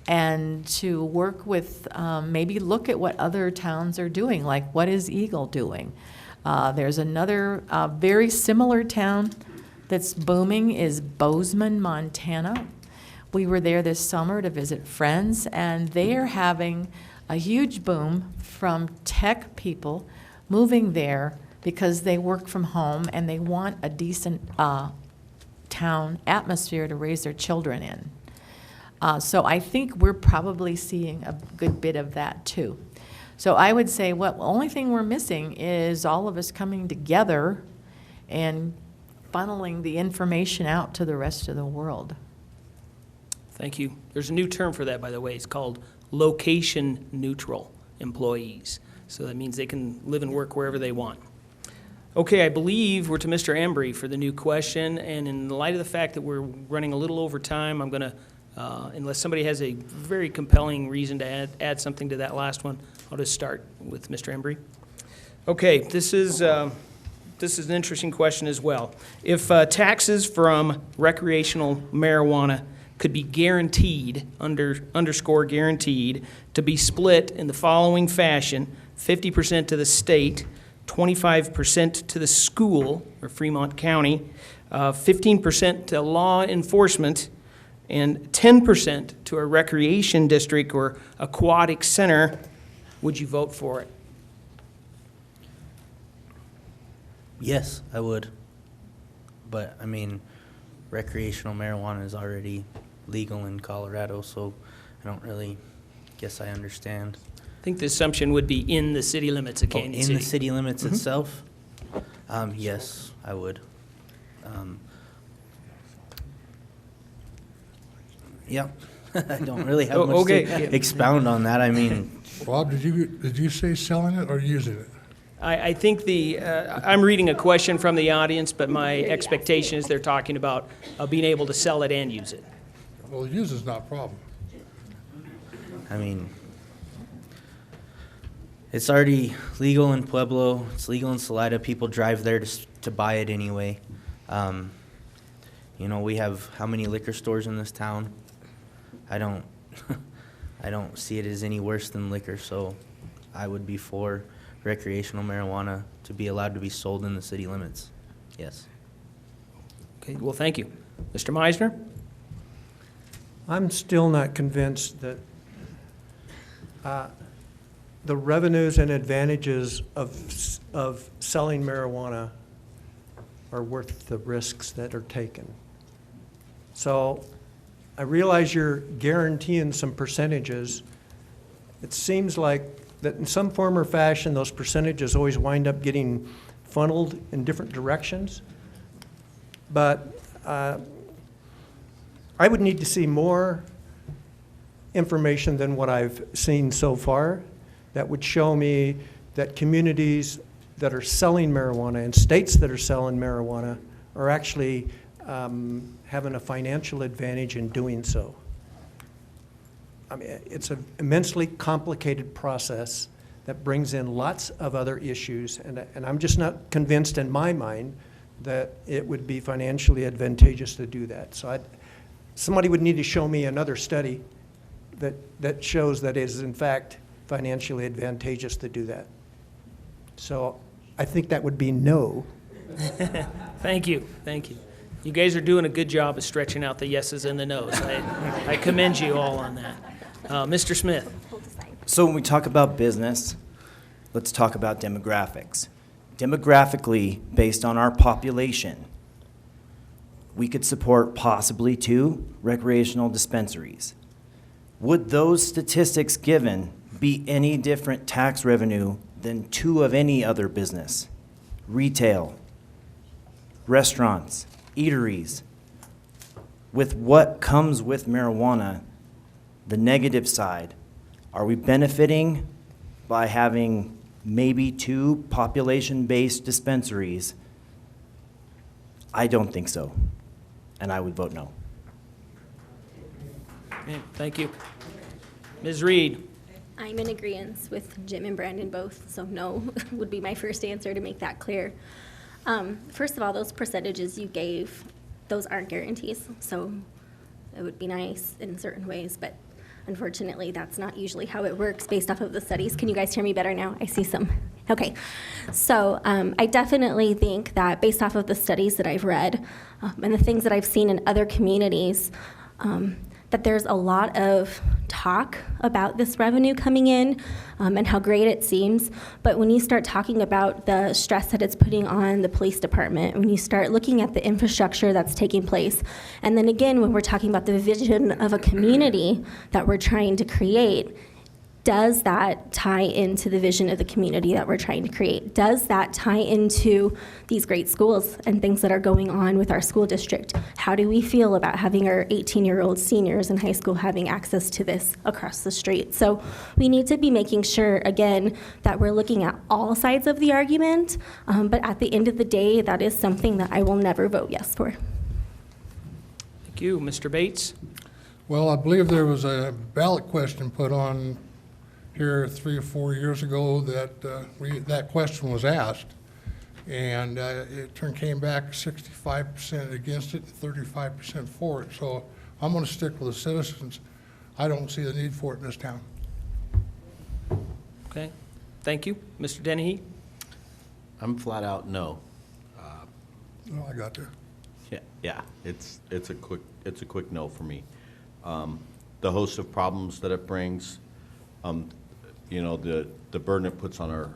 Speaker 5: and to work with, maybe look at what other towns are doing, like what is Eagle doing? There's another very similar town that's booming is Bozeman, Montana. We were there this summer to visit friends, and they are having a huge boom from tech people moving there because they work from home and they want a decent town atmosphere to raise their children in. So I think we're probably seeing a good bit of that too. So I would say what only thing we're missing is all of us coming together and funneling the information out to the rest of the world.
Speaker 2: Thank you. There's a new term for that, by the way. It's called location-neutral employees. So that means they can live and work wherever they want. Okay, I believe we're to Mr. Embry for the new question, and in light of the fact that we're running a little over time, I'm going to, unless somebody has a very compelling reason to add something to that last one, I'll just start with Mr. Embry. Okay, this is an interesting question as well. If taxes from recreational marijuana could be guaranteed, underscore guaranteed, to be split in the following fashion: 50% to the state, 25% to the school, or Fremont County, 15% to law enforcement, and 10% to a recreation district or aquatic center, would you vote for it?
Speaker 7: Yes, I would. But, I mean, recreational marijuana is already legal in Colorado, so I don't really guess I understand.
Speaker 2: I think the assumption would be in the city limits of Canyon City.
Speaker 7: In the city limits itself? Yes, I would. Yep. I don't really have much to expound on that. I mean,
Speaker 3: Bob, did you say selling it or using it?
Speaker 2: I think I'm reading a question from the audience, but my expectation is they're talking about being able to sell it and use it.
Speaker 3: Well, use is not a problem.
Speaker 7: I mean, It's already legal in Pueblo. It's legal in Salida. People drive there to buy it anyway. You know, we have how many liquor stores in this town? I don't, I don't see it as any worse than liquor, so I would be for recreational marijuana to be allowed to be sold in the city limits. Yes.
Speaker 2: Okay, well, thank you. Mr. Meisner?
Speaker 8: I'm still not convinced that the revenues and advantages of selling marijuana are worth the risks that are taken. So I realize you're guaranteeing some percentages. It seems like that in some form or fashion, those percentages always wind up getting funneled in different directions. But I would need to see more information than what I've seen so far that would show me that communities that are selling marijuana and states that are selling marijuana are actually having a financial advantage in doing so. I mean, it's an immensely complicated process that brings in lots of other issues, and I'm just not convinced in my mind that it would be financially advantageous to do that. So somebody would need to show me another study that shows that it is in fact financially advantageous to do that. So I think that would be no.
Speaker 2: Thank you, thank you. You guys are doing a good job of stretching out the yeses and the nos. I commend you all on that. Mr. Smith?
Speaker 9: So when we talk about business, let's talk about demographics. Demographically, based on our population, we could support possibly 2 recreational dispensaries. Would those statistics given be any different tax revenue than 2 of any other business? Retail, restaurants, eateries. With what comes with marijuana, the negative side, are we benefiting by having maybe 2 population-based dispensaries? I don't think so, and I would vote no.
Speaker 2: Okay, thank you. Ms. Reed?
Speaker 1: I'm in agreement with Jim and Brandon both, so no would be my first answer to make that clear. First of all, those percentages you gave, those aren't guarantees, so it would be nice in certain ways, but unfortunately, that's not usually how it works based off of the studies. Can you guys hear me better now? I see some. Okay. So I definitely think that based off of the studies that I've read and the things that I've seen in other communities, that there's a lot of talk about this revenue coming in and how great it seems. But when you start talking about the stress that it's putting on the police department, when you start looking at the infrastructure that's taking place, and then again, when we're talking about the vision of a community that we're trying to create, does that tie into the vision of the community that we're trying to create? Does that tie into these great schools and things that are going on with our school district? How do we feel about having our 18-year-old seniors in high school having access to this across the street? So we need to be making sure, again, that we're looking at all sides of the argument, but at the end of the day, that is something that I will never vote yes for.
Speaker 2: Thank you. Mr. Bates?
Speaker 3: Well, I believe there was a ballot question put on here 3 or 4 years ago that that question was asked, and it came back 65% against it, 35% for it. So I'm going to stick with the citizens. I don't see the need for it in this town.
Speaker 2: Okay. Thank you. Mr. Dennehy?
Speaker 4: I'm flat out no.
Speaker 3: Oh, I got there.
Speaker 4: Yeah, it's a quick no for me. The host of problems that it brings, you know, the burden it puts on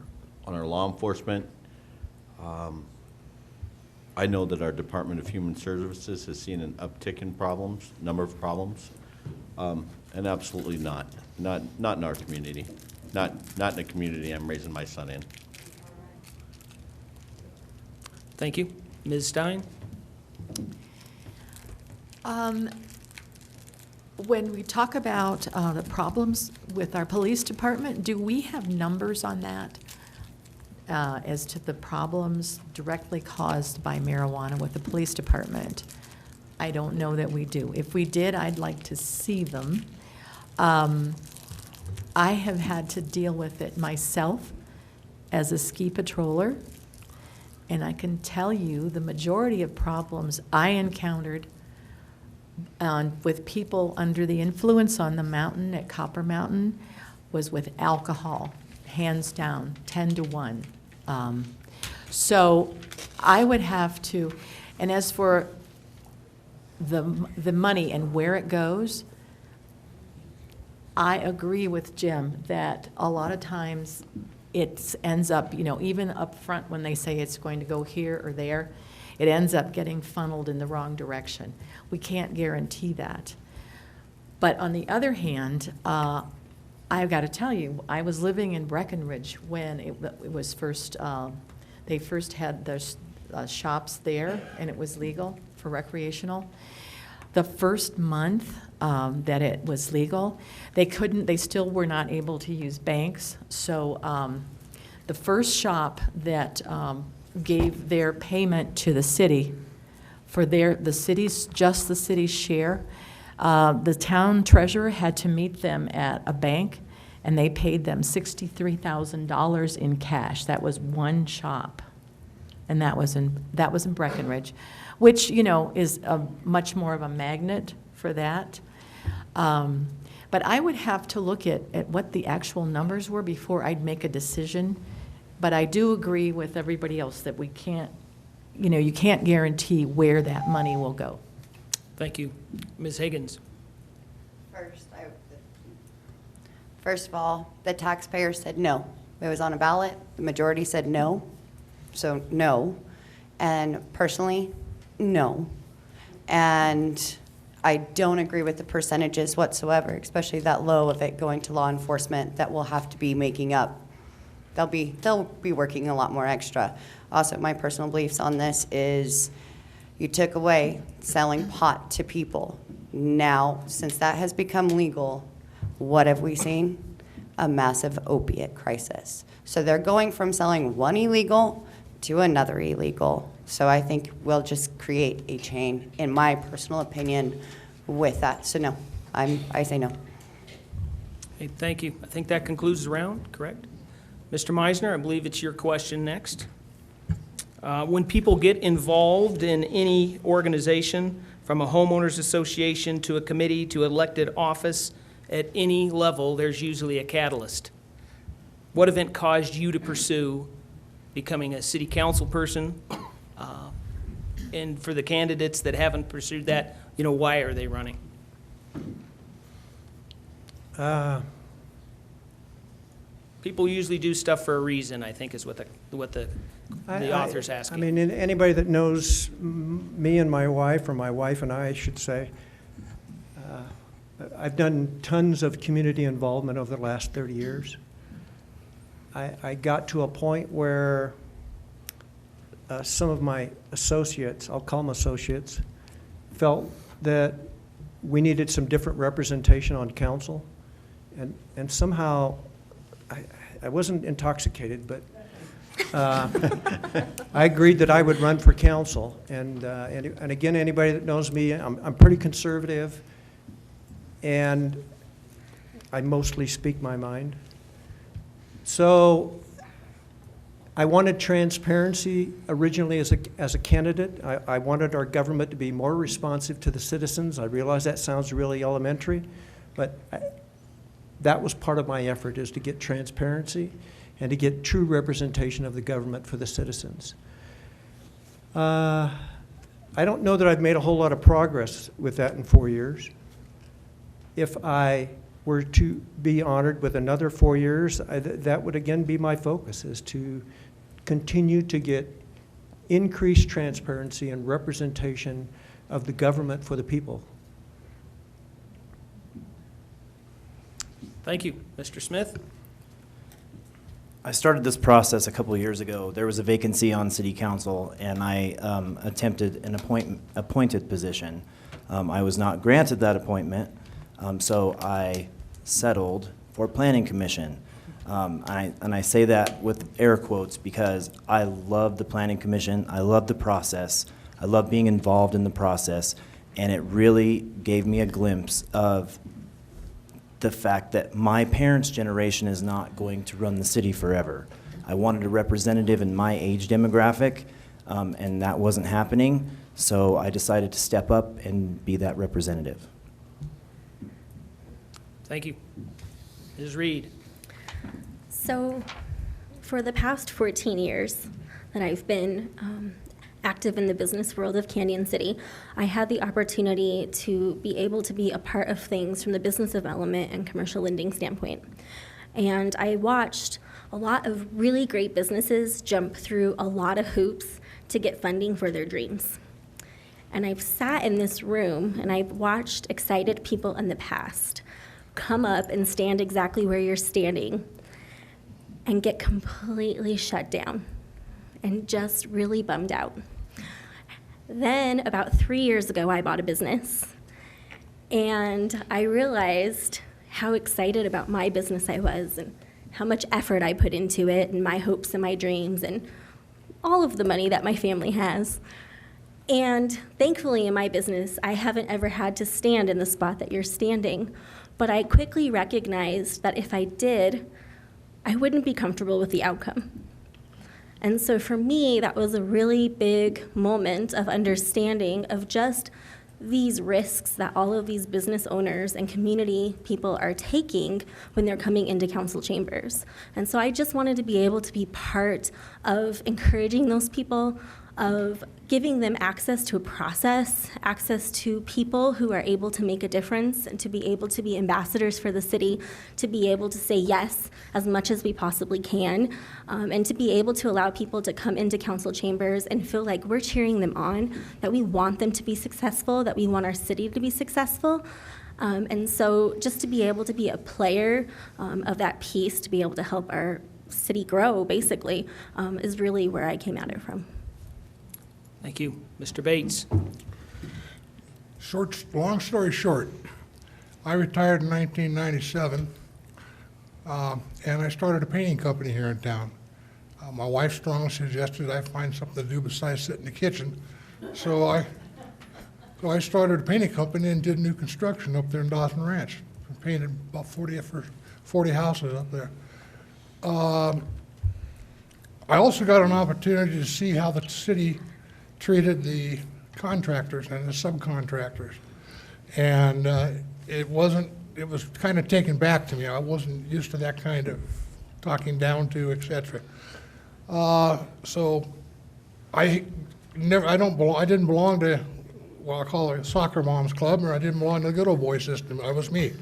Speaker 4: our law enforcement. I know that our Department of Human Services has seen an uptick in number of problems, and absolutely not in our community, not in the community I'm raising my son in.
Speaker 2: Thank you. Ms. Stein?
Speaker 5: When we talk about the problems with our police department, do we have numbers on that as to the problems directly caused by marijuana with the police department? I don't know that we do. If we did, I'd like to see them. I have had to deal with it myself as a ski patroller, and I can tell you the majority of problems I encountered with people under the influence on the mountain at Copper Mountain was with alcohol, hands down, 10 to 1. So I would have to, and as for the money and where it goes, I agree with Jim that a lot of times it ends up, even up front when they say it's going to go here or there, it ends up getting funneled in the wrong direction. We can't guarantee that. But on the other hand, I've got to tell you, I was living in Breckenridge when it was first, they first had the shops there, and it was legal for recreational. The first month that it was legal, they still were not able to use banks. So the first shop that gave their payment to the city for the city's share, the town treasurer had to meet them at a bank, and they paid them $63,000 in cash. That was one shop, and that was in Breckenridge, which is much more of a magnet for that. But I would have to look at what the actual numbers were before I'd make a decision. But I do agree with everybody else that we can't, you can't guarantee where that money will go.
Speaker 2: Thank you. Ms. Higgins?
Speaker 6: First of all, the taxpayers said no. It was on a ballot. The majority said no. So no. And personally, no. And I don't agree with the percentages whatsoever, especially that low of it going to law enforcement that will have to be making up. They'll be working a lot more extra. Also, my personal beliefs on this is you took away selling pot to people. Now, since that has become legal, what have we seen? A massive opiate crisis. So they're going from selling one illegal to another illegal. So I think we'll just create a chain, in my personal opinion, with that. So no, I say no.
Speaker 2: Hey, thank you. I think that concludes the round, correct? Mr. Meisner, I believe it's your question next. When people get involved in any organization, from a homeowners association to a committee to elected office, at any level, there's usually a catalyst. What event caused you to pursue becoming a city council person? And for the candidates that haven't pursued that, why are they running? People usually do stuff for a reason, I think, is what the author's asking.
Speaker 8: I mean, anybody that knows me and my wife, or my wife and I should say, I've done tons of community involvement over the last 30 years. I got to a point where some of my associates, I'll call them associates, felt that we needed some different representation on council. And somehow, I wasn't intoxicated, but I agreed that I would run for council. And again, anybody that knows me, I'm pretty conservative, and I mostly speak my mind. So I wanted transparency originally as a candidate. I wanted our government to be more responsive to the citizens. I realize that sounds really elementary, but that was part of my effort, is to get transparency and to get true representation of the government for the citizens. I don't know that I've made a whole lot of progress with that in 4 years. If I were to be honored with another 4 years, that would again be my focus, is to continue to get increased transparency and representation of the government for the people.
Speaker 2: Thank you. Mr. Smith?
Speaker 9: I started this process a couple of years ago. There was a vacancy on city council, and I attempted an appointed position. I was not granted that appointment, so I settled for planning commission. And I say that with air quotes because I love the planning commission. I love the process. I love being involved in the process, and it really gave me a glimpse of the fact that my parents' generation is not going to run the city forever. I wanted a representative in my age demographic, and that wasn't happening, so I decided to step up and be that representative.
Speaker 2: Thank you. Ms. Reed?
Speaker 1: So, for the past 14 years that I've been active in the business world of Canyon City, I had the opportunity to be able to be a part of things from the business development and commercial lending standpoint. And I watched a lot of really great businesses jump through a lot of hoops to get funding for their dreams. And I've sat in this room and I've watched excited people in the past come up and stand exactly where you're standing and get completely shut down and just really bummed out. Then, about 3 years ago, I bought a business, and I realized how excited about my business I was and how much effort I put into it and my hopes and my dreams and all of the money that my family has. And thankfully, in my business, I haven't ever had to stand in the spot that you're standing, but I quickly recognized that if I did, I wouldn't be comfortable with the outcome. And so for me, that was a really big moment of understanding of just these risks that all of these business owners and community people are taking when they're coming into council chambers. And so I just wanted to be able to be part of encouraging those people, of giving them access to a process, access to people who are able to make a difference and to be able to be ambassadors for the city, to be able to say yes as much as we possibly can, and to be able to allow people to come into council chambers and feel like we're cheering them on, that we want them to be successful, that we want our city to be successful. And so just to be able to be a player of that piece, to be able to help our city grow, basically, is really where I came at it from.
Speaker 2: Thank you. Mr. Bates?
Speaker 3: Long story short, I retired in 1997, and I started a painting company here in town. My wife strongly suggested I find something to do besides sit in the kitchen, so I started a painting company and did new construction up there in Dawson Ranch. I painted about 40 houses up there. I also got an opportunity to see how the city treated the contractors and the subcontractors. And it was kind of taken back to me. I wasn't used to that kind of talking down to, et cetera. So I didn't belong to, well, I call it a soccer moms club, or I didn't belong to the good old boy system. I was me.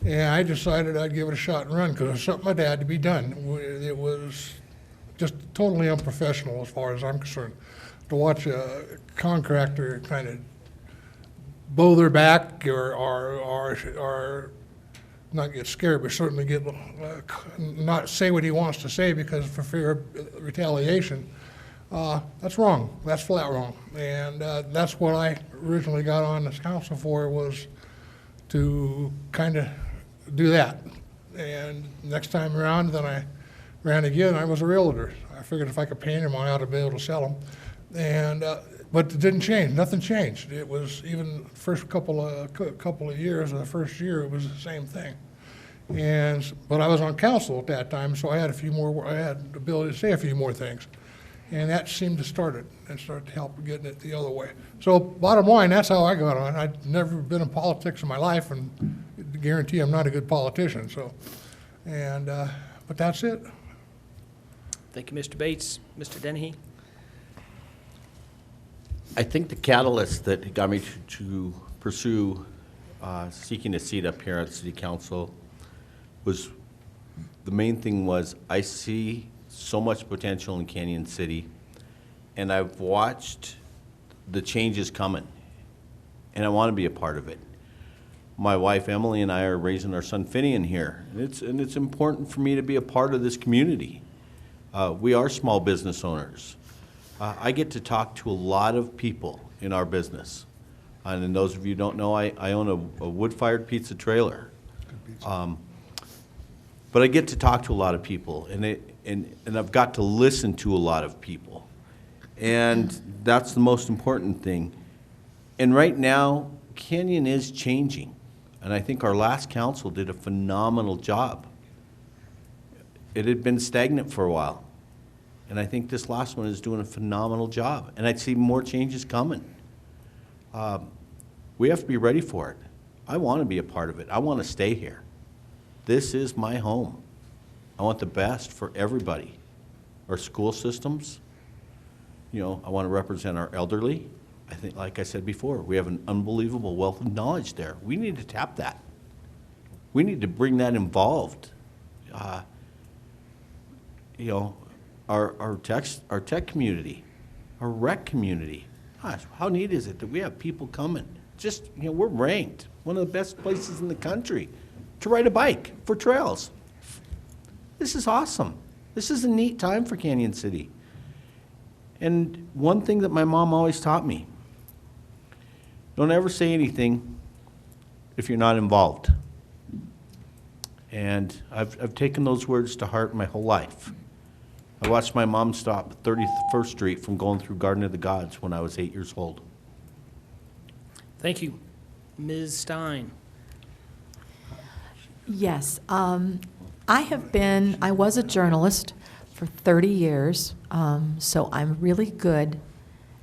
Speaker 3: And I decided I'd give it a shot and run because it was something that had to be done. It was just totally unprofessional as far as I'm concerned, to watch a contractor kind of bow their back or not get scared, but certainly get not say what he wants to say because for fear of retaliation. That's wrong. That's flat wrong. And that's what I originally got on this council for, was to kind of do that. And next time around, then I ran again. I was a realtor. I figured if I could paint them, I ought to be able to sell them. And but it didn't change. Nothing changed. It was even the first couple of years, or the first year, it was the same thing. But I was on council at that time, so I had I had the ability to say a few more things, and that seemed to start it and start to help getting it the other way. So bottom line, that's how I got on. I'd never been in politics in my life, and I guarantee I'm not a good politician. So, but that's it.
Speaker 2: Thank you, Mr. Bates. Mr. Dennehy?
Speaker 4: I think the catalyst that got me to pursue seeking a seat up here at City Council was, the main thing was, I see so much potential in Canyon City, and I've watched the changes coming, and I want to be a part of it. My wife Emily and I are raising our son Finian here, and it's important for me to be a part of this community. We are small business owners. I get to talk to a lot of people in our business. And those of you who don't know, I own a wood-fired pizza trailer. But I get to talk to a lot of people, and I've got to listen to a lot of people. And that's the most important thing. And right now, Canyon is changing. And I think our last council did a phenomenal job. It had been stagnant for a while. And I think this last one is doing a phenomenal job. And I'd see more changes coming. We have to be ready for it. I want to be a part of it. I want to stay here. This is my home. I want the best for everybody. Our school systems, you know, I want to represent our elderly. I think, like I said before, we have an unbelievable wealth of knowledge there. We need to tap that. We need to bring that involved. You know, our tech community, our rec community. Gosh, how neat is it that we have people coming? Just, you know, we're ranked one of the best places in the country to ride a bike for trails. This is awesome. This is a neat time for Canyon City. And one thing that my mom always taught me, don't ever say anything if you're not involved. And I've taken those words to heart my whole life. I watched my mom stop 31st Street from going through Garden of the Gods when I was 8 years old.
Speaker 2: Thank you. Ms. Stein.
Speaker 5: Yes, I was a journalist for 30 years, so I'm really good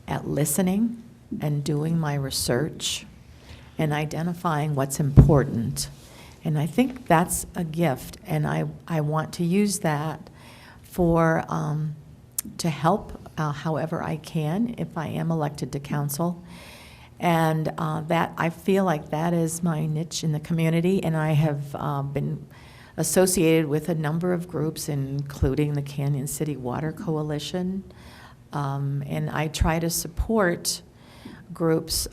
Speaker 5: at listening and doing my research and identifying what's important. And I think that's a gift, and I want to use that for, to help however I can if I am elected to council. And that, I feel like that is my niche in the community, and I have been associated with a number of groups, including the Canyon City Water Coalition, and I try to support groups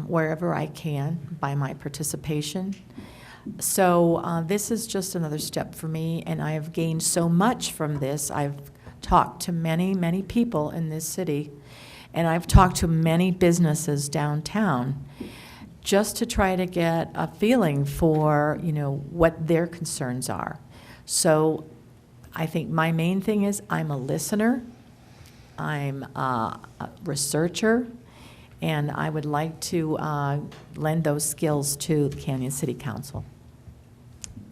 Speaker 5: wherever I can by my participation. So this is just another step for me, and I have gained so much from this. I've talked to many, many people in this city, and I've talked to many businesses downtown just to try to get a feeling for, you know, what their concerns are. So I think my main thing is I'm a listener, I'm a researcher, and I would like to lend those skills to the Canyon City Council.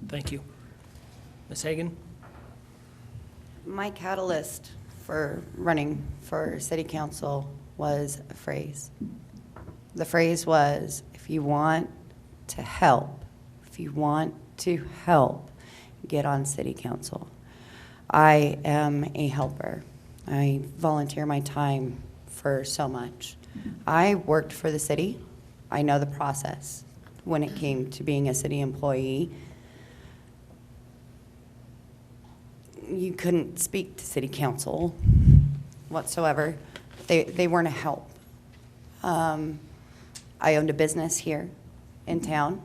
Speaker 2: Thank you. Ms. Hagan?
Speaker 6: My catalyst for running for city council was a phrase. The phrase was, if you want to help, get on city council. I am a helper. I volunteer my time for so much. I worked for the city. I know the process when it came to being a city employee. You couldn't speak to city council whatsoever. They weren't a help. I owned a business here in town.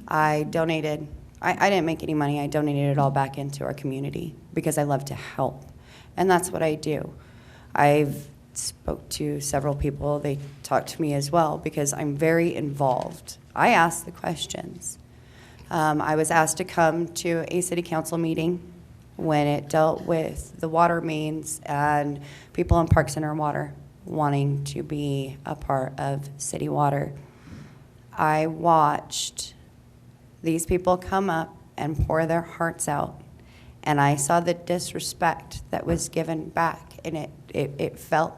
Speaker 6: I donated, I didn't make any money. I donated it all back into our community because I love to help. And that's what I do. I've spoke to several people. They talked to me as well because I'm very involved. I ask the questions. I was asked to come to a city council meeting when it dealt with the water mains and people in Park Center Water wanting to be a part of city water. I watched these people come up and pour their hearts out, and I saw the disrespect that was given back, and it felt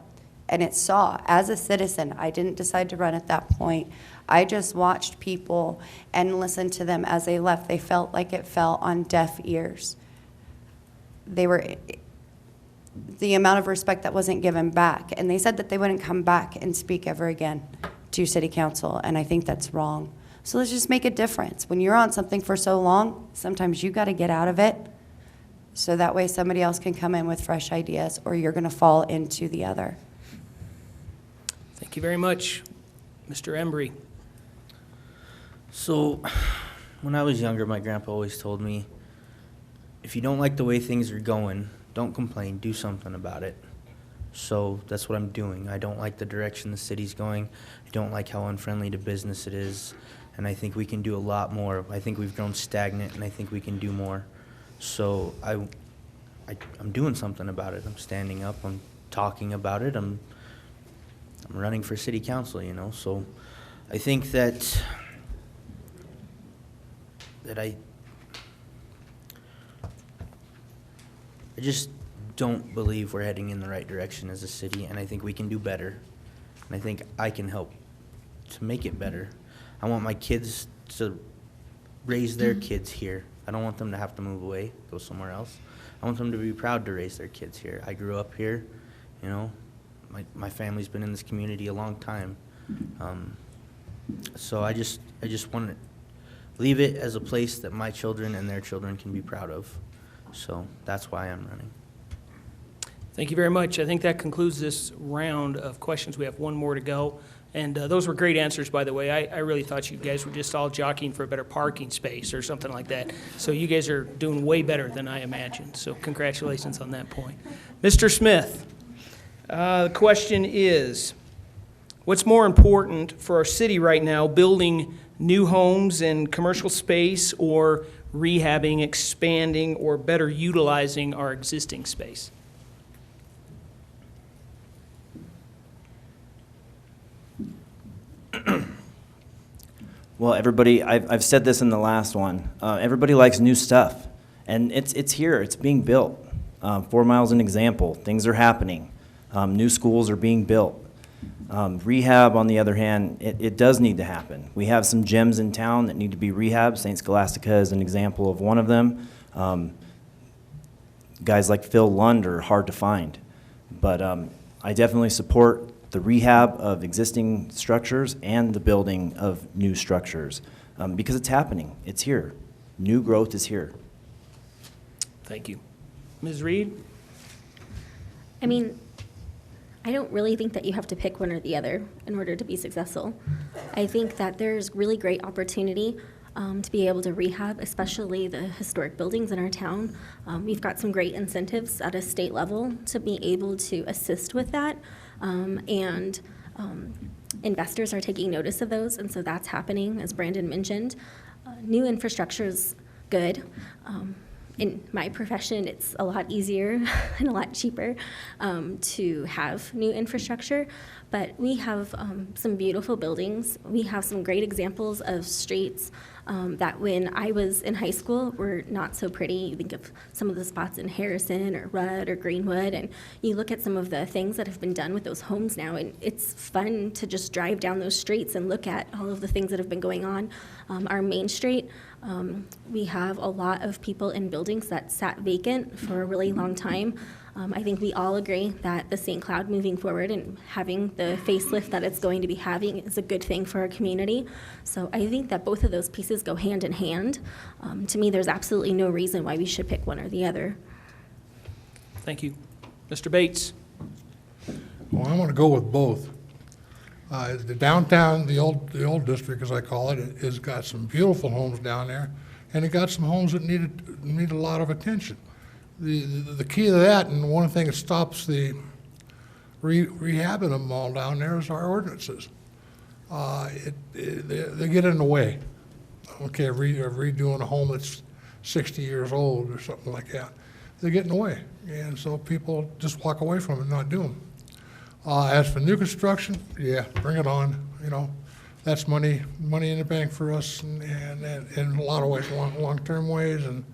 Speaker 6: and it saw. As a citizen, I didn't decide to run at that point. I just watched people and listened to them as they left. They felt like it fell on deaf ears. The amount of respect that wasn't given back. And they said that they wouldn't come back and speak ever again to city council, and I think that's wrong. So let's just make a difference. When you're on something for so long, sometimes you got to get out of it so that way somebody else can come in with fresh ideas, or you're going to fall into the other.
Speaker 2: Thank you very much. Mr. Embry?
Speaker 7: So, when I was younger, my grandpa always told me, if you don't like the way things are going, don't complain, do something about it. So that's what I'm doing. I don't like the direction the city's going. I don't like how unfriendly to business it is. And I think we can do a lot more. I think we've grown stagnant, and I think we can do more. So I'm doing something about it. I'm standing up. I'm talking about it. I'm running for city council, you know. So I think that that I just don't believe we're heading in the right direction as a city, and I think we can do better. And I think I can help to make it better. I want my kids to raise their kids here. I don't want them to have to move away, go somewhere else. I want them to be proud to raise their kids here. I grew up here, you know. My family's been in this community a long time. So I just want to leave it as a place that my children and their children can be proud of. So that's why I'm running.
Speaker 2: Thank you very much. I think that concludes this round of questions. We have one more to go. And those were great answers, by the way. I really thought you guys were just all jockeying for a better parking space or something like that. So you guys are doing way better than I imagined. So congratulations on that point. Mr. Smith, the question is, what's more important for our city right now, building new homes and commercial space, or rehabbing, expanding, or better utilizing our existing space?
Speaker 9: Well, everybody, I've said this in the last one. Everybody likes new stuff, and it's here. It's being built. 4 Mile's an example. Things are happening. New schools are being built. Rehab, on the other hand, it does need to happen. We have some gems in town that need to be rehabbed. St. Scholastica is an example of one of them. Guys like Phil Lund are hard to find, but I definitely support the rehab of existing structures and the building of new structures, because it's happening. It's here. New growth is here.
Speaker 2: Thank you. Ms. Reed?
Speaker 1: I mean, I don't really think that you have to pick one or the other in order to be successful. I think that there's really great opportunity to be able to rehab, especially the historic buildings in our town. We've got some great incentives at a state level to be able to assist with that. And investors are taking notice of those, and so that's happening, as Brandon mentioned. New infrastructure is good. In my profession, it's a lot easier and a lot cheaper to have new infrastructure, but we have some beautiful buildings. We have some great examples of streets that when I was in high school were not so pretty. You think of some of the spots in Harrison or Rudd or Greenwood, and you look at some of the things that have been done with those homes now, and it's fun to just drive down those streets and look at all of the things that have been going on. Our Main Street, we have a lot of people in buildings that sat vacant for a really long time. I think we all agree that the St. Cloud moving forward and having the facelift that it's going to be having is a good thing for our community. So I think that both of those pieces go hand in hand. To me, there's absolutely no reason why we should pick one or the other.
Speaker 2: Thank you. Mr. Bates?
Speaker 3: Well, I'm going to go with both. The downtown, the old district, as I call it, has got some beautiful homes down there, and it got some homes that need a lot of attention. The key to that, and one thing that stops the rehabbing them all down there, is our ordinances. They get in the way. Okay, redoing a home that's 60 years old or something like that. They get in the way, and so people just walk away from it and not do them. As for new construction, yeah, bring it on. You know, that's money in the bank for us, and in a lot of ways, long-term ways. And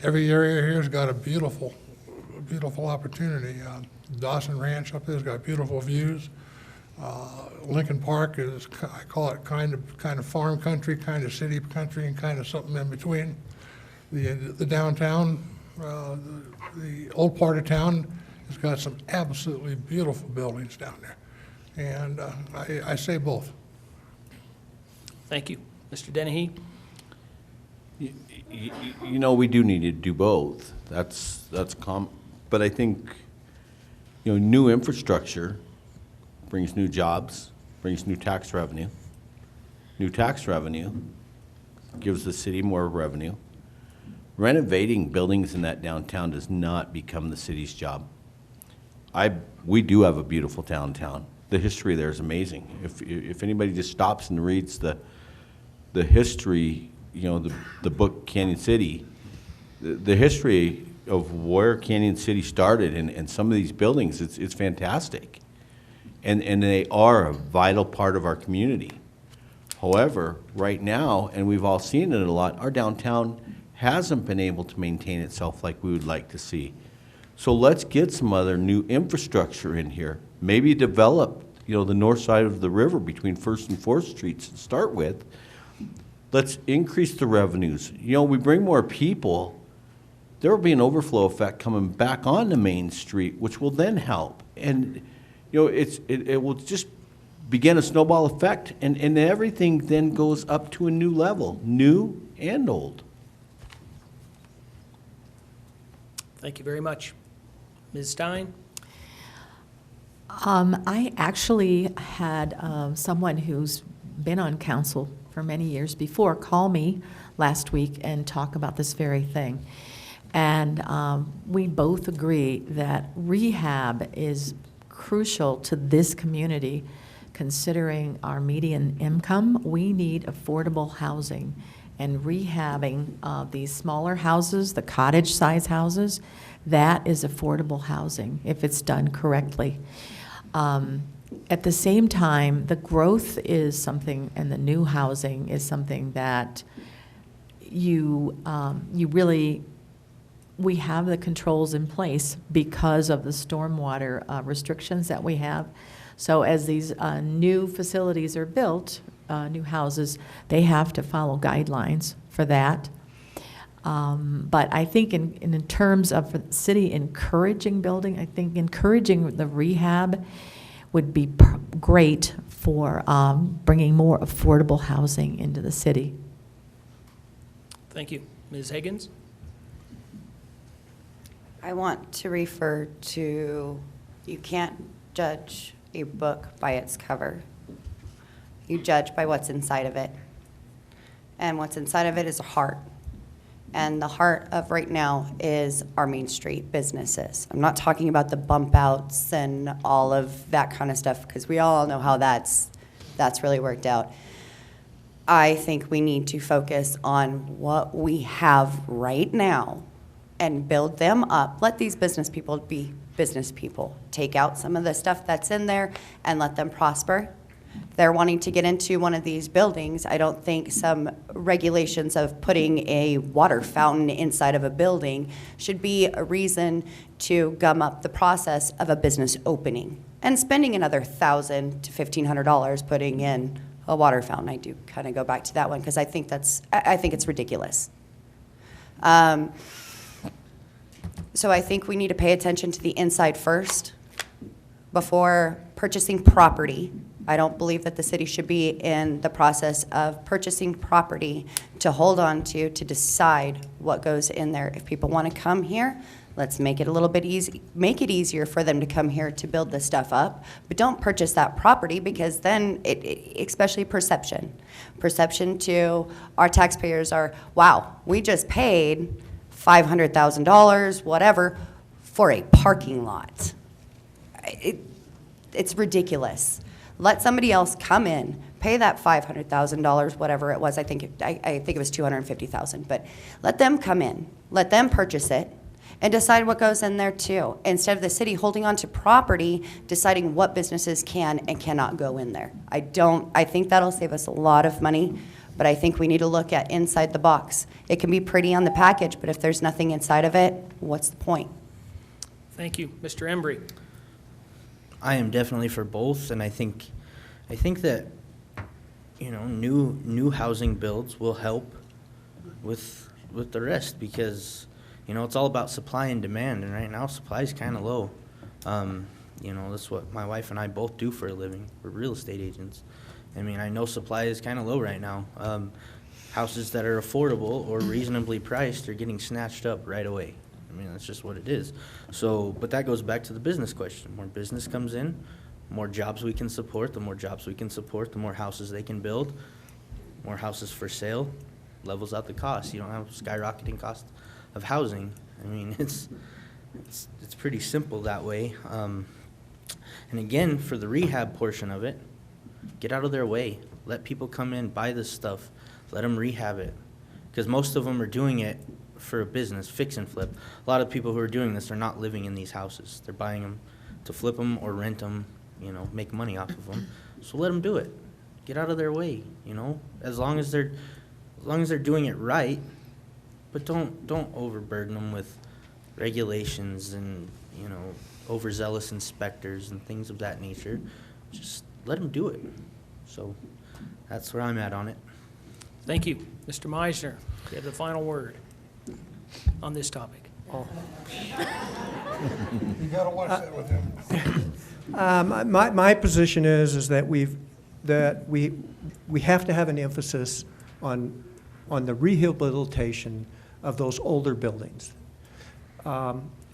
Speaker 3: every area here's got a beautiful opportunity. Dawson Ranch up there's got beautiful views. Lincoln Park is, I call it kind of farm country, kind of city country, and kind of something in between. The downtown, the old part of town, it's got some absolutely beautiful buildings down there, and I say both.
Speaker 2: Thank you. Mr. Dennehy?
Speaker 4: You know, we do need to do both. That's but I think, you know, new infrastructure brings new jobs, brings new tax revenue. New tax revenue gives the city more revenue. Renovating buildings in that downtown does not become the city's job. We do have a beautiful downtown. The history there is amazing. If anybody just stops and reads the history, you know, the book Canyon City, the history of where Canyon City started and some of these buildings, it's fantastic. And they are a vital part of our community. However, right now, and we've all seen it a lot, our downtown hasn't been able to maintain itself like we would like to see. So let's get some other new infrastructure in here. Maybe develop, the north side of the river between First and Fourth Streets to start with. Let's increase the revenues. We bring more people, there will be an overflow effect coming back onto Main Street, which will then help. And, it will just begin a snowball effect, and everything then goes up to a new level, new and old.
Speaker 2: Thank you very much. Ms. Stein?
Speaker 5: I actually had someone who's been on council for many years before call me last week and talk about this very thing. And we both agree that rehab is crucial to this community. Considering our median income, we need affordable housing. And rehabbing these smaller houses, the cottage-size houses, that is affordable housing if it's done correctly. At the same time, the growth is something, and the new housing is something that you really, we have the controls in place because of the stormwater restrictions that we have. So as these new facilities are built, new houses, they have to follow guidelines for that. But I think in terms of the city encouraging building, I think encouraging the rehab would be great for bringing more affordable housing into the city.
Speaker 2: Thank you. Ms. Higgins?
Speaker 6: I want to refer to, you can't judge a book by its cover. You judge by what's inside of it. And what's inside of it is a heart. And the heart of right now is our Main Street businesses. I'm not talking about the bump outs and all of that kind of stuff, because we all know how that's really worked out. I think we need to focus on what we have right now and build them up. Let these business people be business people. Take out some of the stuff that's in there and let them prosper. They're wanting to get into one of these buildings. I don't think some regulations of putting a water fountain inside of a building should be a reason to gum up the process of a business opening. And spending another $1,000 to $1,500 putting in a water fountain. I do kind of go back to that one because I think it's ridiculous. So I think we need to pay attention to the inside first before purchasing property. I don't believe that the city should be in the process of purchasing property to hold on to decide what goes in there. If people want to come here, let's make it a little bit easy, make it easier for them to come here to build this stuff up. But don't purchase that property, because then especially perception to our taxpayers are, wow, we just paid $500,000, whatever, for a parking lot. It's ridiculous. Let somebody else come in, pay that $500,000, whatever it was. I think it was $250,000. But let them come in, let them purchase it, and decide what goes in there too. Instead of the city holding on to property, deciding what businesses can and cannot go in there. I think that'll save us a lot of money. But I think we need to look at inside the box. It can be pretty on the package, but if there's nothing inside of it, what's the point?
Speaker 2: Thank you. Mr. Embry?
Speaker 7: I am definitely for both, and I think that new housing builds will help with the rest, because it's all about supply and demand, and right now supply is kind of low. That's what my wife and I both do for a living. We're real estate agents. I mean, I know supply is kind of low right now. Houses that are affordable or reasonably priced are getting snatched up right away. I mean, that's just what it is. So, but that goes back to the business question. More business comes in, more jobs we can support. The more jobs we can support, the more houses they can build. More houses for sale, levels out the cost. You don't have skyrocketing cost of housing. I mean, it's pretty simple that way. And again, for the rehab portion of it, get out of their way. Let people come in, buy this stuff. Let them rehab it. Because most of them are doing it for a business, fix and flip. A lot of people who are doing this are not living in these houses. They're buying them to flip them or rent them, make money off of them. So let them do it. get out of their way, you know? As long as they're doing it right, but don't overburden them with regulations and, you know, overzealous inspectors and things of that nature. Just let them do it. So that's where I'm at on it.
Speaker 2: Thank you. Mr. Meisner, you have the final word on this topic.
Speaker 3: You gotta watch that with him.
Speaker 8: My position is that we have to have an emphasis on the rehabilitation of those older buildings.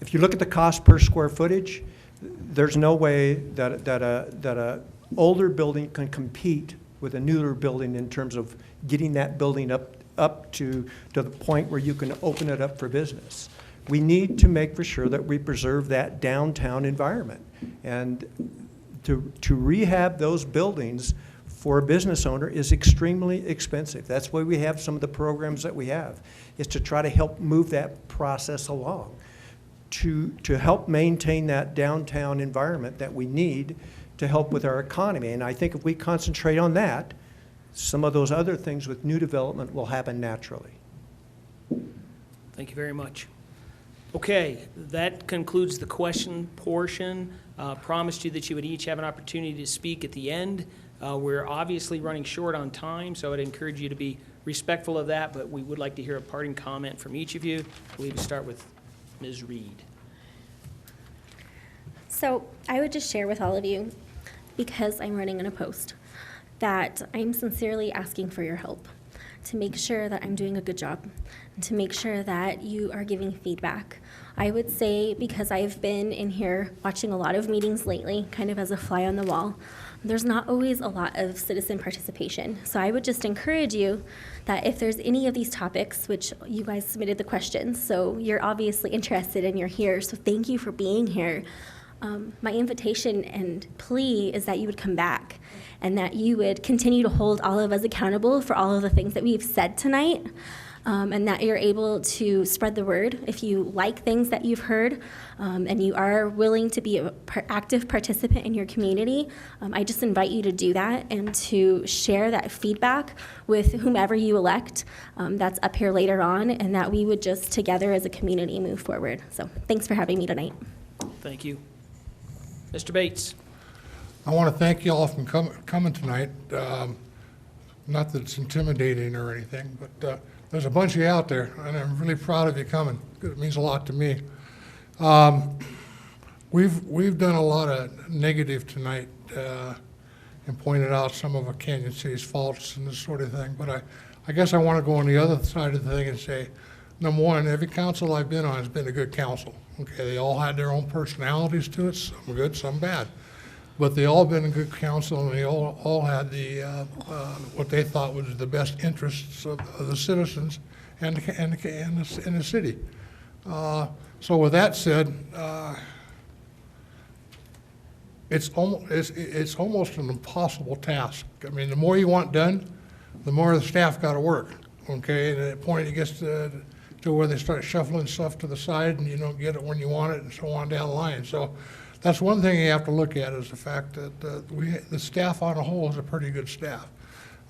Speaker 8: If you look at the cost per square footage, there's no way that a older building can compete with a newer building in terms of getting that building up to the point where you can open it up for business. We need to make for sure that we preserve that downtown environment. And to rehab those buildings for a business owner is extremely expensive. That's why we have some of the programs that we have, is to try to help move that process along, to help maintain that downtown environment that we need to help with our economy. And I think if we concentrate on that, some of those other things with new development will happen naturally.
Speaker 2: Thank you very much. Okay, that concludes the question portion. Promised you that you would each have an opportunity to speak at the end. We're obviously running short on time, so I'd encourage you to be respectful of that, but we would like to hear a parting comment from each of you. I believe we start with Ms. Reed.
Speaker 1: So I would just share with all of you, because I'm running in a post, that I'm sincerely asking for your help to make sure that I'm doing a good job, and to make sure that you are giving feedback. I would say, because I've been in here watching a lot of meetings lately, kind of as a fly on the wall, there's not always a lot of citizen participation. So I would just encourage you that if there's any of these topics, which you guys submitted the questions, so you're obviously interested and you're here, so thank you for being here. My invitation and plea is that you would come back and that you would continue to hold all of us accountable for all of the things that we've said tonight, and that you're able to spread the word if you like things that you've heard, and you are willing to be an active participant in your community. I just invite you to do that and to share that feedback with whomever you elect that's up here later on, and that we would just together as a community move forward. So thanks for having me tonight.
Speaker 2: Thank you. Mr. Bates.
Speaker 3: I want to thank you all for coming tonight. Not that it's intimidating or anything, but there's a bunch of you out there, and I'm really proud of you coming. It means a lot to me. We've done a lot of negative tonight and pointed out some of Canyon City's faults and this sort of thing, but I guess I want to go on the other side of the thing and say, number one, every council I've been on has been a good council. Okay, they all had their own personalities to it, some good, some bad. But they all been a good council, and they all had the what they thought was the best interests of the citizens and the city. So with that said, it's almost an impossible task. I mean, the more you want done, the more the staff got to work. Okay, and at the point it gets to where they start shuffling stuff to the side and you don't get it when you want it and so on down the line. So that's one thing you have to look at, is the fact that the staff on a whole is a pretty good staff.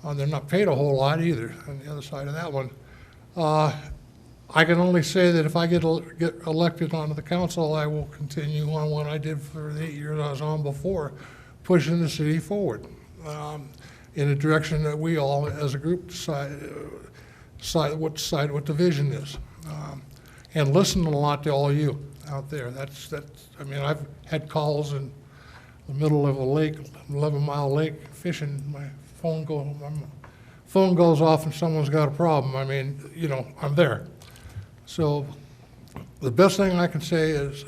Speaker 3: They're not paid a whole lot either on the other side of that one. I can only say that if I get elected onto the council, I will continue on what I did for the 8 years I was on before, pushing the city forward in a direction that we all as a group decide what the vision is, and listen a lot to all of you out there. That's. I mean, I've had calls in the middle of a lake, 11-mile lake, fishing. My phone goes off, and someone's got a problem. I mean, you know, I'm there. So the best thing I can say is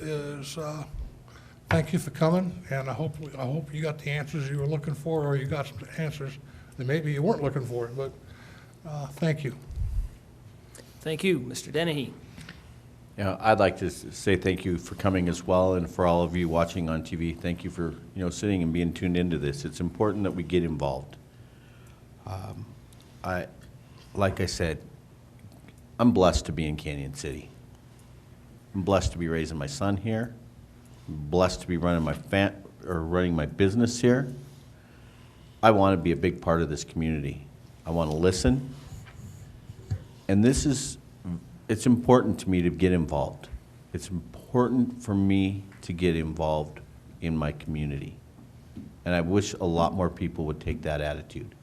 Speaker 3: thank you for coming, and I hope you got the answers you were looking for, or you got some answers that maybe you weren't looking for. But thank you.
Speaker 2: Thank you. Mr. Dennehy.
Speaker 4: Yeah, I'd like to say thank you for coming as well, and for all of you watching on TV, thank you for sitting and being tuned into this. It's important that we get involved. Like I said, I'm blessed to be in Canyon City. I'm blessed to be raising my son here. I'm blessed to be running my business here. I want to be a big part of this community. I want to listen. And it's important to me to get involved. It's important for me to get involved in my community. And I wish a lot more people would take that attitude.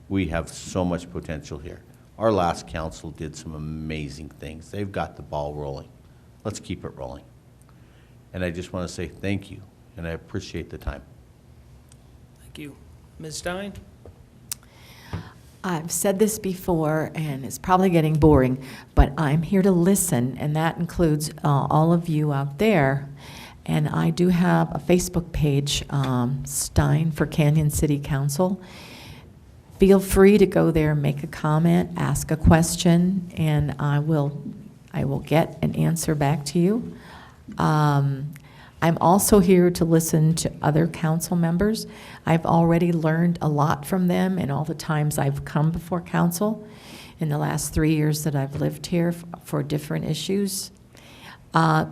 Speaker 4: We have so much potential here. Our last council did some amazing things. They've got the ball rolling. Let's keep it rolling. And I just want to say thank you, and I appreciate the time.
Speaker 2: Thank you. Ms. Stein?
Speaker 5: I've said this before, and it's probably getting boring, but I'm here to listen, and that includes all of you out there. And I do have a Facebook page, Stein for Canyon City Council. Feel free to go there, make a comment, ask a question, and I will get an answer back to you. I'm also here to listen to other council members. I've already learned a lot from them in all the times I've come before council in the last 3 years that I've lived here for different issues.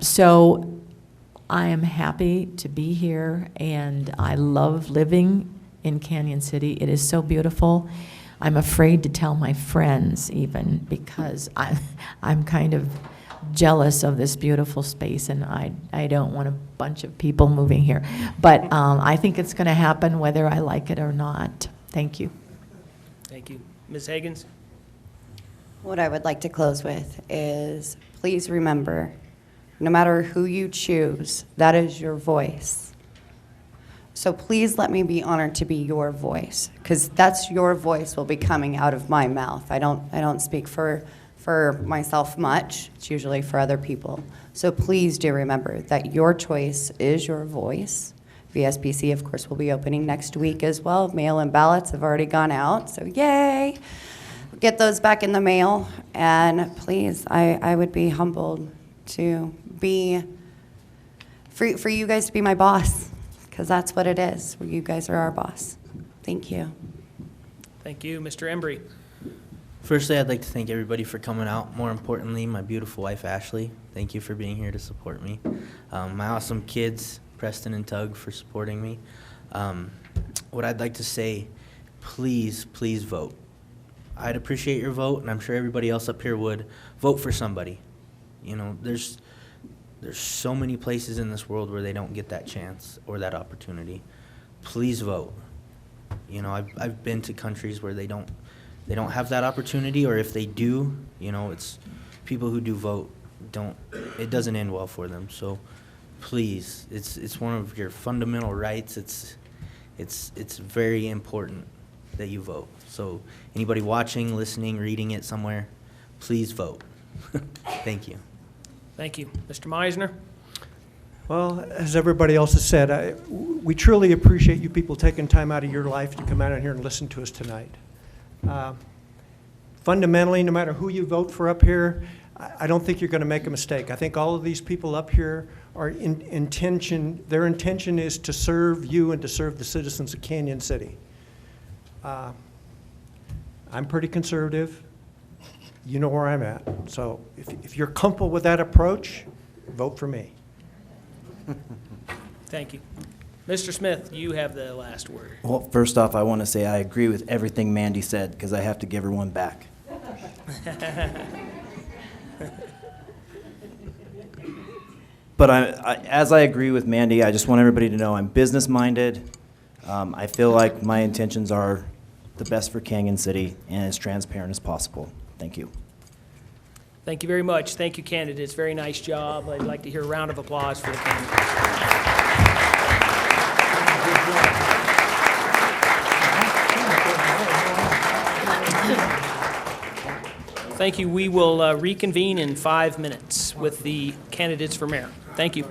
Speaker 5: So I am happy to be here, and I love living in Canyon City. It is so beautiful. I'm afraid to tell my friends even, because I'm kind of jealous of this beautiful space, and I don't want a bunch of people moving here. But I think it's going to happen whether I like it or not. Thank you.
Speaker 2: Thank you. Ms. Higgins?
Speaker 6: What I would like to close with is, please remember, no matter who you choose, that is your voice. So please let me be honored to be your voice, because that's your voice will be coming out of my mouth. I don't speak for myself much. It's usually for other people. So please do remember that your choice is your voice. VSBC, of course, will be opening next week as well. Mail-in ballots have already gone out, so yay. Get those back in the mail. And please, I would be humbled to be, for you guys to be my boss, because that's what it is. You guys are our boss. Thank you.
Speaker 2: Thank you. Mr. Embry?
Speaker 7: Firstly, I'd like to thank everybody for coming out. More importantly, my beautiful wife, Ashley. Thank you for being here to support me. My awesome kids, Preston and Tug, for supporting me. What I'd like to say, please, please vote. I'd appreciate your vote, and I'm sure everybody else up here would. Vote for somebody. You know, there's so many places in this world where they don't get that chance or that opportunity. Please vote. You know, I've been to countries where they don't have that opportunity, or if they do, you know, it's people who do vote it doesn't end well for them. So please, it's one of your fundamental rights. It's very important that you vote. So anybody watching, listening, reading it somewhere, please vote. Thank you.
Speaker 2: Thank you. Mr. Meisner?
Speaker 8: Well, as everybody else has said, we truly appreciate you people taking time out of your life to come out here and listen to us tonight. Fundamentally, no matter who you vote for up here, I don't think you're going to make a mistake. I think all of these people up here are their intention is to serve you and to serve the citizens of Canyon City. I'm pretty conservative. You know where I'm at. So if you're comfortable with that approach, vote for me.
Speaker 2: Thank you. Mr. Smith, you have the last word.
Speaker 9: Well, first off, I want to say I agree with everything Mandy said, because I have to give her one back. But as I agree with Mandy, I just want everybody to know I'm business-minded. I feel like my intentions are the best for Canyon City and as transparent as possible. Thank you.
Speaker 2: Thank you very much. Thank you, candidates. Very nice job. I'd like to hear a round of applause for the candidates. Thank you. We will reconvene in 5 minutes with the candidates for mayor. Thank you.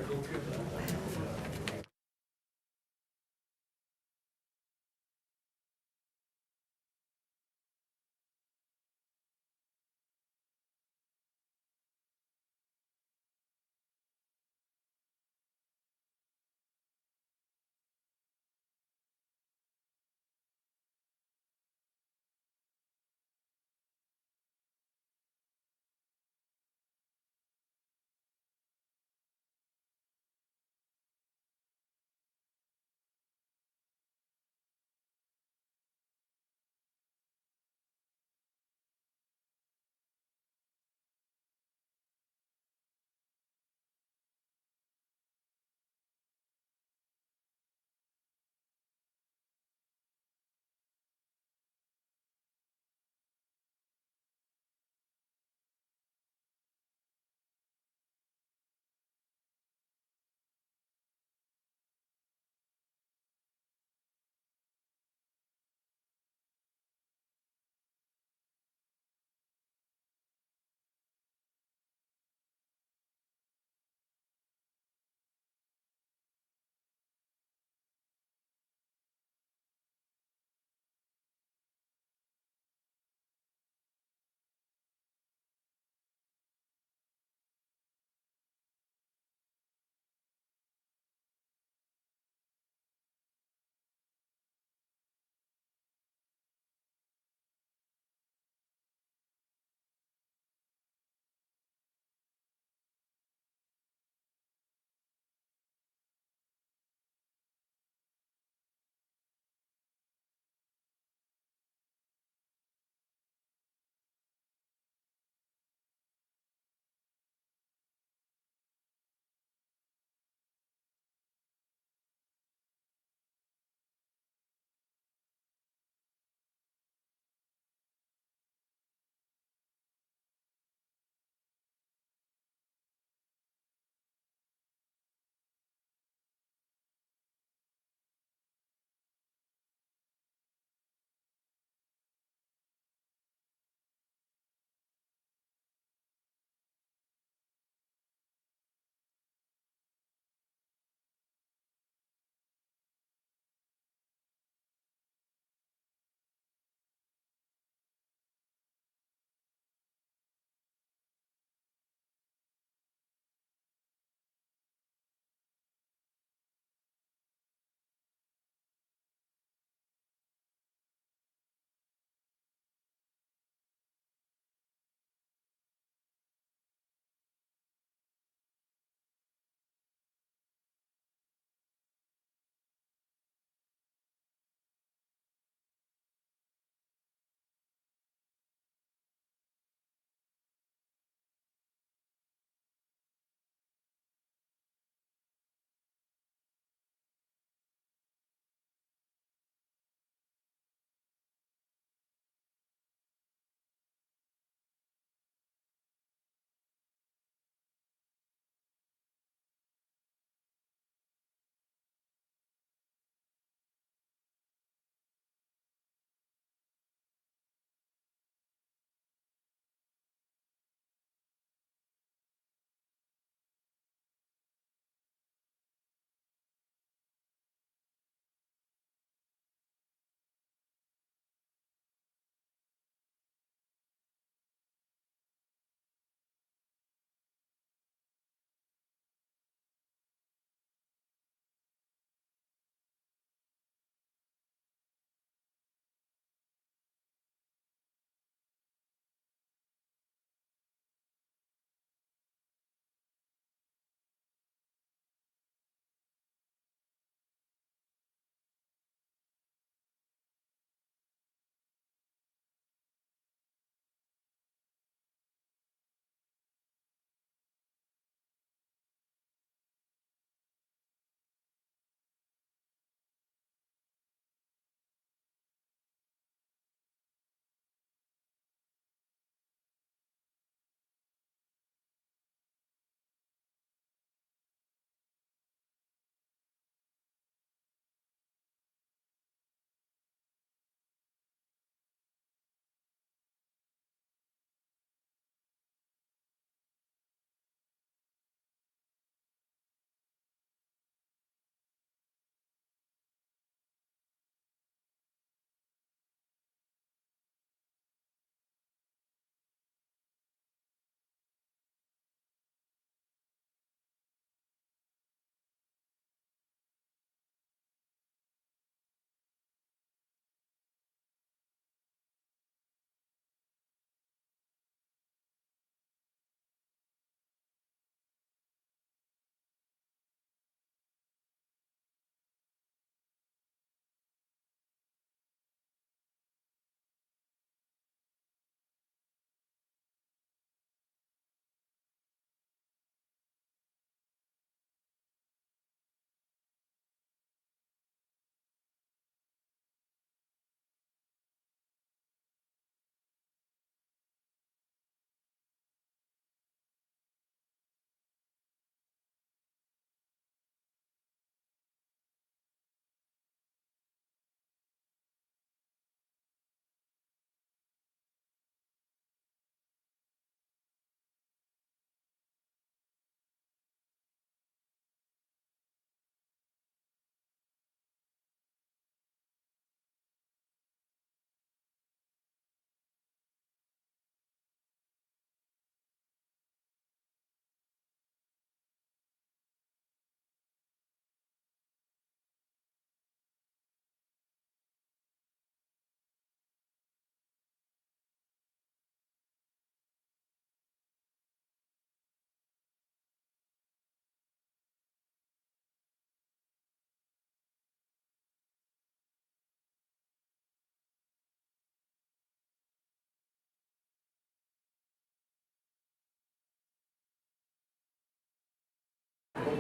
Speaker 2: Okay,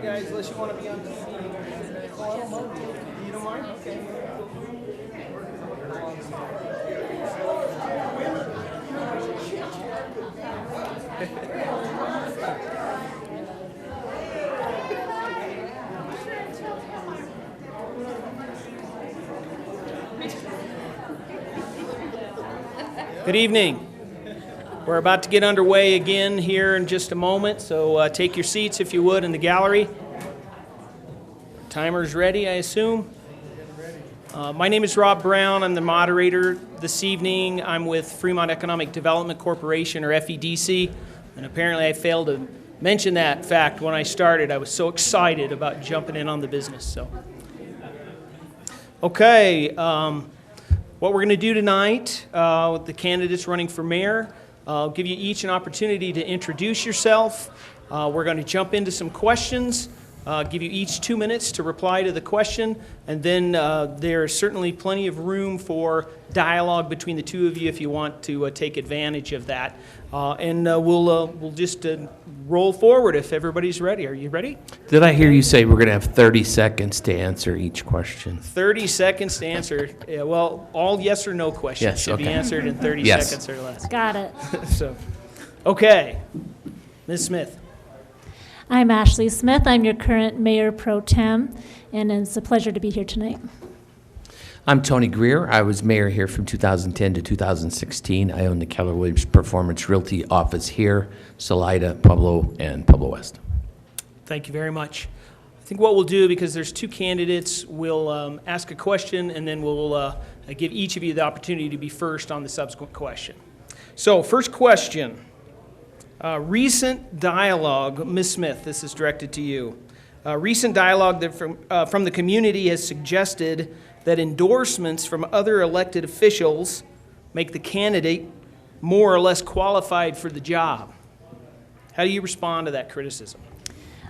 Speaker 2: guys, unless you want to be on TV. You don't mind? Okay. Good evening. We're about to get underway again here in just a moment, so take your seats if you would in the gallery. Timer's ready, I assume. My name is Rob Brown. I'm the moderator this evening. I'm with Fremont Economic Development Corporation, or FEDC, and apparently I failed to mention that fact when I started. I was so excited about jumping in on the business. So, okay, what we're going to do tonight with the candidates running for mayor, I'll give you each an opportunity to introduce yourself. We're going to jump into some questions. Give you each 2 minutes to reply to the question, and then there's certainly plenty of room for dialogue between the two of you if you want to take advantage of that. We'll just roll forward if everybody's ready. Are you ready?
Speaker 10: Did I hear you say we're going to have 30 seconds to answer each question?
Speaker 2: 30 seconds to answer. Yeah, well, all yes or no questions
Speaker 10: Yes,
Speaker 2: should be
Speaker 10: okay.
Speaker 2: answered in 30
Speaker 10: Yes.
Speaker 2: seconds or less.
Speaker 11: Got it.
Speaker 2: So, okay, Ms. Smith.
Speaker 11: I'm Ashley Smith. I'm your current mayor pro tem, and it's a pleasure to be here tonight.
Speaker 10: I'm Tony Greer. I was mayor here from 2010 to 2016. I own the Keller Williams Performance Realty office here, Salida, Pueblo, and Pueblo West.
Speaker 2: Thank you very much. I think what we'll do, because there's two candidates, we'll ask a question, and then we'll give each of you the opportunity to be first on the subsequent question. So, first question. Recent dialogue, Ms. Smith, this is directed to you. Recent dialogue that from the community has suggested that endorsements from other elected officials make the candidate more or less qualified for the job. How do you respond to that criticism?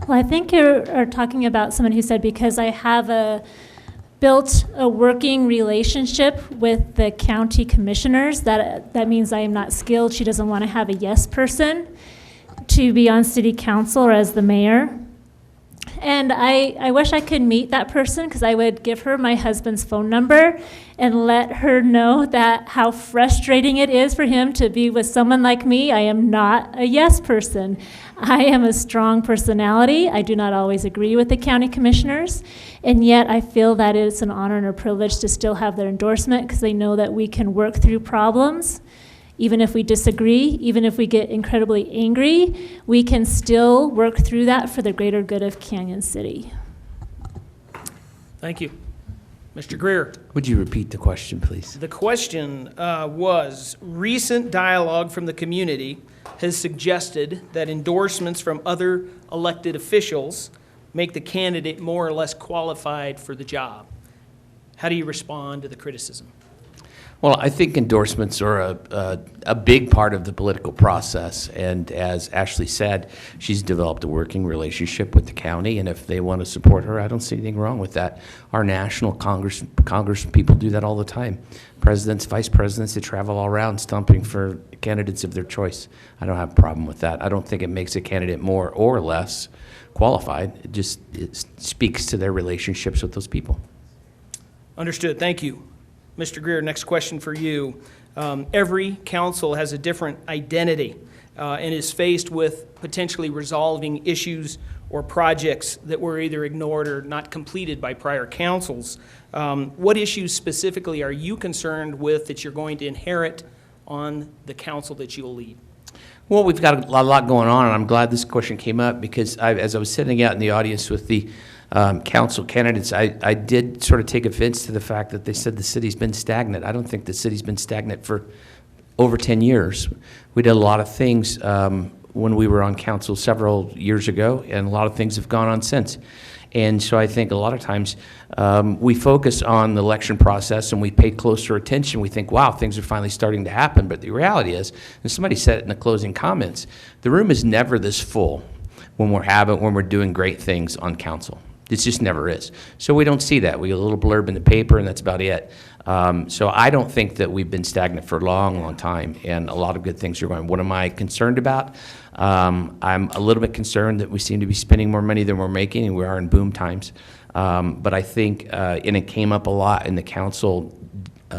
Speaker 11: Well, I think you're talking about someone who said because I have built a working relationship with the county commissioners, that means I am not skilled. She doesn't want to have a yes person to be on city council or as the mayor. And I wish I could meet that person, because I would give her my husband's phone number and let her know that how frustrating it is for him to be with someone like me. I am not a yes person. I am a strong personality. I do not always agree with the county commissioners, and yet I feel that it's an honor and a privilege to still have their endorsement, because they know that we can work through problems. Even if we disagree, even if we get incredibly angry, we can still work through that for the greater good of Canyon City.
Speaker 2: Thank you. Mr. Greer.
Speaker 10: Would you repeat the question, please?
Speaker 2: The question was, recent dialogue from the community has suggested that endorsements from other elected officials make the candidate more or less qualified for the job. How do you respond to the criticism?
Speaker 10: Well, I think endorsements are a big part of the political process, and as Ashley said, she's developed a working relationship with the county, and if they want to support her, I don't see anything wrong with that. Our national Congress people do that all the time. Presidents, vice presidents, they travel all around stumping for candidates of their choice. I don't have a problem with that. I don't think it makes a candidate more or less qualified. It speaks to their relationships with those people.
Speaker 2: Understood. Thank you. Mr. Greer, next question for you. Every council has a different identity and is faced with potentially resolving issues or projects that were either ignored or not completed by prior councils. What issues specifically are you concerned with that you're going to inherit on the council that you'll lead?
Speaker 10: Well, we've got a lot going on, and I'm glad this question came up, because as I was sitting out in the audience with the council candidates, I did sort of take offense to the fact that they said the city's been stagnant. I don't think the city's been stagnant for over 10 years. We did a lot of things when we were on council several years ago, and a lot of things have gone on since. And so I think a lot of times we focus on the election process and we pay closer attention. We think, wow, things are finally starting to happen. But the reality is, and somebody said it in the closing comments, the room is never this full when we're doing great things on council. It just never is. So we don't see that. We get a little blurb in the paper, and that's about it. So I don't think that we've been stagnant for a long, long time, and a lot of good things are going. What am I concerned about? I'm a little bit concerned that we seem to be spending more money than we're making, and we are in boom times. But I think, and it came up a lot in the council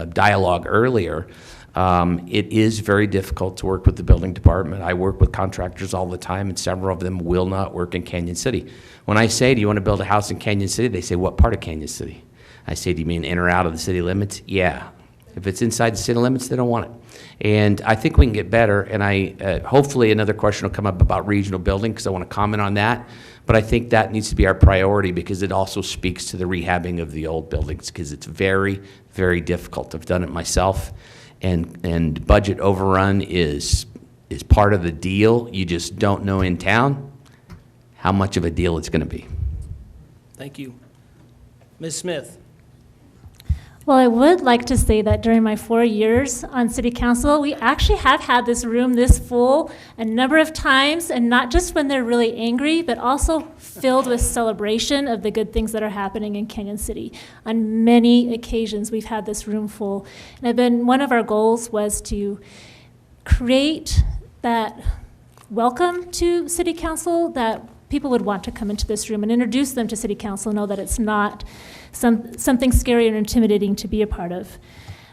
Speaker 10: dialogue earlier, it is very difficult to work with the building department. I work with contractors all the time, and several of them will not work in Canyon City. When I say, do you want to build a house in Canyon City? They say, what part of Canyon City? I say, do you mean in or out of the city limits? Yeah. If it's inside the city limits, they don't want it. And I think we can get better, and hopefully another question will come up about regional building, because I want to comment on that. But I think that needs to be our priority, because it also speaks to the rehabbing of the old buildings, because it's very, very difficult. I've done it myself, and budget overrun is part of the deal. You just don't know in town how much of a deal it's going to be.
Speaker 2: Thank you. Ms. Smith?
Speaker 11: Well, I would like to say that during my 4 years on city council, we actually have had this room this full a number of times, and not just when they're really angry, but also filled with celebration of the good things that are happening in Canyon City. On many occasions, we've had this room full. And one of our goals was to create that welcome to city council, that people would want to come into this room and introduce them to city council, know that it's not something scary or intimidating to be a part of.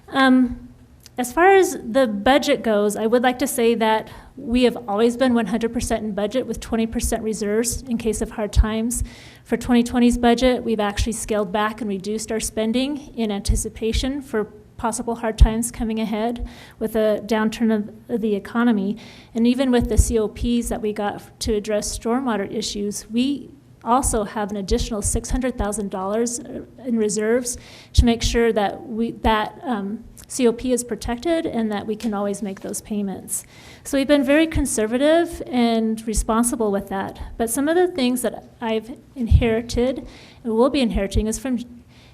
Speaker 11: As far as the budget goes, I would like to say that we have always been 100% in budget with 20% reserves in case of hard times. For 2020's budget, we've actually scaled back and reduced our spending in anticipation for possible hard times coming ahead with a downturn of the economy. And even with the COPs that we got to address stormwater issues, we also have an additional $600,000 in reserves to make sure that COP is protected and that we can always make those payments. So we've been very conservative and responsible with that. But some of the things that I've inherited and will be inheriting is from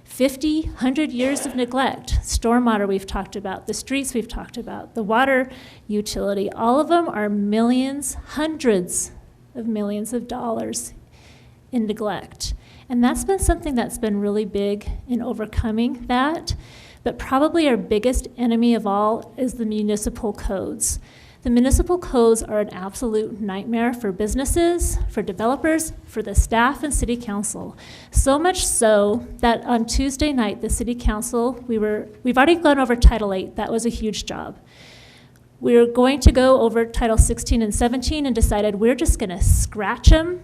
Speaker 11: 50, 100 years of neglect. Stormwater we've talked about, the streets we've talked about, the water utility, all of them are millions, hundreds of millions of dollars in neglect. And that's been something that's been really big in overcoming that. But probably our biggest enemy of all is the municipal codes. The municipal codes are an absolute nightmare for businesses, for developers, for the staff and city council. So much so that on Tuesday night, the city council, we've already gone over Title 8. That was a huge job. We were going to go over Title 16 and 17 and decided we're just going to scratch them.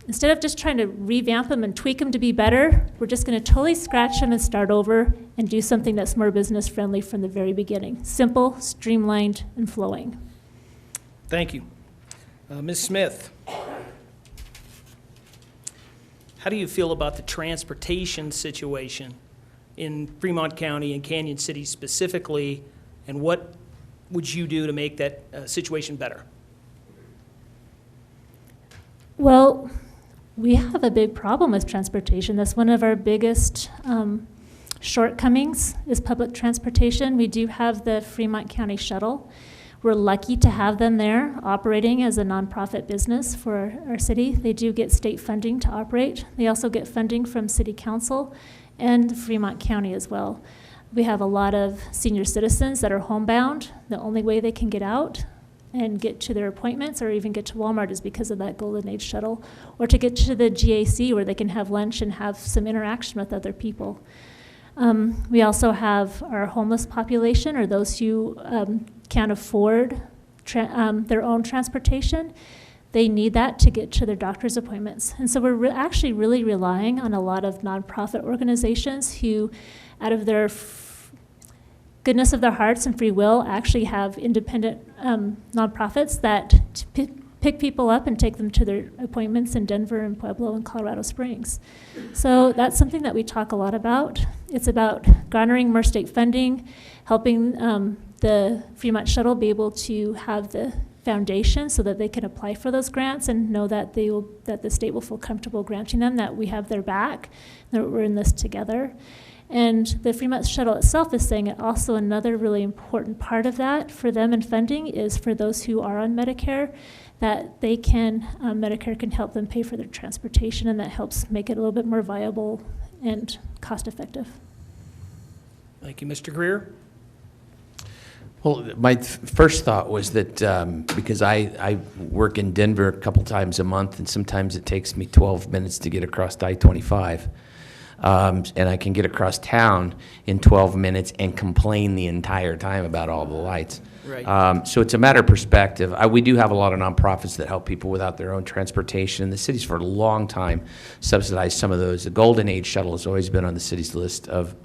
Speaker 11: Instead of just trying to revamp them and tweak them to be better, we're just going to totally scratch them and start over and do something that's more business friendly from the very beginning. Simple, streamlined, and flowing.
Speaker 2: Thank you. Ms. Smith? How do you feel about the transportation situation in Fremont County and Canyon City specifically, and what would you do to make that situation better?
Speaker 11: Well, we have a big problem with transportation. That's one of our biggest shortcomings is public transportation. We do have the Fremont County Shuttle. We're lucky to have them there operating as a nonprofit business for our city. They do get state funding to operate. They also get funding from city council and Fremont County as well. We have a lot of senior citizens that are homebound. The only way they can get out and get to their appointments or even get to Walmart is because of that Golden Age shuttle, or to get to the GAC where they can have lunch and have some interaction with other people. We also have our homeless population, or those who can't afford their own transportation. They need that to get to their doctor's appointments. And so we're actually really relying on a lot of nonprofit organizations who, out of their goodness of their hearts and free will, actually have independent nonprofits that pick people up and take them to their appointments in Denver and Pueblo and Colorado Springs. So that's something that we talk a lot about. It's about garnering more state funding, helping the Fremont Shuttle be able to have the foundation so that they can apply for those grants and know that that the state will feel comfortable granting them, that we have their back, that we're in this together. And the Fremont shuttle itself is saying it also another really important part of that for them in funding is for those who are on Medicare, that they can, Medicare can help them pay for their transportation, and that helps make it a little bit more viable and cost-effective.
Speaker 2: Thank you, Mr. Greer.
Speaker 10: Well, my first thought was that because I work in Denver a couple times a month, and sometimes it takes me 12 minutes to get across I-25. And I can get across town in 12 minutes and complain the entire time about all the lights.
Speaker 2: Right.
Speaker 10: So it's a matter of perspective. We do have a lot of nonprofits that help people without their own transportation, and the city's for a long time subsidized some of those. The Golden Age shuttle has always been on the city's list of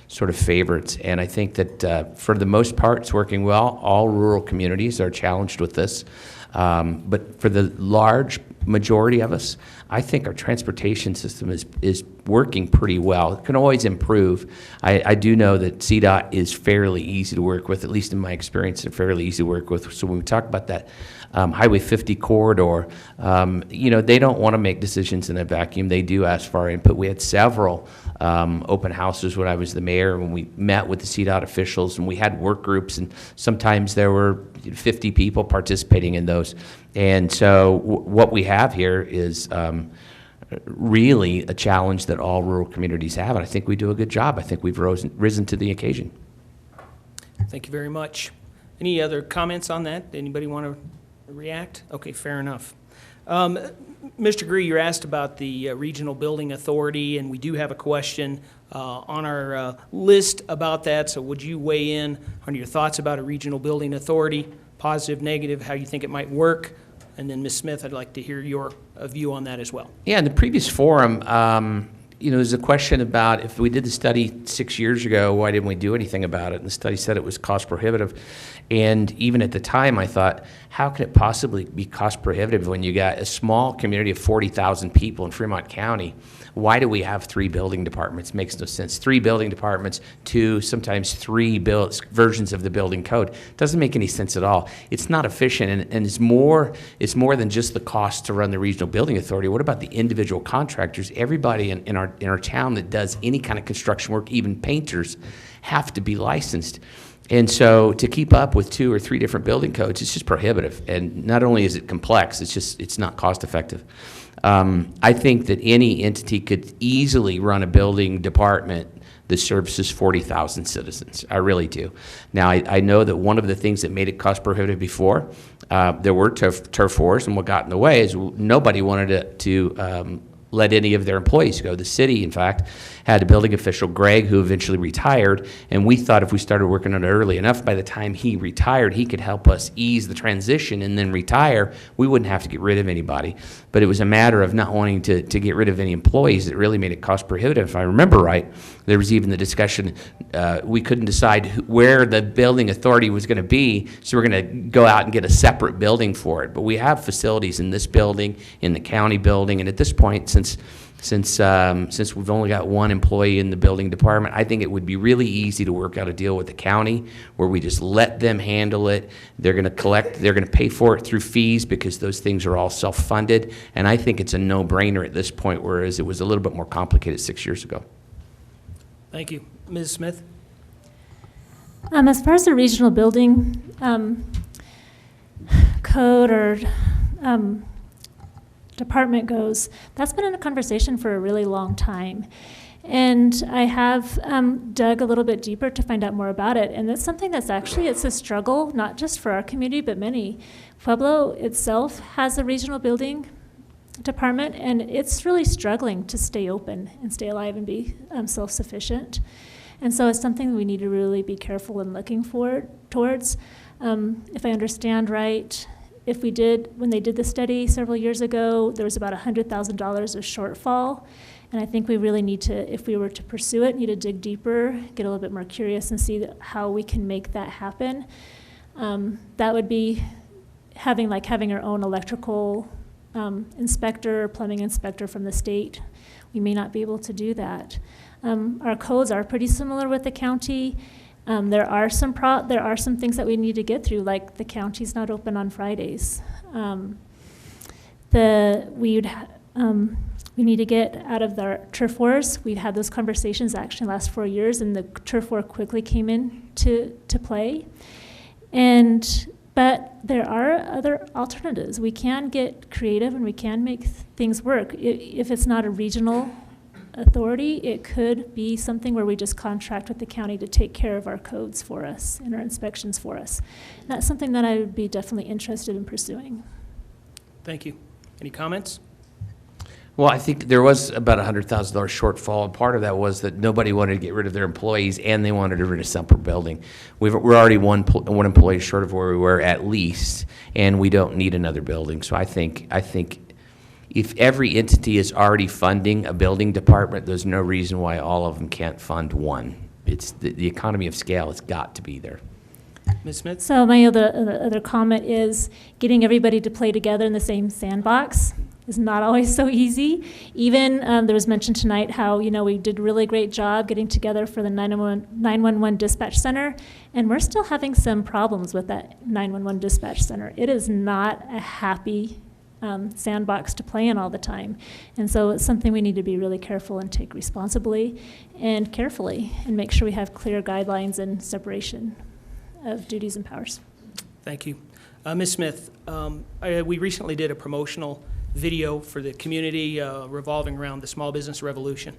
Speaker 10: sort of favorites, and I think that for the most part, it's working well. All rural communities are challenged with this, but for the large majority of us, I think our transportation system is working pretty well. It can always improve. I do know that CDOT is fairly easy to work with, at least in my experience, they're fairly easy to work with. So when we talk about that Highway 50 corridor, they don't want to make decisions in a vacuum. They do ask for our input. We had several open houses when I was the mayor, when we met with the CDOT officials, and we had work groups, and sometimes there were 50 people participating in those. And so what we have here is really a challenge that all rural communities have, and I think we do a good job. I think we've risen to the occasion.
Speaker 2: Thank you very much. Any other comments on that? Anybody want to react? Okay, fair enough. Mr. Greer, you're asked about the Regional Building Authority, and we do have a question on our list about that, so would you weigh in on your thoughts about a Regional Building Authority, positive, negative, how you think it might work? And then Ms. Smith, I'd like to hear your view on that as well.
Speaker 10: Yeah, in the previous forum, there's a question about if we did the study 6 years ago, why didn't we do anything about it? And the study said it was cost prohibitive. And even at the time, I thought, how can it possibly be cost prohibitive when you got a small community of 40,000 people in Fremont County? Why do we have 3 building departments? Makes no sense. 3 building departments, 2, sometimes 3 versions of the building code. Doesn't make any sense at all. It's not efficient, and it's more than just the cost to run the Regional Building Authority. What about the individual contractors? Everybody in our town that does any kind of construction work, even painters, have to be licensed. And so to keep up with 2 or 3 different building codes, it's just prohibitive. And not only is it complex, it's not cost effective. I think that any entity could easily run a building department that services 40,000 citizens. I really do. Now, I know that one of the things that made it cost prohibitive before, there were turf wars, and what got in the way is nobody wanted to let any of their employees go. The city, in fact, had a building official, Greg, who eventually retired, and we thought if we started working on it early enough, by the time he retired, he could help us ease the transition and then retire. We wouldn't have to get rid of anybody. But it was a matter of not wanting to get rid of any employees that really made it cost prohibitive. If I remember right, there was even the discussion, we couldn't decide where the building authority was going to be, so we're going to go out and get a separate building for it. But we have facilities in this building, in the county building, and at this point, since we've only got 1 employee in the building department, I think it would be really easy to work out a deal with the county where we just let them handle it. They're going to pay for it through fees because those things are all self-funded, and I think it's a no-brainer at this point, whereas it was a little bit more complicated 6 years ago.
Speaker 2: Thank you. Ms. Smith?
Speaker 11: As far as the regional building code or department goes, that's been in a conversation for a really long time. And I have dug a little bit deeper to find out more about it. And it's something that's actually, it's a struggle, not just for our community, but many. Pueblo itself has a regional building department, and it's really struggling to stay open and stay alive and be self-sufficient. And so it's something we need to really be careful in looking towards. If I understand right, when they did the study several years ago, there was about $100,000 of shortfall. And I think we really need to, if we were to pursue it, need to dig deeper, get a little bit more curious and see how we can make that happen. That would be having our own electrical inspector, plumbing inspector from the state. We may not be able to do that. Our codes are pretty similar with the county. There are some things that we need to get through, like the county's not We need to get out of the turf wars. We've had those conversations actually the last 4 years, and the turf war quickly came in to play. But there are other alternatives. We can get creative and we can make things work. If it's not a regional authority, it could be something where we just contract with the county to take care of our codes for us and our inspections for us. And that's something that I would be definitely interested in pursuing.
Speaker 2: Thank you. Any comments?
Speaker 10: Well, I think there was about $100,000 shortfall, and part of that was that nobody wanted to get rid of their employees, and they wanted to get rid of Semper Building. We're already one employee short of where we were at least, and we don't need another building. So I think if every entity is already funding a building department, there's no reason why all of them can't fund one. It's the economy of scale has got to be there.
Speaker 2: Ms. Smith?
Speaker 11: So my other comment is getting everybody to play together in the same sandbox is not always so easy. Even there was mentioned tonight how, we did a really great job getting together for the 911 dispatch center, and we're still having some problems with that 911 dispatch center. It is not a happy sandbox to play in all the time. And so it's something we need to be really careful and take responsibly and carefully and make sure we have clear guidelines and separation of duties and powers.
Speaker 2: Thank you. Ms. Smith, we recently did a promotional video for the community revolving around the small business revolution.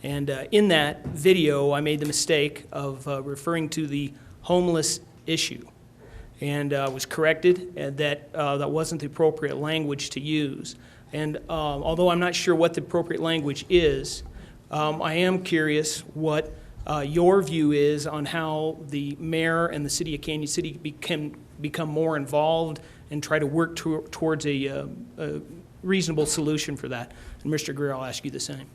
Speaker 2: And in that video, I made the mistake of referring to the homeless issue. And was corrected that that wasn't the appropriate language to use. And although I'm not sure what the appropriate language is, I am curious what your view is on how the mayor and the city of Canyon City can become more involved and try to work towards a reasonable solution for that. And Mr. Greer, I'll ask you the same.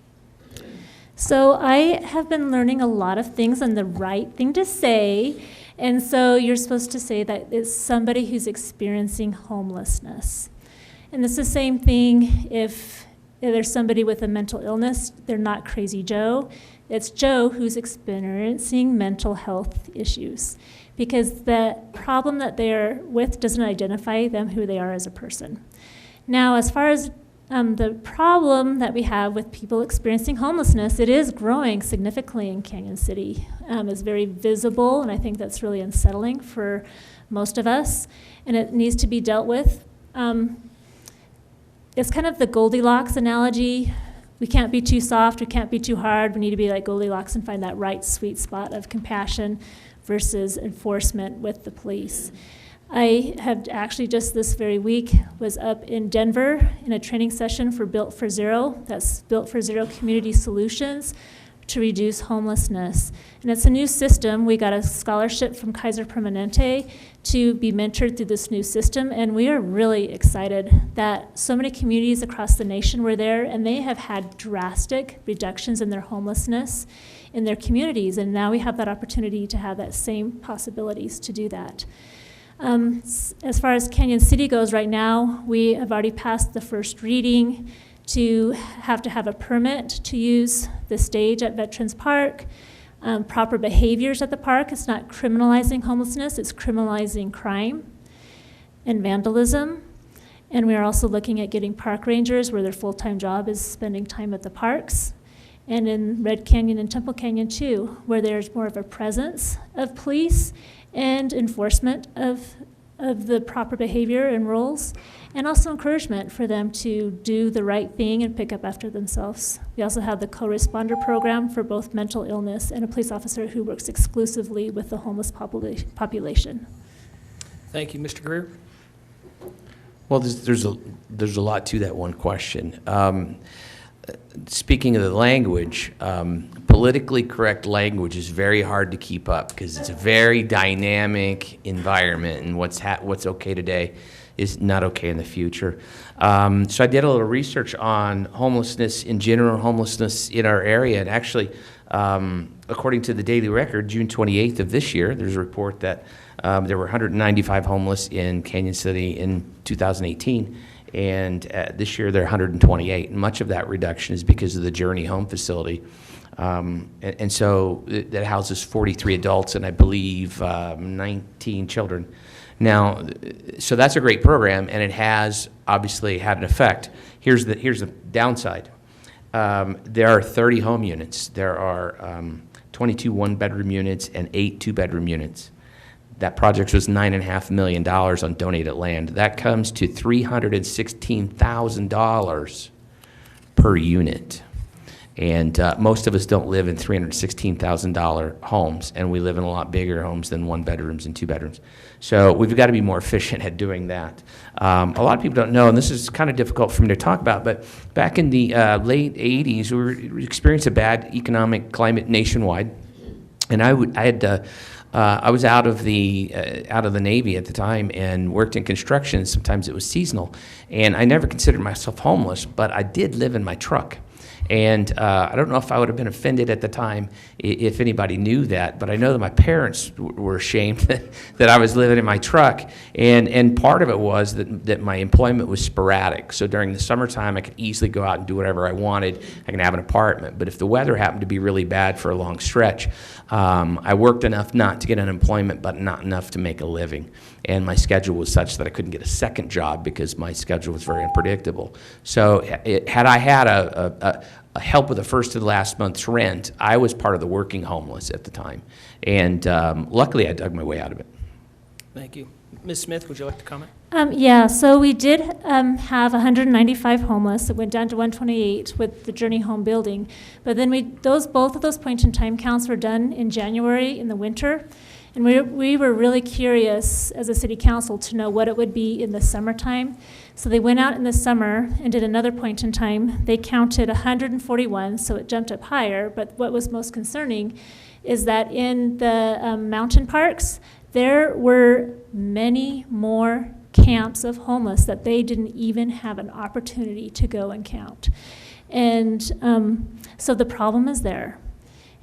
Speaker 11: So I have been learning a lot of things on the right thing to say. And so you're supposed to say that it's somebody who's experiencing homelessness. And it's the same thing if there's somebody with a mental illness. They're not Crazy Joe. It's Joe who's experiencing mental health issues, because the problem that they're with doesn't identify them who they are as a person. Now, as far as the problem that we have with people experiencing homelessness, it is growing significantly in Canyon City. It's very visible, and I think that's really unsettling for most of us, and it needs to be dealt with. It's kind of the Goldilocks analogy. We can't be too soft, we can't be too hard. We need to be like Goldilocks and find that right sweet spot of compassion versus enforcement with the police. I have actually just this very week was up in Denver in a training session for Built for Zero. That's Built for Zero Community Solutions to reduce homelessness. And it's a new system. We got a scholarship from Kaiser Permanente to be mentored through this new system, and we are really excited that so many communities across the nation were there, and they have had drastic reductions in their homelessness in their communities, and now we have that opportunity to have that same possibilities to do that. As far as Canyon City goes right now, we have already passed the first reading to have a permit to use the stage at Veterans Park, proper behaviors at the park. It's not criminalizing homelessness, it's criminalizing crime and vandalism. And we are also looking at getting park rangers where their full-time job is spending time at the parks. And in Red Canyon and Temple Canyon too, where there's more of a presence of police and enforcement of the proper behavior and rules, and also encouragement for them to do the right thing and pick up after themselves. We also have the co-responder program for both mental illness and a police officer who works exclusively with the homeless population.
Speaker 2: Thank you. Mr. Greer?
Speaker 10: Well, there's a lot to that one question. Speaking of the language, politically correct language is very hard to keep up because it's a very dynamic environment, and what's okay today is not okay in the future. So I did a little research on homelessness in general, homelessness in our area, and actually, according to the Daily Record, June 28th of this year, there's a report that there were 195 homeless in Canyon City in 2018. And this year, there are 128. And much of that reduction is because of the Journey Home facility. And so that houses 43 adults and I believe 19 children. Now, so that's a great program, and it has obviously had an effect. Here's the downside. There are 30 home units. There are 22 one-bedroom units and 8 two-bedroom units. That project was $9.5 million on donated land. That comes to $316,000 per unit. And most of us don't live in $316,000 homes, and we live in a lot bigger homes than one bedrooms and two bedrooms. So we've got to be more efficient at doing that. A lot of people don't know, and this is kind of difficult for me to talk about, but back in the late 80s, we experienced a bad economic climate nationwide, and I was out of the Navy at the time and worked in construction. Sometimes it was seasonal, and I never considered myself homeless, but I did live in my truck. And I don't know if I would have been offended at the time if anybody knew that, but I know that my parents were ashamed that I was living in my truck. And part of it was that my employment was sporadic. So during the summertime, I could easily go out and do whatever I wanted. I can have an apartment. But if the weather happened to be really bad for a long stretch, I worked enough not to get unemployment, but not enough to make a living. And my schedule was such that I couldn't get a second job because my schedule was very unpredictable. So had I had a help with the first to the last month's rent, I was part of the working homeless at the time. And luckily, I dug my way out of it.
Speaker 2: Thank you. Ms. Smith, would you like to comment?
Speaker 11: Yeah, so we did have 195 homeless. It went down to 128 with the Journey Home building. But then both of those point-in-time counts were done in January in the winter. And we were really curious as a city council to know what it would be in the summertime. So they went out in the summer and did another point in time. They counted 141, so it jumped up higher. But what was most concerning is that in the mountain parks, there were many more camps of homeless that they didn't even have an opportunity to go and count. And so the problem is there,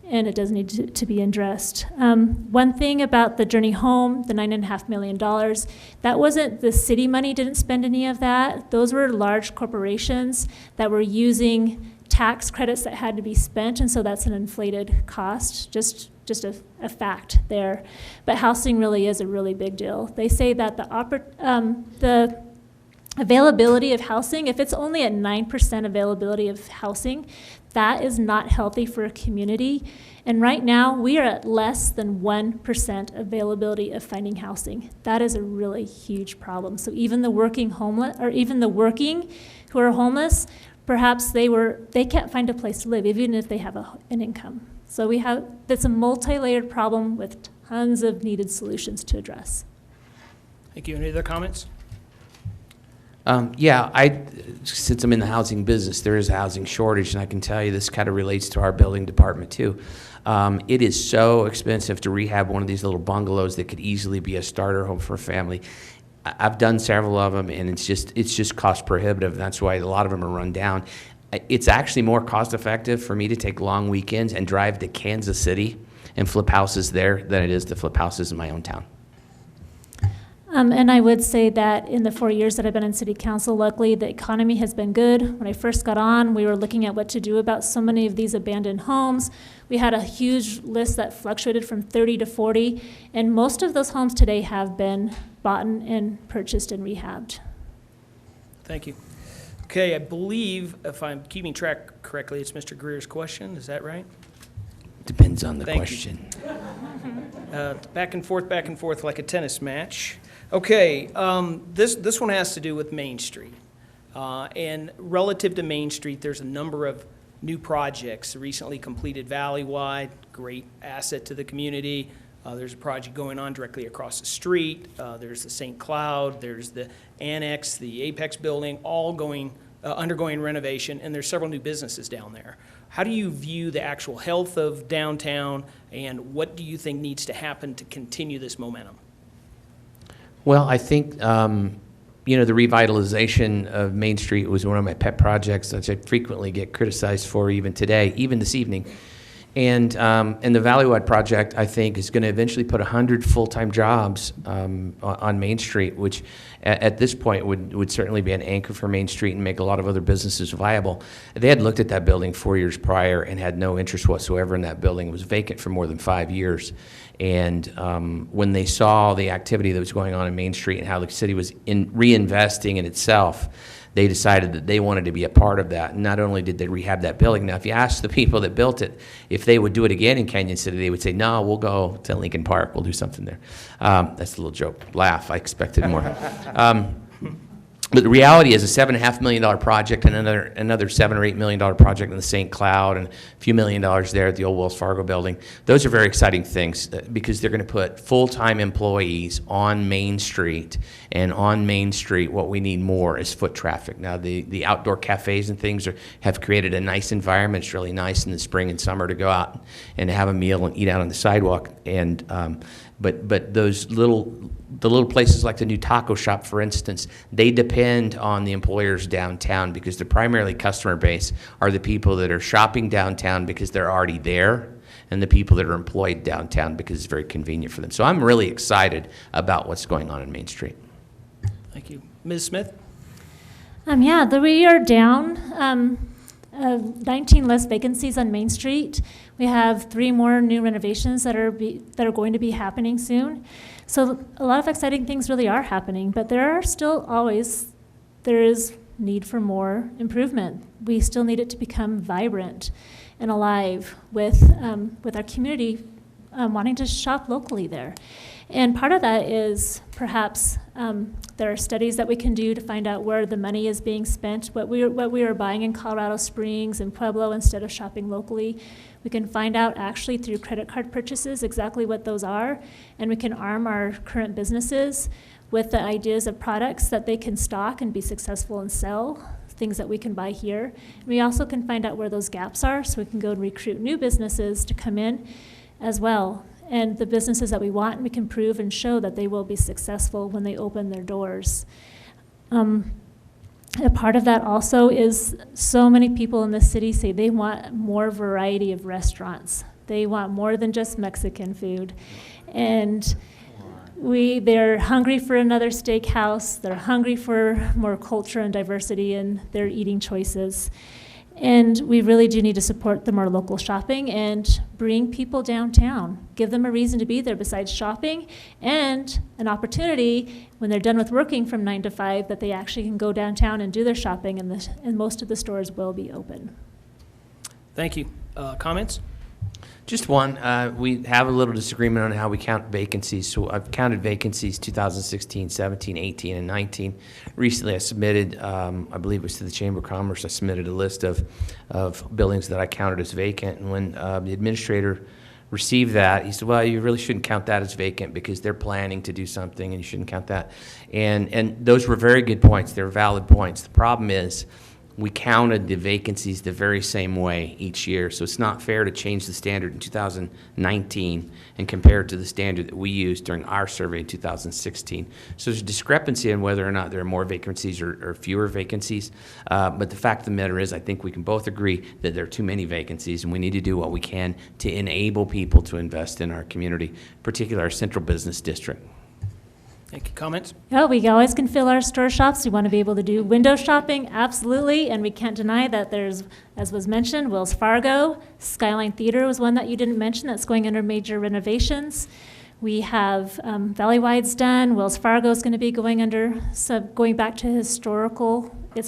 Speaker 11: and it does need to be addressed. One thing about the Journey Home, the $9.5 million, that wasn't, the city money didn't spend any of that. Those were large corporations that were using tax credits that had to be spent, and so that's an inflated cost, just a fact there. But housing really is a really big deal. They say that the availability of housing, if it's only at 9% availability of housing, that is not healthy for a community. And right now, we are at less than 1% availability of finding housing. That is a really huge problem. So even the working homeless, or even the working who are homeless, perhaps they can't find a place to live, even if they have an income. So that's a multi-layered problem with tons of needed solutions to address.
Speaker 2: Thank you. Any other comments?
Speaker 10: Since I'm in the housing business, there is a housing shortage, and I can tell you this kind of relates to our building department too. It is so expensive to rehab one of these little bungalows that could easily be a starter home for a family. I've done several of them, and it's just cost prohibitive. That's why a lot of them are run down. It's actually more cost effective for me to take long weekends and drive to Kansas City and flip houses there than it is to flip houses in my own town.
Speaker 11: And I would say that in the 4 years that I've been in city council, luckily the economy has been good. When I first got on, we were looking at what to do about so many of these abandoned homes. We had a huge list that fluctuated from 30 to 40, and most of those homes today have been bought and purchased and rehabbed.
Speaker 2: Thank you. Okay, I believe, if I'm keeping track correctly, it's Mr. Greer's question. Is that right?
Speaker 10: Depends on the
Speaker 2: Thank you.
Speaker 10: question.
Speaker 2: Back and forth like a tennis match. Okay, this one has to do with Main Street. And relative to Main Street, there's a number of new projects recently completed valley-wide, great asset to the community. There's a project going on directly across the street. There's the St. Cloud, there's the Annex, the Apex building, all undergoing renovation, and there's several new businesses down there. How do you view the actual health of downtown, and what do you think needs to happen to continue this momentum?
Speaker 10: Well, I think, the revitalization of Main Street was one of my pet projects that I frequently get criticized for even today, even this evening. And the Valleywide project, I think, is going to eventually put 100 full-time jobs on Main Street, which at this point would certainly be an anchor for Main Street and make a lot of other businesses viable. They had looked at that building 4 years prior and had no interest whatsoever in that building. It was vacant for more than 5 years. And when they saw the activity that was going on in Main Street and how the city was reinvesting in itself, they decided that they wanted to be a part of that. And not only did they rehab that building, now if you ask the people that built it if they would do it again in Canyon City, they would say, no, we'll go to Lincoln Park, we'll do something there. That's a little joke, laugh, I expected more. But the reality is a $7.5 million project and another $7 or $8 million project in the St. Cloud and a few $1 million there at the old Wells Fargo building. Those are very exciting things because they're going to put full-time employees on Main Street. And on Main Street, what we need more is foot traffic. Now, the outdoor cafes and things have created a nice environment. It's really nice in the spring and summer to go out and have a meal and eat out on the sidewalk. And but those the little places like the new taco shop, for instance, they depend on the employers downtown because the primarily customer base are the people that are shopping downtown because they're already there, and the people that are employed downtown because it's very convenient for them. So I'm really excited about what's going on in Main Street.
Speaker 2: Thank you. Ms. Smith?
Speaker 11: Yeah, we are down 19 less vacancies on Main Street. We have 3 more new renovations that are going to be happening soon. So a lot of exciting things really are happening, but there is need for more improvement. We still need it to become vibrant and alive with our community wanting to shop locally there. And part of that is perhaps there are studies that we can do to find out where the money is being spent, what we are buying in Colorado Springs and Pueblo instead of shopping locally. We can find out actually through credit card purchases exactly what those are, and we can arm our current businesses with the ideas of products that they can stock and be successful and sell, things that we can buy here. And we also can find out where those gaps are so we can go and recruit new businesses to come in as well. And the businesses that we want, we can prove and show that they will be successful when they open their doors. A part of that also is so many people in the city say they want more variety of restaurants. They want more than just Mexican food. And they're hungry for another steakhouse. They're hungry for more culture and diversity in their eating choices. And we really do need to support the more local shopping and bring people downtown. Give them a reason to be there besides shopping, and an opportunity when they're done with working from 9 to 5 that they actually can go downtown and do their shopping, and most of the stores will be open.
Speaker 2: Thank you. Comments?
Speaker 10: Just one, we have a little disagreement on how we count vacancies. So I've counted vacancies 2016, 17, 18, and 19. Recently I submitted, I believe it was to the Chamber of Commerce, I submitted a list of buildings that I counted as vacant. And when the administrator received that, he said, well, you really shouldn't count that as vacant because they're planning to do something and you shouldn't count that. And those were very good points. They were valid points. The problem is, we counted the vacancies the very same way each year, so it's not fair to change the standard in 2019 and compare it to the standard that we used during our survey in 2016. So there's a discrepancy in whether or not there are more vacancies or fewer vacancies, but the fact of the matter is I think we can both agree that there are too many vacancies and we need to do what we can to enable people to invest in our community, particularly our central business district.
Speaker 2: Thank you. Comments?
Speaker 11: Yeah, we always can fill our store shops. We want to be able to do window shopping, absolutely, and we can't deny that there's, as was mentioned, Wells Fargo, Skyline Theater was one that you didn't mention that's going under major renovations. We have Valleywide's done. Wells Fargo is going to be going back to its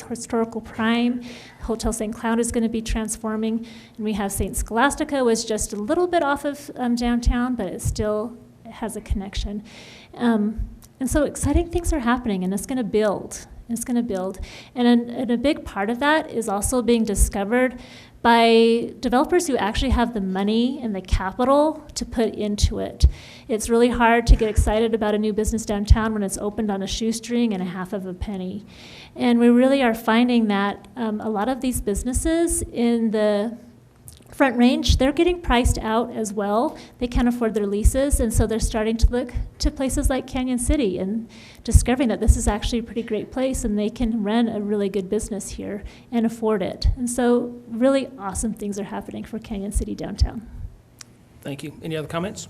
Speaker 11: historical prime. Hotel St. Cloud is going to be transforming, and we have St. Scholastica was just a little bit off of downtown, but it still has a connection. And so exciting things are happening, and it's going to build. It's going to build. And a big part of that is also being discovered by developers who actually have the money and the capital to put into it. It's really hard to get excited about a new business downtown when it's opened on a shoestring and a half of a penny. And we really are finding that a lot of these businesses in the Front Range, they're getting priced out as well. They can't afford their leases, and so they're starting to look to places like Canyon City and discovering that this is actually a pretty great place and they can run a really good business here and afford it. And so really awesome things are happening for Canyon City downtown.
Speaker 2: Thank you. Any other comments?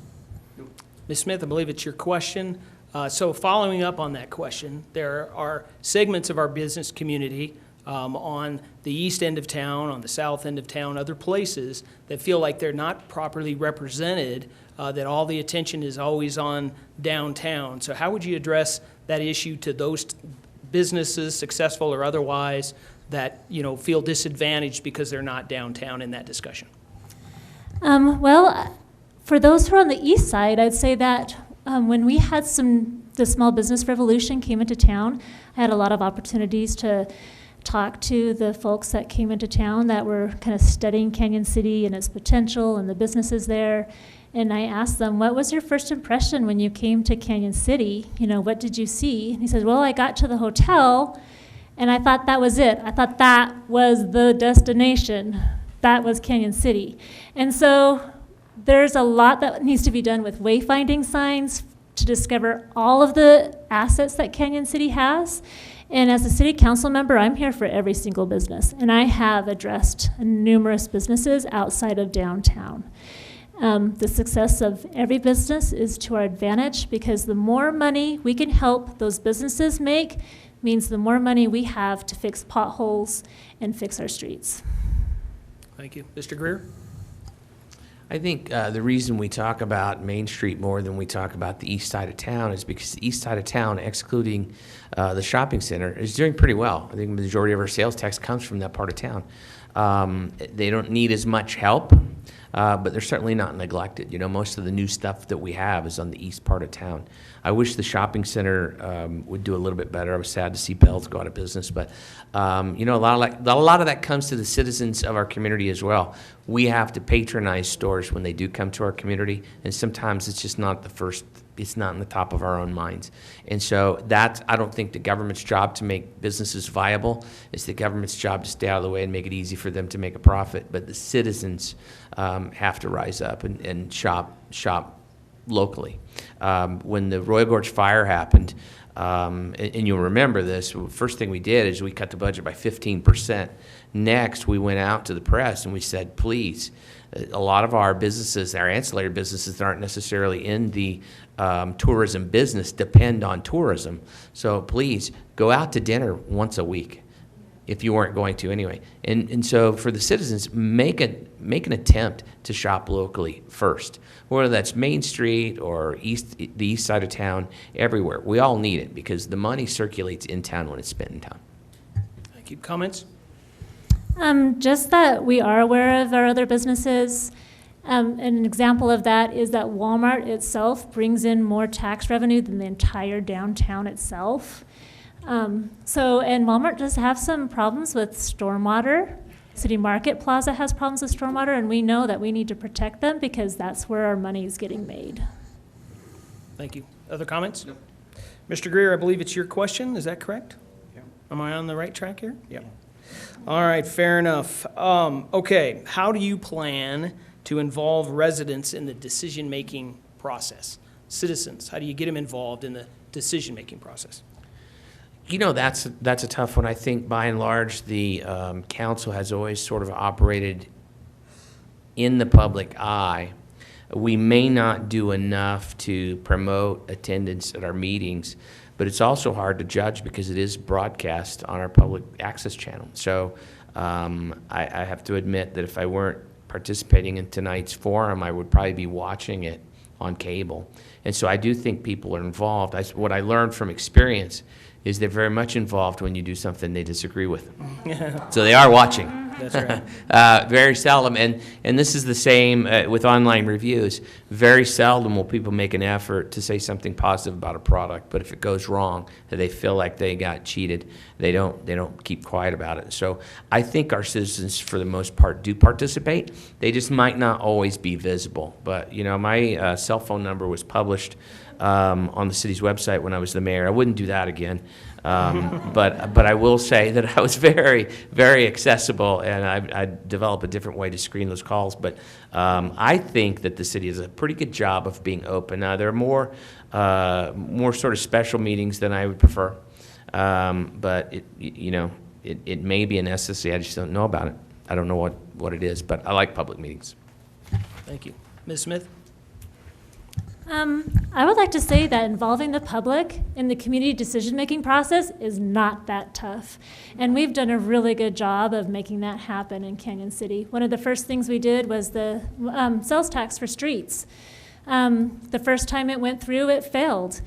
Speaker 2: Ms. Smith, I believe it's your question. So following up on that question, there are segments of our business community on the east end of town, on the south end of town, other places that feel like they're not properly represented, that all the attention is always on downtown. So how would you address that issue to businesses, successful or otherwise, that, feel disadvantaged because they're not downtown in that discussion?
Speaker 11: Well, for those who are on the east side, I'd say that when we had the small business revolution came into town, I had a lot of opportunities to talk to the folks that came into town that were kind of studying Canyon City and its potential and the businesses there. And I asked them, what was your first impression when you came to Canyon City? What did you see? And he said, well, I got to the hotel and I thought that was it. I thought that was the destination. That was Canyon City. And so there's a lot that needs to be done with wayfinding signs to discover all of the assets that Canyon City has. And as a city council member, I'm here for every single business. And I have addressed numerous businesses outside of downtown. The success of every business is to our advantage because the more money we can help those businesses make means the more money we have to fix potholes and fix our streets.
Speaker 2: Thank you. Mr. Greer?
Speaker 10: I think the reason we talk about Main Street more than we talk about the east side of town is because the east side of town, excluding the shopping center, is doing pretty well. I think the majority of our sales tax comes from that part of town. They don't need as much help, but they're certainly not neglected. Most of the new stuff that we have is on the east part of town. I wish the shopping center would do a little bit better. I was sad to see Bell's go out of business, but a lot of that comes to the citizens of our community as well. We have to patronize stores when they do come to our community, and sometimes it's just not it's not in the top of our own minds. And so I don't think the government's job to make businesses viable. It's the government's job to stay out of the way and make it easy for them to make a profit. But the citizens have to rise up and shop locally. When the Royal Gorge fire happened, and you'll remember this, first thing we did is we cut the budget by 15%. Next, we went out to the press and we said, please, a lot of our businesses, our ancillary businesses that aren't necessarily in the tourism business depend on tourism. So please, go out to dinner once a week if you weren't going to anyway. And so for the citizens, make an attempt to shop locally first, whether that's Main Street or the east side of town, everywhere. We all need it because the money circulates in town when it's spent in town.
Speaker 2: Thank you. Comments?
Speaker 11: Just that we are aware of our other businesses. An example of that is that Walmart itself brings in more tax revenue than the entire downtown itself. And Walmart does have some problems with stormwater. City Market Plaza has problems with stormwater, and we know that we need to protect them because that's where our money is getting made.
Speaker 2: Thank you. Other comments? No. Mr. Greer, I believe it's your question. Is that correct? Yeah. Am I on the right track here? Yeah. All right, fair enough. Okay, how do you plan to involve residents in the decision-making process? Citizens, how do you get them involved in the decision-making process?
Speaker 10: That's a tough one. I think by and large the council has always sort of operated in the public eye. We may not do enough to promote attendance at our meetings, but it's also hard to judge because it is broadcast on our public access channel. So I have to admit that if I weren't participating in tonight's forum, I would probably be watching it on cable. And so I do think people are involved. What I learned from experience is they're very much involved when you do something they disagree with. So they are watching.
Speaker 2: That's right.
Speaker 10: Very seldom, and this is the same with online reviews. Very seldom will people make an effort to say something positive about a product, but if it goes wrong, they feel like they got cheated, they don't keep quiet about it. So I think our citizens, for the most part, do participate. They just might not always be visible. But my cell phone number was published on the city's website when I was the mayor. I wouldn't do that again. But I will say that I was very, very accessible, and I developed a different way to screen those calls. But I think that the city does a pretty good job of being open. There are more sort of special meetings than I would prefer, but it may be a necessity. I just don't know about it. I don't know what it is, but I like public meetings.
Speaker 2: Thank you. Ms. Smith?
Speaker 11: I would like to say that involving the public in the community decision-making process is not that tough. And we've done a really good job of making that happen in Canyon City. One of the first things we did was the sales tax for streets. The first time it went through, it failed.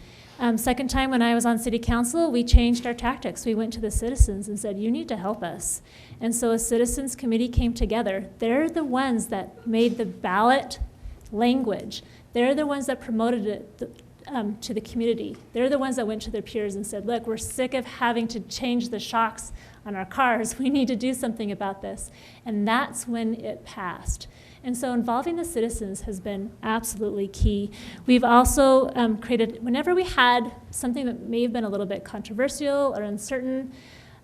Speaker 11: Second time when I was on city council, we changed our tactics. We went to the citizens and said, you need to help us. And so a citizens committee came together. They're the ones that made the ballot language. They're the ones that promoted it to the community. They're the ones that went to their peers and said, look, we're sick of having to change the shocks on our cars. We need to do something about this. And that's when it passed. And so involving the citizens has been absolutely key. We've also created, whenever we had something that may have been a little bit controversial or uncertain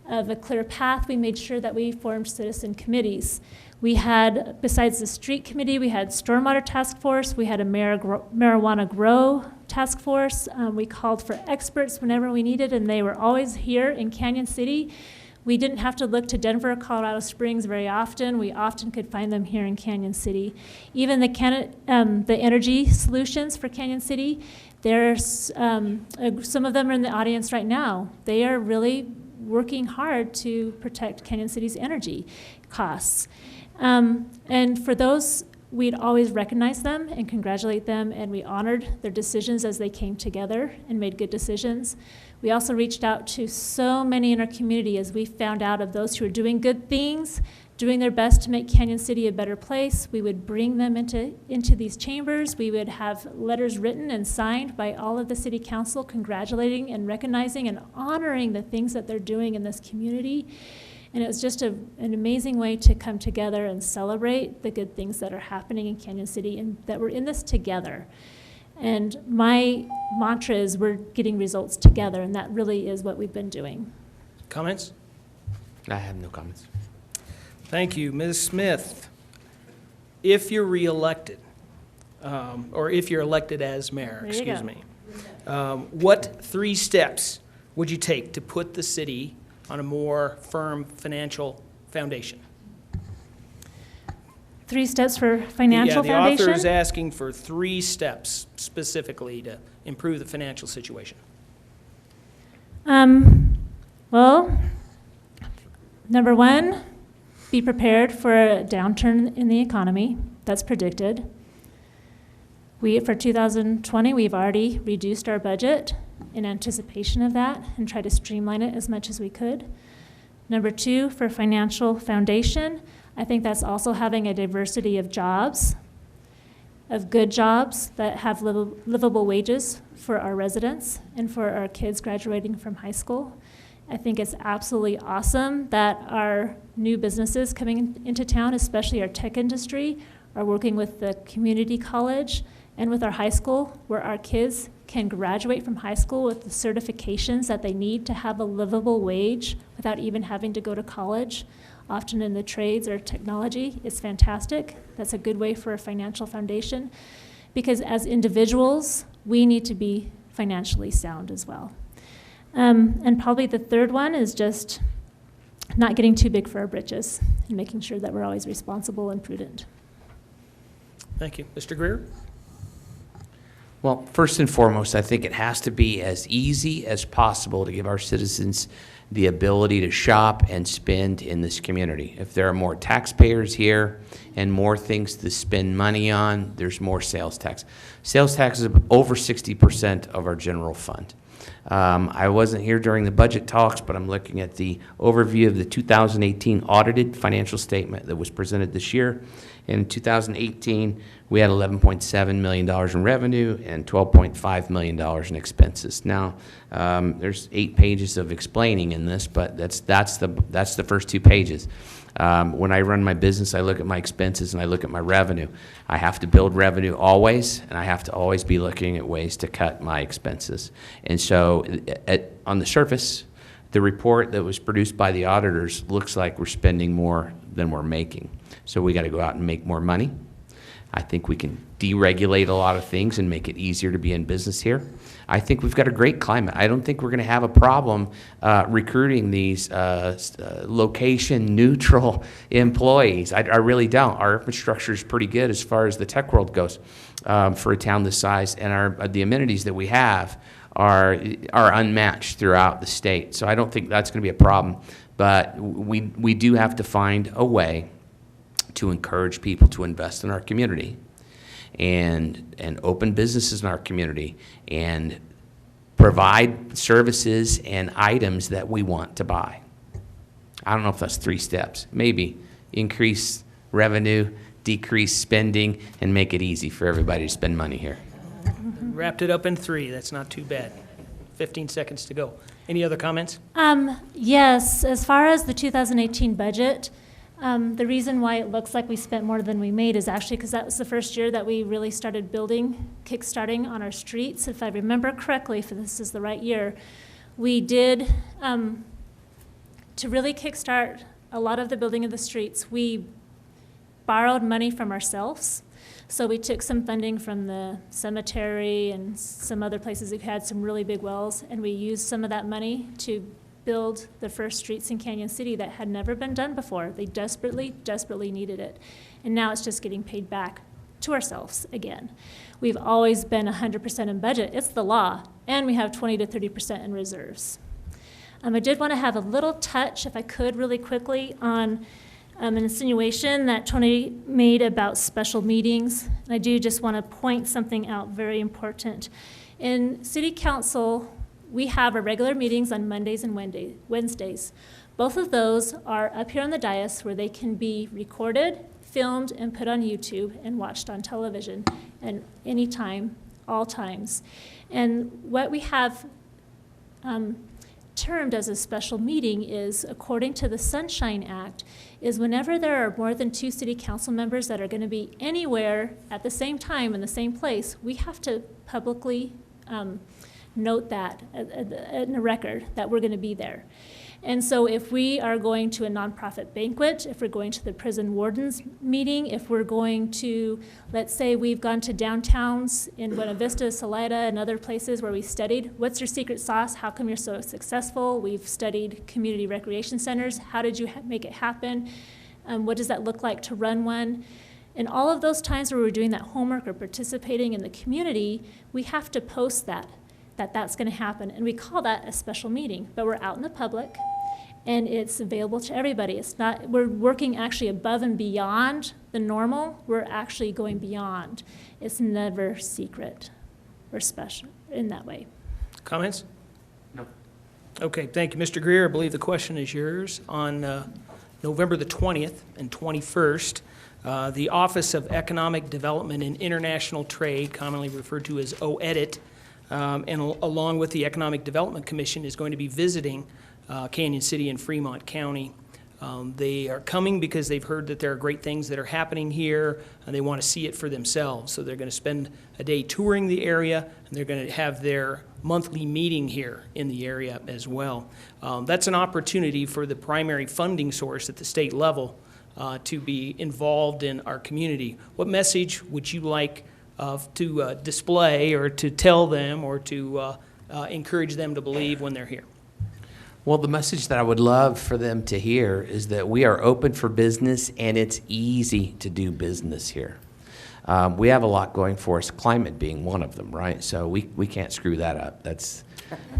Speaker 11: of a clear path, we made sure that we formed citizen committees. We had, besides the street committee, we had stormwater task force, we had a marijuana grow task force. We called for experts whenever we needed, and they were always here in Canyon City. We didn't have to look to Denver or Colorado Springs very often. We often could find them here in Canyon City. Even the energy solutions for Canyon City, there's some of them are in the audience right now. They are really working hard to protect Canyon City's energy costs. And for those, we'd always recognize them and congratulate them, and we honored their decisions as they came together and made good decisions. We also reached out to so many in our community as we found out of those who are doing good things, doing their best to make Canyon City a better place. We would bring them into these chambers. We would have letters written and signed by all of the city council congratulating and recognizing and honoring the things that they're doing in this community. And it was just an amazing way to come together and celebrate the good things that are happening in Canyon City and that we're in this together. And my mantra is we're getting results together, and that really is what we've been doing.
Speaker 2: Comments?
Speaker 10: I have no comments.
Speaker 2: Thank you. Ms. Smith, if you're reelected, or if you're elected as mayor,
Speaker 11: There you
Speaker 2: excuse
Speaker 11: go.
Speaker 2: me, what 3 steps would you take to put the city on a more firm financial foundation?
Speaker 11: 3 steps for financial
Speaker 2: Yeah, the author is
Speaker 11: foundation?
Speaker 2: asking for 3 steps specifically to improve the financial situation.
Speaker 11: Well, number 1, be prepared for a downturn in the economy that's predicted. For 2020, we've already reduced our budget in anticipation of that and try to streamline it as much as we could. Number 2, for financial foundation, I think that's also having a diversity of jobs, of good jobs that have livable wages for our residents and for our kids graduating from high school. I think it's absolutely awesome that our new businesses coming into town, especially our tech industry, are working with the community college and with our high school, where our kids can graduate from high school with the certifications that they need to have a livable wage without even having to go to college, often in the trades or technology. It's fantastic. That's a good way for a financial foundation, because as individuals, we need to be financially sound as well. And probably the third one is just not getting too big for our britches and making sure that we're always responsible and prudent.
Speaker 2: Thank you. Mr. Greer?
Speaker 10: Well, first and foremost, I think it has to be as easy as possible to give our citizens the ability to shop and spend in this community. If there are more taxpayers here and more things to spend money on, there's more sales tax. Sales tax is over 60% of our general fund. I wasn't here during the budget talks, but I'm looking at the overview of the 2018 audited financial statement that was presented this year. In 2018, we had $11.7 million in revenue and $12.5 million in expenses. Now, there's 8 pages of explaining in this, but that's the first 2 pages. When I run my business, I look at my expenses and I look at my revenue. I have to build revenue always, and I have to always be looking at ways to cut my expenses. And so on the surface, the report that was produced by the auditors looks like we're spending more than we're making. So we got to go out and make more money. I think we can deregulate a lot of things and make it easier to be in business here. I think we've got a great climate. I don't think we're going to have a problem recruiting these location-neutral employees. I really don't. Our infrastructure is pretty good as far as the tech world goes for a town this size, and the amenities that we have are unmatched throughout the state. So I don't think that's going to be a problem. But we do have to find a way to encourage people to invest in our community and open businesses in our community and provide services and items that we want to buy. I don't know if that's 3 steps. Maybe increase revenue, decrease spending, and make it easy for everybody to spend money here.
Speaker 2: Wrapped it up in 3. That's not too bad. 15 seconds to go. Any other comments?
Speaker 11: Yes, as far as the 2018 budget, the reason why it looks like we spent more than we made is actually because that was the first year that we really started building, kickstarting on our streets. If I remember correctly, if this is the right year, we did, to really kickstart a lot of the building of the streets, we borrowed money from ourselves. So we took some funding from the cemetery and some other places that had some really big wells, and we used some of that money to build the first streets in Canyon City that had never been done before. They desperately, desperately needed it. And now it's just getting paid back to ourselves again. We've always been 100% in budget. It's the law. And we have 20 to 30% in reserves. I did want to have a little touch, if I could, really quickly, on an insinuation that Tony made about special meetings. And I do just want to point something out very important. In City Council, we have our regular meetings on Mondays and Wednesdays. Both of those are up here on the dais where they can be recorded, filmed, and put on YouTube and watched on television, and anytime, all times. And what we have termed as a special meeting is, according to the Sunshine Act, is whenever there are more than 2 city council members that are going to be anywhere at the same time in the same place, we have to publicly note that in a record that we're going to be there. And so if we are going to a nonprofit banquet, if we're going to the prison warden's meeting, if we're going to, let's say we've gone to downtowns in Buena Vista, Salida, and other places where we studied, what's your secret sauce? How come you're so successful? We've studied community recreation centers. How did you make it happen? What does that look like to run one? And all of those times where we're doing that homework or participating in the community, we have to post that's going to happen. And we call that a special meeting, but we're out in the public and it's available to everybody. It's not, we're working actually above and beyond the normal. We're actually going beyond. It's never secret or special in that way.
Speaker 2: Comments? No. Okay, thank you. Mr. Greer, I believe the question is yours. On November the 20th and 21st, the Office of Economic Development and International Trade, commonly referred to as OEDIT, and along with the Economic Development Commission, is going to be visiting Canyon City and Fremont County. They are coming because they've heard that there are great things that are happening here, and they want to see it for themselves. So they're going to spend a day touring the area, and they're going to have their monthly meeting here in the area as well. That's an opportunity for the primary funding source at the state level to be involved in our community. What message would you like to display or to tell them or to encourage them to believe when they're here?
Speaker 10: Well, the message that I would love for them to hear is that we are open for business and it's easy to do business here. We have a lot going for us, climate being one of them, right? So we can't screw that up. That's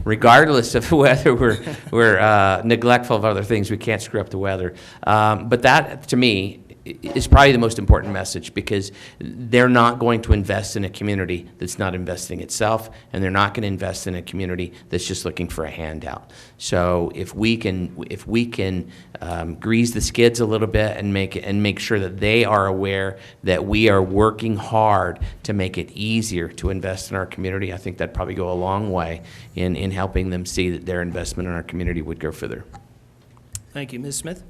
Speaker 10: regardless of whether we're neglectful of other things, we can't screw up the weather. But that, to me, is probably the most important message, because they're not going to invest in a community that's not investing itself, and they're not going to invest in a community that's just looking for a handout. So if we can grease the skids a little bit and make sure that they are aware that we are working hard to make it easier to invest in our community, I think that'd probably go a long way in helping them see that their investment in our community would go further.
Speaker 2: Thank you. Ms. Smith?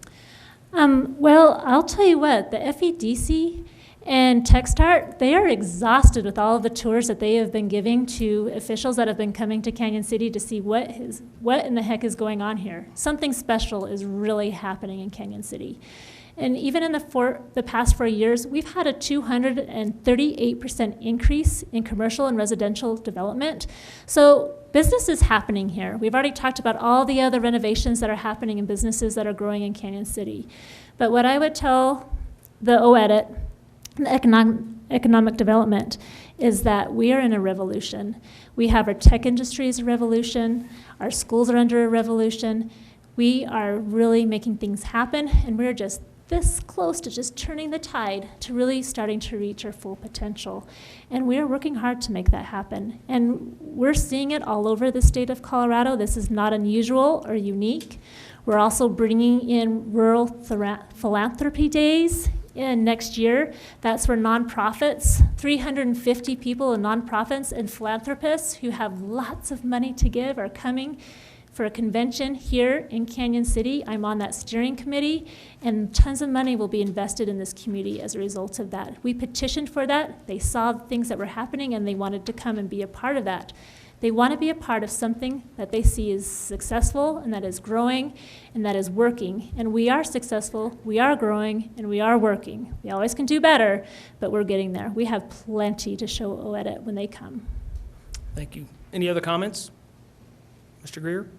Speaker 11: Well, I'll tell you what, the FEDC and TechStart, they are exhausted with all of the tours that they have been giving to officials that have been coming to Canyon City to see what in the heck is going on here. Something special is really happening in Canyon City. And even in the past 4 years, we've had a 238% increase in commercial and residential development. So business is happening here. We've already talked about all the other renovations that are happening in businesses that are growing in Canyon City. But what I would tell the OEDIT, the economic development, is that we are in a revolution. We have our tech industry as a revolution. Our schools are under a revolution. We are really making things happen, and we're just this close to just turning the tide to really starting to reach our full potential. And we are working hard to make that happen. And we're seeing it all over the state of Colorado. This is not unusual or unique. We're also bringing in rural philanthropy days in next year. That's where nonprofits, 350 people in nonprofits and philanthropists who have lots of money to give are coming for a convention here in Canyon City. I'm on that steering committee, and tons of money will be invested in this community as a result of that. We petitioned for that. They saw things that were happening, and they wanted to come and be a part of that. They want to be a part of something that they see is successful and that is growing and that is working. And we are successful, we are growing, and we are working. We always can do better, but we're getting there. We have plenty to show at it when they come.
Speaker 2: Thank you. Any other comments? Mr. Greer?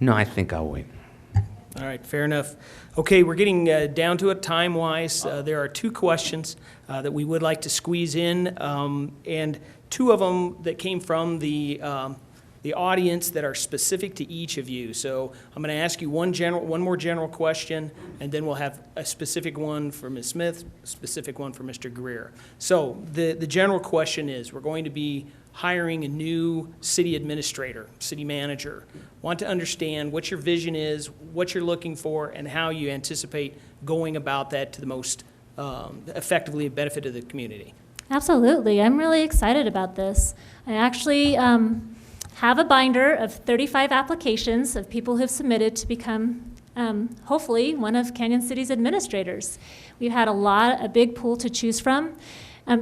Speaker 10: No, I think I'll wait.
Speaker 2: All right, fair enough. Okay, we're getting down to it time-wise. There are 2 questions that we would like to squeeze in, and 2 of them that came from the audience that are specific to each of you. So I'm going to ask you one more general question, and then we'll have a specific one for Ms. Smith, a specific one for Mr. Greer. So the general question is, we're going to be hiring a new city administrator, city manager. Want to understand what your vision is, what you're looking for, and how you anticipate going about that to the most effectively benefit of the community.
Speaker 11: Absolutely. I'm really excited about this. I actually have a binder of 35 applications of people who have submitted to become, hopefully, one of Canyon City's administrators. We've had a big pool to choose from.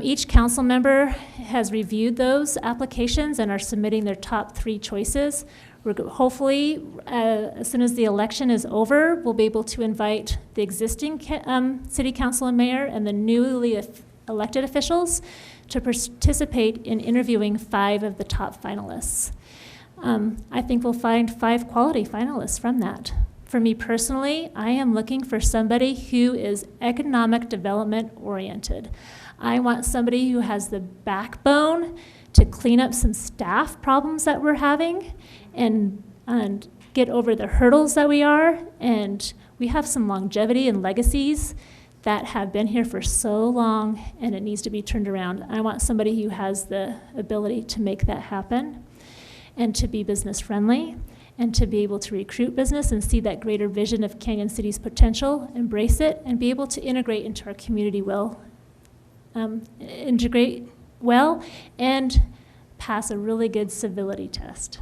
Speaker 11: Each council member has reviewed those applications and are submitting their top 3 choices. Hopefully, as soon as the election is over, we'll be able to invite the existing city council and mayor and the newly elected officials to participate in interviewing 5 of the top finalists. I think we'll find 5 quality finalists from that. For me personally, I am looking for somebody who is economic development oriented. I want somebody who has the backbone to clean up some staff problems that we're having and get over the hurdles that we are. And we have some longevity and legacies that have been here for so long, and it needs to be turned around. I want somebody who has the ability to make that happen and to be business friendly and to be able to recruit business and see that greater vision of Canyon City's potential, embrace it, and be able to integrate into our community integrate well, and pass a really good civility test.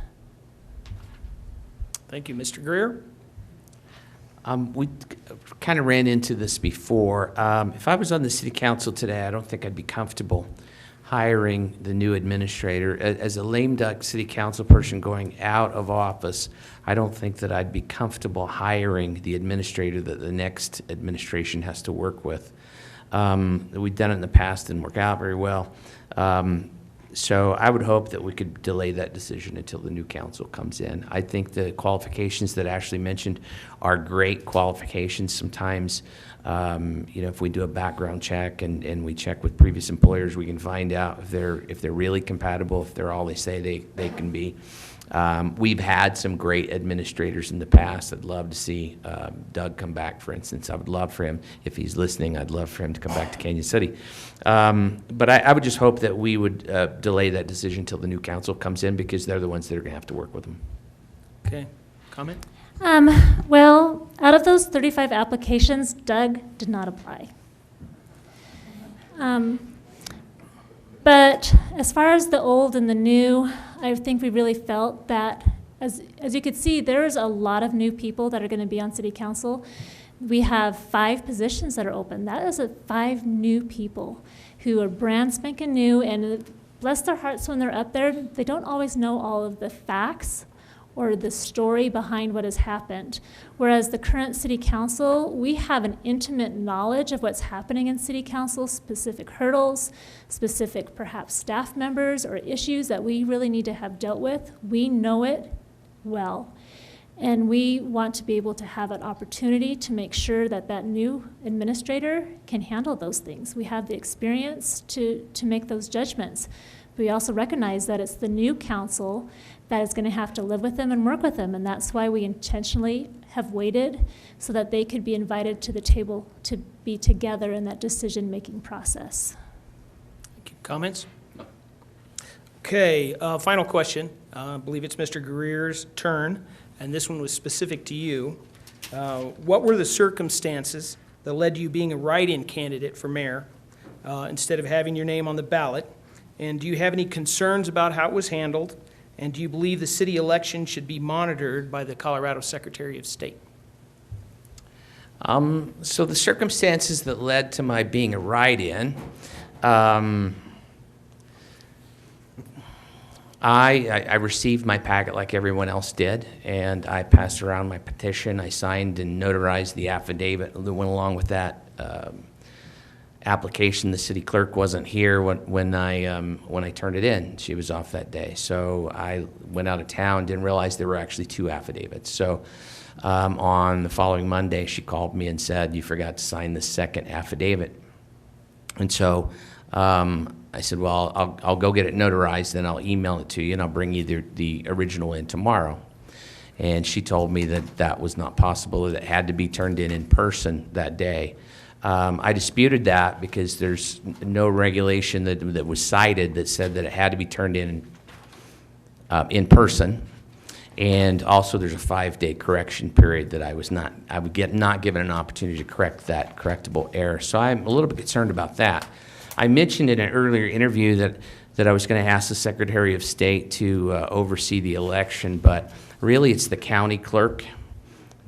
Speaker 2: Thank you. Mr. Greer?
Speaker 10: We kind of ran into this before. If I was on the city council today, I don't think I'd be comfortable hiring the new administrator. As a lame duck city council person going out of office, I don't think that I'd be comfortable hiring the administrator that the next administration has to work with. We've done it in the past, didn't work out very well. So I would hope that we could delay that decision until the new council comes in. I think the qualifications that Ashley mentioned are great qualifications. Sometimes, if we do a background check and we check with previous employers, we can find out if they're really compatible, if they're all they say they can be. We've had some great administrators in the past. I'd love to see Doug come back, for instance. I would love for him, if he's listening, I'd love for him to come back to Canyon City. But I would just hope that we would delay that decision until the new council comes in, because they're the ones that are going to have to work with them.
Speaker 2: Okay. Comment?
Speaker 11: Well, out of those 35 applications, Doug did not apply. But as far as the old and the new, I think we really felt that, as you could see, there's a lot of new people that are going to be on city council. We have 5 positions that are open. That is 5 new people who are brand spanking new, and bless their hearts when they're up there, they don't always know all of the facts or the story behind what has happened. Whereas the current city council, we have an intimate knowledge of what's happening in city council, specific hurdles, specific perhaps staff members or issues that we really need to have dealt with. We know it well. And we want to be able to have an opportunity to make sure that that new administrator can handle those things. We have the experience to make those judgments. But we also recognize that it's the new council that is going to have to live with them and work with them, and that's why we intentionally have waited so that they could be invited to the table to be together in that decision-making process.
Speaker 2: Comments? Okay, final question. I believe it's Mr. Greer's turn, and this one was specific to you. What were the circumstances that led to you being a write-in candidate for mayor instead of having your name on the ballot? And do you have any concerns about how it was handled? And do you believe the city election should be monitored by the Colorado Secretary of State?
Speaker 10: So the circumstances that led to my being a write-in, I received my packet like everyone else did, and I passed around my petition. I signed and notarized the affidavit that went along with that application. The city clerk wasn't here when I turned it in. She was off that day. So I went out of town, didn't realize there were actually 2 affidavits. So on the following Monday, she called me and said, "You forgot to sign the second affidavit." And so I said, well, I'll go get it notarized, then I'll email it to you, and I'll bring you the original in tomorrow. And she told me that that was not possible, that it had to be turned in person that day. I disputed that because there's no regulation that was cited that said that it had to be turned in person. And also there's a 5-day correction period that I would get not given an opportunity to correct that correctable error. So I'm a little bit concerned about that. I mentioned in an earlier interview that I was going to ask the Secretary of State to oversee the election, but really it's the county clerk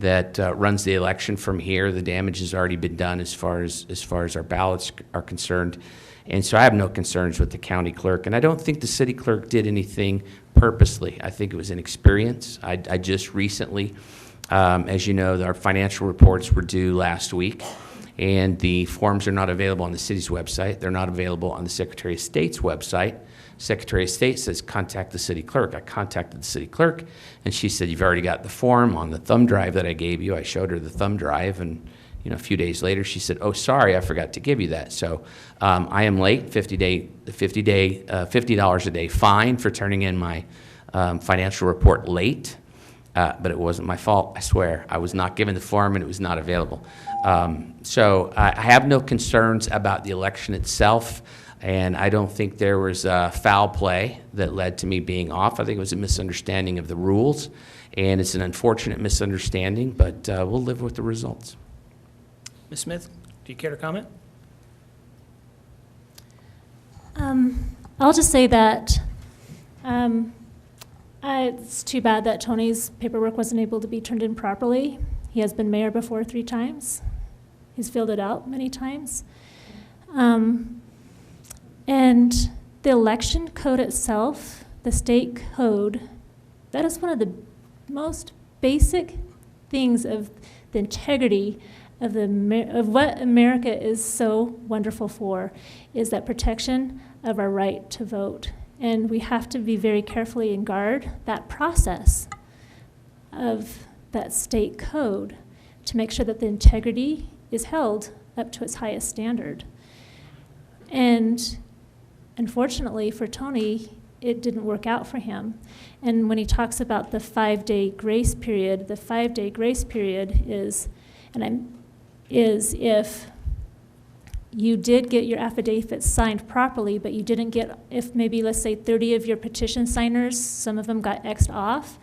Speaker 10: that runs the election from here. The damage has already been done as far as our ballots are concerned. And so I have no concerns with the county clerk. And I don't think the city clerk did anything purposely. I think it was inexperience. I just recently, as you know, our financial reports were due last week. And the forms are not available on the city's website. They're not available on the Secretary of State's website. Secretary of State says, contact the city clerk. I contacted the city clerk, and she said, you've already got the form on the thumb drive that I gave you. I showed her the thumb drive, and a few days later, she said, oh, sorry, I forgot to give you that. So I am late, $50 a day fine for turning in my financial report late. But it wasn't my fault, I swear. I was not given the form, and it was not available. So I have no concerns about the election itself, and I don't think there was foul play that led to me being off. I think it was a misunderstanding of the rules, and it's an unfortunate misunderstanding, but we'll live with the results.
Speaker 2: Ms. Smith, do you care to comment?
Speaker 11: I'll just say that it's too bad that Tony's paperwork wasn't able to be turned in properly. He has been mayor before 3 times. He's filled it out many times. And the election code itself, the state code, that is one of the most basic things of the integrity of what America is so wonderful for, is that protection of our right to vote. And we have to be very carefully and guard that process of that state code to make sure that the integrity is held up to its highest standard. And unfortunately for Tony, it didn't work out for him. And when he talks about the 5-day grace period, the 5-day grace period is if you did get your affidavit signed properly, but you didn't get, if maybe, let's say 30 of your petition signers, some of them got X'd off,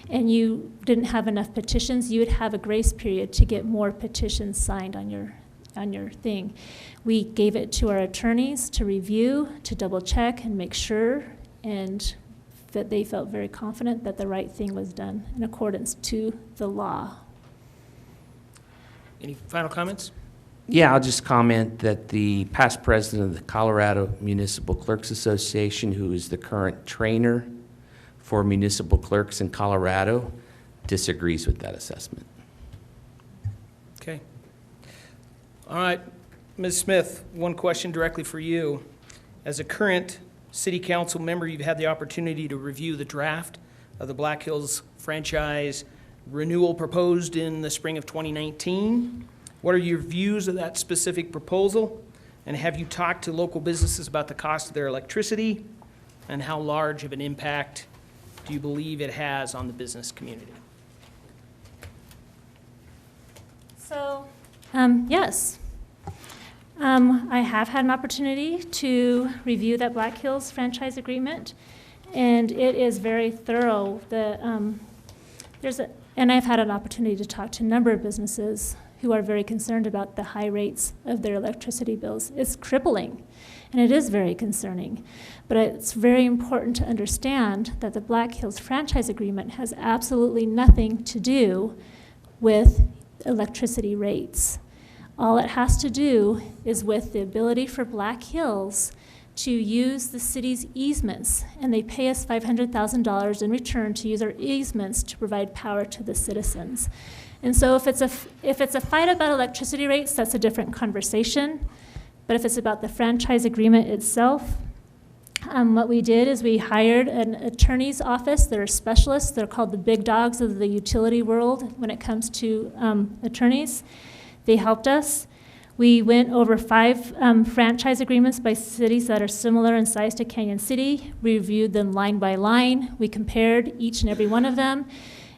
Speaker 11: and you didn't have enough petitions, you would have a grace period to get more petitions signed on your thing. We gave it to our attorneys to review, to double check and make sure, and that they felt very confident that the right thing was done in accordance to the law.
Speaker 2: Any final comments?
Speaker 10: Yeah, I'll just comment that the past president of the Colorado Municipal Clerks Association, who is the current trainer for municipal clerks in Colorado, disagrees with that assessment.
Speaker 2: Okay. All right, Ms. Smith, one question directly for you. As a current city council member, you've had the opportunity to review the draft of the Black Hills franchise renewal proposed in the spring of 2019. What are your views of that specific proposal? And have you talked to local businesses about the cost of their electricity? And how large of an impact do you believe it has on the business community?
Speaker 11: So, yes. I have had an opportunity to review that Black Hills franchise agreement, and it is very thorough. And I've had an opportunity to talk to a number of businesses who are very concerned about the high rates of their electricity bills. It's crippling, and it is very concerning. But it's very important to understand that the Black Hills franchise agreement has absolutely nothing to do with electricity rates. All it has to do is with the ability for Black Hills to use the city's easements, and they pay us $500,000 in return to use our easements to provide power to the citizens. And so if it's a fight about electricity rates, that's a different conversation. But if it's about the franchise agreement itself, what we did is we hired an attorney's office. They're specialists. They're called the big dogs of the utility world when it comes to attorneys. They helped us. We went over 5 franchise agreements by cities that are similar in size to Canyon City. We reviewed them line by line. We compared each and every one of them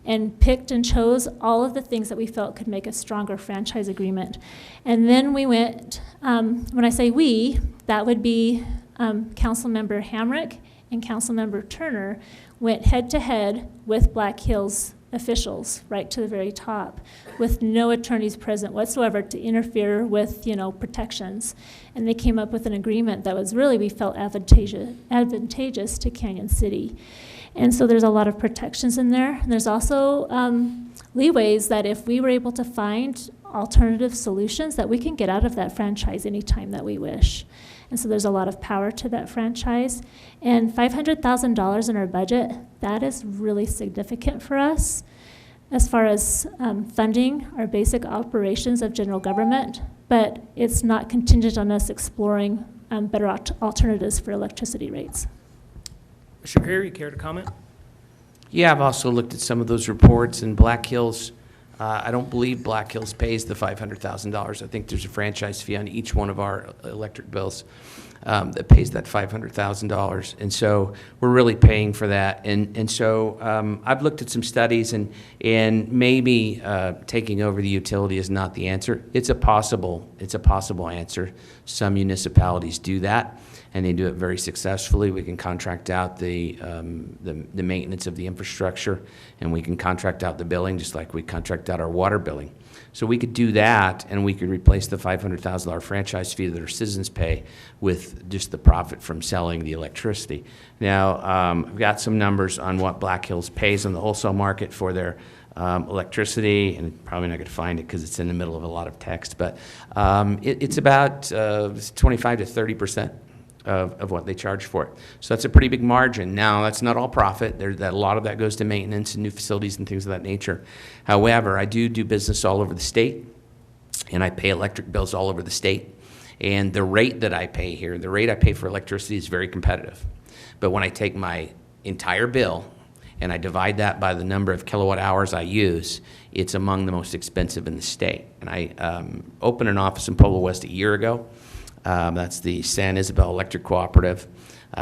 Speaker 11: and picked and chose all of the things that we felt could make a stronger franchise agreement. And then we went, when I say we, that would be Councilmember Hamrick and Councilmember Turner went head to head with Black Hills officials right to the very top with no attorneys present whatsoever to interfere with, protections. And they came up with an agreement that was really, we felt, advantageous to Canyon City. And so there's a lot of protections in there. And there's also leeways that if we were able to find alternative solutions, that we can get out of that franchise anytime that we wish. And so there's a lot of power to that franchise. And $500,000 in our budget, that is really significant for us as far as funding our basic operations of general government, but it's not contingent on us exploring better alternatives for electricity rates.
Speaker 2: Mr. Greer, you care to comment?
Speaker 10: Yeah, I've also looked at some of those reports, and Black Hills, I don't believe Black Hills pays the $500,000. I think there's a franchise fee on each one of our electric bills that pays that $500,000. And so we're really paying for that. And so I've looked at some studies, and maybe taking over the utility is not the answer. It's a possible answer. Some municipalities do that, and they do it very successfully. We can contract out the maintenance of the infrastructure, and we can contract out the billing just like we contract out our water billing. So we could do that, and we could replace the $500,000 franchise fee that our citizens pay with just the profit from selling the electricity. Now, I've got some numbers on what Black Hills pays on the wholesale market for their electricity, and probably not going to find it because it's in the middle of a lot of text, but it's about 25 to 30% of what they charge for it. So that's a pretty big margin. Now, that's not all profit. A lot of that goes to maintenance and new facilities and things of that nature. However, I do business all over the state, and I pay electric bills all over the state. And the rate that I pay here, the rate I pay for electricity is very competitive. But when I take my entire bill and I divide that by the number of kilowatt hours I use, it's among the most expensive in the state. And I opened an office in Pueblo West a year ago. That's the San Isabel Electric Cooperative.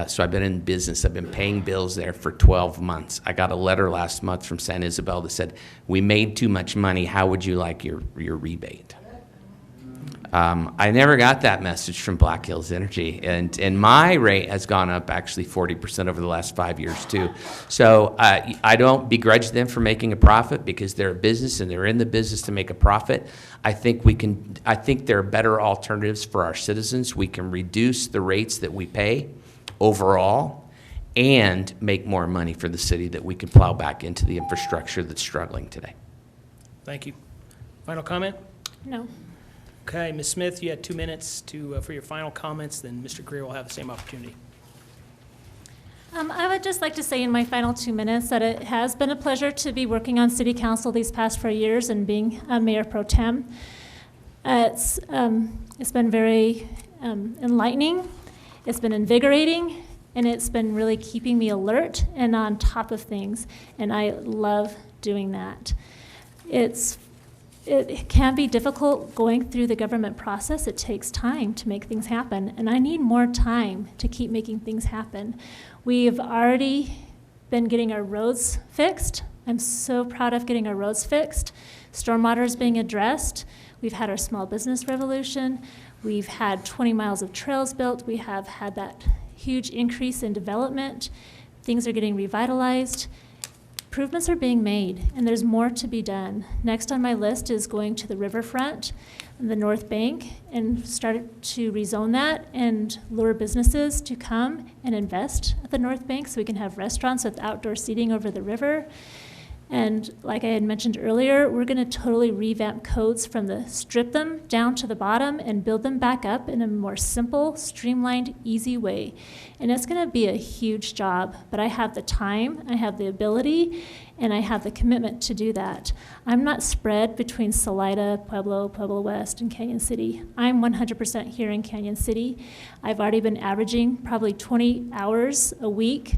Speaker 10: So I've been in business. I've been paying bills there for 12 months. I got a letter last month from San Isabel that said, "We made too much money. How would you like your rebate?" I never got that message from Black Hills Energy, and my rate has gone up actually 40% over the last 5 years too. So I don't begrudge them for making a profit because they're a business and they're in the business to make a profit. I think there are better alternatives for our citizens. We can reduce the rates that we pay overall and make more money for the city that we can plow back into the infrastructure that's struggling today.
Speaker 2: Thank you. Final comment?
Speaker 11: No.
Speaker 2: Okay, Ms. Smith, you had 2 minutes for your final comments, then Mr. Greer will have the same opportunity.
Speaker 11: I would just like to say in my final 2 minutes that it has been a pleasure to be working on City Council these past 4 years and being Mayor Pro Tem. It's been very enlightening, it's been invigorating, and it's been really keeping me alert and on top of things, and I love doing that. It can be difficult going through the government process. It takes time to make things happen, and I need more time to keep making things happen. We've already been getting our roads fixed. I'm so proud of getting our roads fixed. Stormwater is being addressed. We've had our small business revolution. We've had 20 miles of trails built. We have had that huge increase in development. Things are getting revitalized. Improvements are being made, and there's more to be done. Next on my list is going to the riverfront and the North Bank and start to rezone that and lure businesses to come and invest at the North Bank so we can have restaurants with outdoor seating over the river. And like I had mentioned earlier, we're going to totally revamp codes from strip them down to the bottom and build them back up in a more simple, streamlined, easy way. And it's going to be a huge job, but I have the time, I have the ability, and I have the commitment to do that. I'm not spread between Salida, Pueblo West, and Canyon City. I'm 100% here in Canyon City. I've already been averaging probably 20 hours a week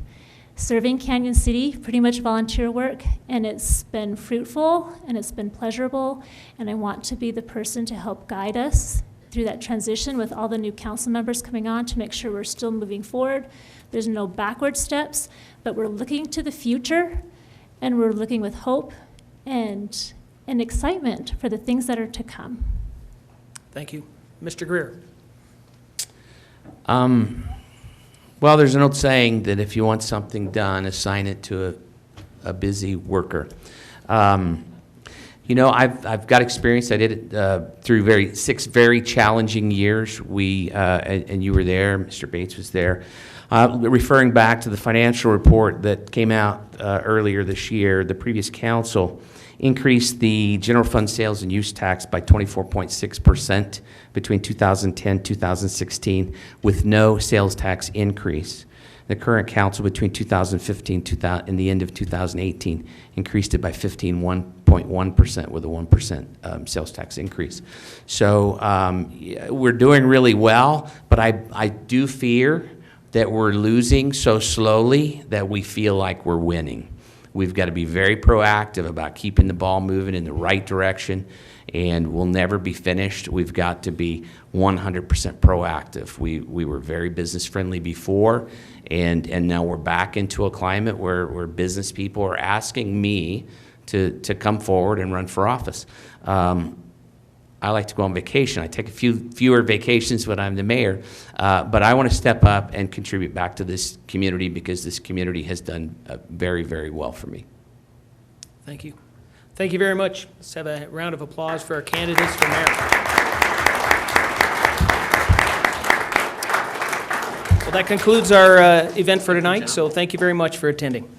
Speaker 11: serving Canyon City, pretty much volunteer work, and it's been fruitful and it's been pleasurable, and I want to be the person to help guide us through that transition with all the new council members coming on to make sure we're still moving forward. There's no backward steps, but we're looking to the future, and we're looking with hope and excitement for the things that are to come.
Speaker 2: Thank you. Mr. Greer.
Speaker 10: Well, there's an old saying that if you want something done, assign it to a busy worker. You know, I've got experience. I did it through 6 very challenging years. And you were there, Mr. Bates was there. Referring back to the financial report that came out earlier this year, the previous council increased the general fund sales and use tax by 24.6% between 2010 2016 with no sales tax increase. The current council between 2015 and the end of 2018 increased it by 15.1% with a 1% sales tax increase. So we're doing really well, but I do fear that we're losing so slowly that we feel like we're winning. We've got to be very proactive about keeping the ball moving in the right direction, and we'll never be finished. We've got to be 100% proactive. We were very business-friendly before, and now we're back into a climate where business people are asking me to come forward and run for office. I like to go on vacation. I take fewer vacations when I'm the mayor, but I want to step up and contribute back to this community because this community has done very, very well for me.
Speaker 2: Thank you. Thank you very much. Let's have a round of applause for our candidates for mayor. Well, that concludes our event for tonight, so thank you very much for attending.